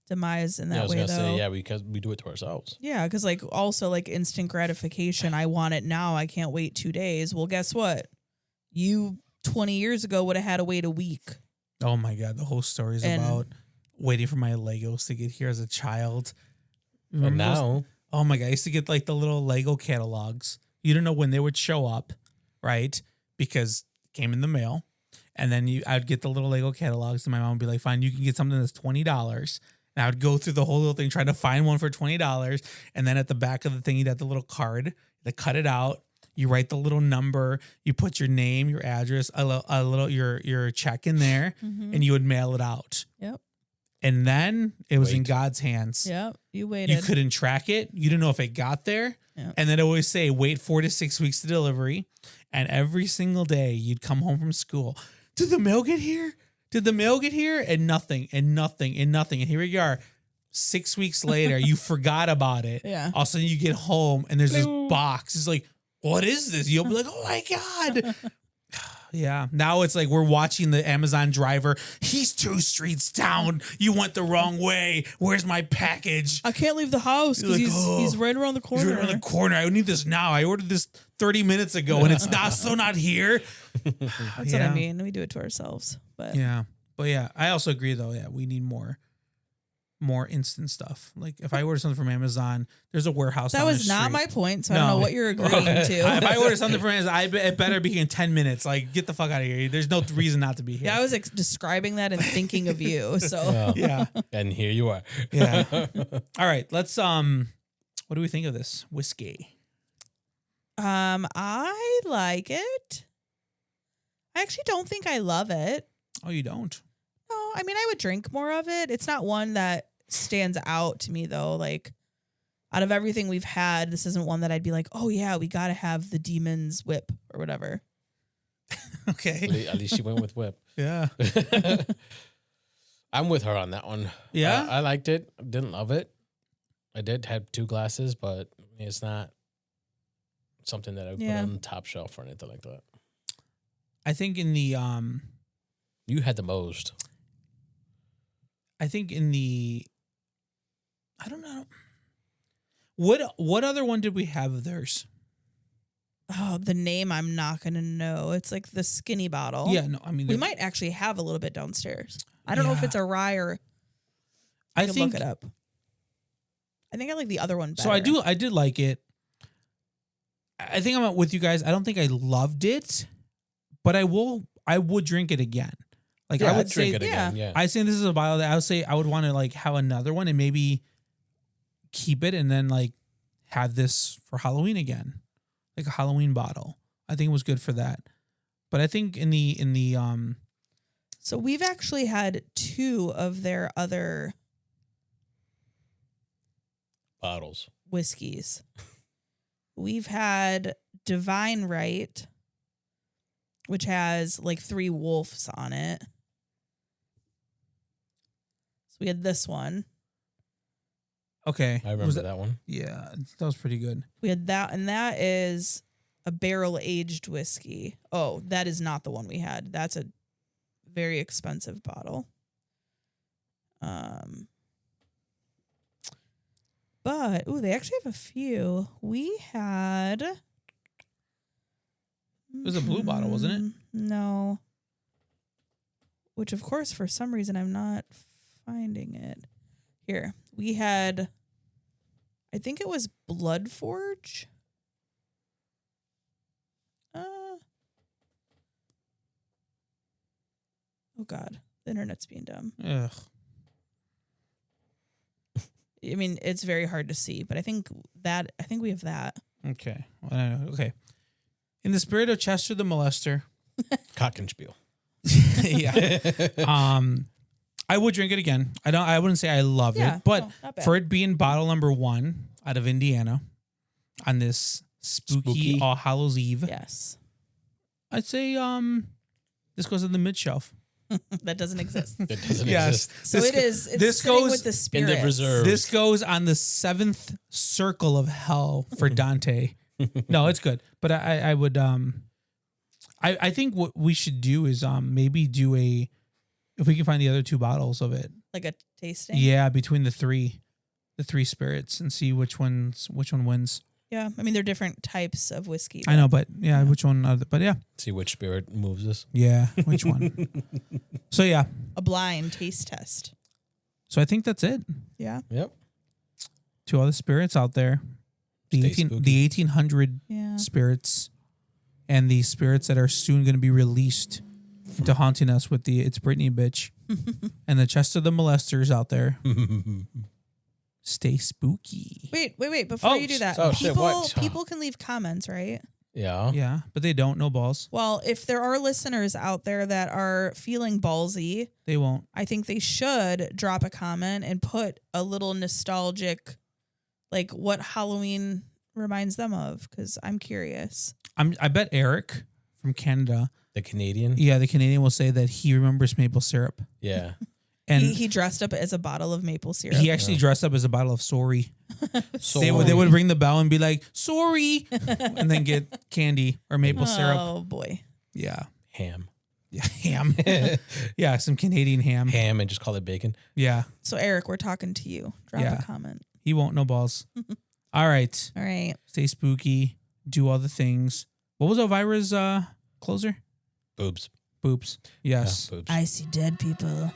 Speaker 3: demise in
Speaker 4: Yeah, I
Speaker 3: that
Speaker 4: was
Speaker 3: way,
Speaker 4: gonna
Speaker 3: though.
Speaker 4: say, yeah, because we do it to ourselves.
Speaker 3: Yeah, because like also like instant gratification. I want it now. I can't wait 2 days. Well, guess what? You 20 years ago would have had to wait a week.
Speaker 2: Oh my God. The whole story is
Speaker 3: And-
Speaker 2: about waiting for my Legos to get here as a child.
Speaker 4: And
Speaker 2: Remember those-
Speaker 4: now,
Speaker 2: Oh my God. I used to get like the little Lego catalogs. You don't know when they would show up, right? Because it came in the mail. And then I'd get the little Lego catalogs and my mom would be like, fine, you can get something that's $20. And I would go through the whole little thing trying to find one for $20. And then at the back of the thing, you'd have the little card. They cut it out. You write the little number. You put your name, your address, a little your check in there, and you would mail it out.
Speaker 3: Yep.
Speaker 2: And then it was in
Speaker 4: Wait.
Speaker 2: God's hands.
Speaker 3: Yep. You waited.
Speaker 2: You couldn't track it. You didn't know if it got there.
Speaker 3: Yep.
Speaker 2: And then it always say wait 4 to 6 weeks to delivery. And every single day you'd come home from school. Did the mail get here? Did the mail get here? And nothing, and nothing, and nothing. And here we are. 6 weeks later, you forgot about it.
Speaker 3: Yeah.
Speaker 2: All of a sudden you get home and there's this box. It's like, what is this? You'll be like, oh my God. Yeah. Now it's like we're watching the Amazon driver. He's 2 streets down. You went the wrong way. Where's my package?
Speaker 3: I can't leave the house because
Speaker 2: You're like,
Speaker 3: he's
Speaker 2: oh,
Speaker 3: right around the
Speaker 2: He's
Speaker 3: corner.
Speaker 2: right around the corner. I need this now. I ordered this 30 minutes ago and it's not here.
Speaker 3: That's what I mean. We do it to ourselves. But
Speaker 2: Yeah. But yeah, I also agree though. Yeah, we need more instant stuff. Like if I order something from Amazon, there's a warehouse.
Speaker 3: that
Speaker 2: down the
Speaker 3: was not
Speaker 2: street.
Speaker 3: my point. So I
Speaker 2: No.
Speaker 3: don't know what you're agreeing to.
Speaker 2: If I order something from Amazon, it better be in 10 minutes. Like get the fuck out of here. There's no reason not to be here.
Speaker 3: Yeah, I was describing that and thinking of you. So
Speaker 2: Yeah.
Speaker 4: and here you are.
Speaker 2: Yeah. All right. Let's what do we think of this whiskey?
Speaker 3: I like it. I actually don't think I love it.
Speaker 2: Oh, you don't?
Speaker 3: No, I mean I would drink more of it. It's not one that stands out to me though. Like out of everything we've had, this isn't one that I'd be like, oh yeah, we gotta have the Demon's Whip or whatever.
Speaker 2: Okay.
Speaker 4: At least she went with whip.
Speaker 2: Yeah.
Speaker 4: I'm with her on that one.
Speaker 2: Yeah?
Speaker 4: I liked it. Didn't love it. I did have 2 glasses, but it's not something that I would
Speaker 3: Yeah.
Speaker 4: put on the top shelf or anything like that.
Speaker 2: I think in the
Speaker 4: You had the most.
Speaker 2: I don't know. What other one did we have of theirs?
Speaker 3: Oh, the name I'm not gonna know. It's like the skinny bottle.
Speaker 2: Yeah, no, I mean
Speaker 3: We might actually have a little bit downstairs. I don't know if
Speaker 2: Yeah.
Speaker 3: it's a rye or
Speaker 2: I
Speaker 3: I could
Speaker 2: think
Speaker 3: look it up. I think I like the other one better.
Speaker 2: so. I did like it. I think I'm with you guys. I don't think I loved it, but I would drink it again. Like I would
Speaker 4: drink
Speaker 2: say
Speaker 4: it again. Yeah.
Speaker 2: I say this is a bottle that I would say I would want to like have another one and maybe keep it and then like have this for Halloween again, like a Halloween bottle. I think it was good for that. But I think in the
Speaker 3: So we've actually had 2 of their other
Speaker 4: Bottles.
Speaker 3: whiskeys. We've had Divine Right, which has like 3 wolves on it. So we had this one.
Speaker 2: okay,
Speaker 4: I remember that one.
Speaker 2: Yeah, that was pretty good.
Speaker 3: We had that, and that is a barrel aged whiskey. Oh, that is not the one we had. That's a very expensive bottle. But they actually have a few. We had
Speaker 2: It was a blue bottle, wasn't it?
Speaker 3: No. Which, of course, for some reason, I'm not finding it. Here. We had, I think it was Blood Forge. Oh, God. The internet's being dumb.
Speaker 2: Ugh.
Speaker 3: I mean, it's very hard to see, but I think we have that.
Speaker 2: Okay. Well, I know. Okay. In the spirit of Chester the Molester,
Speaker 4: Cock and spiel.
Speaker 2: yeah. I would drink it again. I wouldn't say I love
Speaker 3: Yeah,
Speaker 2: it, but
Speaker 3: no, not bad.
Speaker 2: for it being bottle number 1 out of Indiana on this spooky All Hallows Eve,
Speaker 3: Yes.
Speaker 2: I'd say this goes in the mid shelf.
Speaker 3: That doesn't exist.
Speaker 4: It doesn't
Speaker 2: Yes.
Speaker 4: exist.
Speaker 3: So it's
Speaker 2: this
Speaker 3: sitting
Speaker 2: goes
Speaker 3: with the
Speaker 4: in
Speaker 3: spirits.
Speaker 4: the reserve.
Speaker 2: This goes on the 7th circle of hell for Dante. No, it's good, but I would I think what we should do is maybe do if we can find the other 2 bottles of it,
Speaker 3: Like a tasting?
Speaker 2: Yeah, between the three spirits, and see which one wins.
Speaker 3: Yeah. I mean, they're different types of whiskey.
Speaker 2: I know, but yeah, which one? But yeah,
Speaker 4: See which spirit moves us.
Speaker 2: yeah, which one? So yeah,
Speaker 3: A blind taste test.
Speaker 2: so I think that's it.
Speaker 3: Yeah.
Speaker 4: Yep.
Speaker 2: To all the spirits out there, the
Speaker 4: Stay spooky.
Speaker 2: the 1800
Speaker 3: Yeah.
Speaker 2: spirits, and the spirits that are soon going to be released to haunting us with the It's Britney bitch, and the chest of the molesters out there. Stay spooky.
Speaker 3: Wait. Before
Speaker 2: Oh,
Speaker 3: you do that,
Speaker 4: oh, shit,
Speaker 3: people
Speaker 4: what?
Speaker 3: people can leave comments, right?
Speaker 4: Yeah.
Speaker 2: Yeah, but they don't. No balls.
Speaker 3: Well, if there are listeners out there that are feeling ballsy,
Speaker 2: They won't.
Speaker 3: I think they should drop a comment and put a little nostalgic, like what Halloween reminds them of, because I'm curious.
Speaker 2: I bet Eric from Canada,
Speaker 4: The Canadian.
Speaker 2: yeah, the Canadian, will say that he remembers maple syrup,
Speaker 4: Yeah.
Speaker 2: and
Speaker 3: He dressed up as a bottle of maple syrup.
Speaker 2: he actually dressed up as a bottle of sorry.
Speaker 4: So
Speaker 2: They would ring the bell and be like, sorry, and then get candy or maple syrup.
Speaker 3: Oh boy.
Speaker 2: Yeah.
Speaker 4: ham.
Speaker 2: Yeah. Ham. Yeah. Some Canadian ham.
Speaker 4: Ham and just call it bacon.
Speaker 2: Yeah.
Speaker 3: So Eric, we're talking to you. Drop
Speaker 2: Yeah.
Speaker 3: a comment.
Speaker 2: He won't know balls. All right.
Speaker 3: All right.
Speaker 2: Stay spooky. Do all the things. What was Elvira's closer?
Speaker 4: Boobs.
Speaker 2: Boobs. Yes.
Speaker 4: Yeah, boobs.
Speaker 3: I see dead people.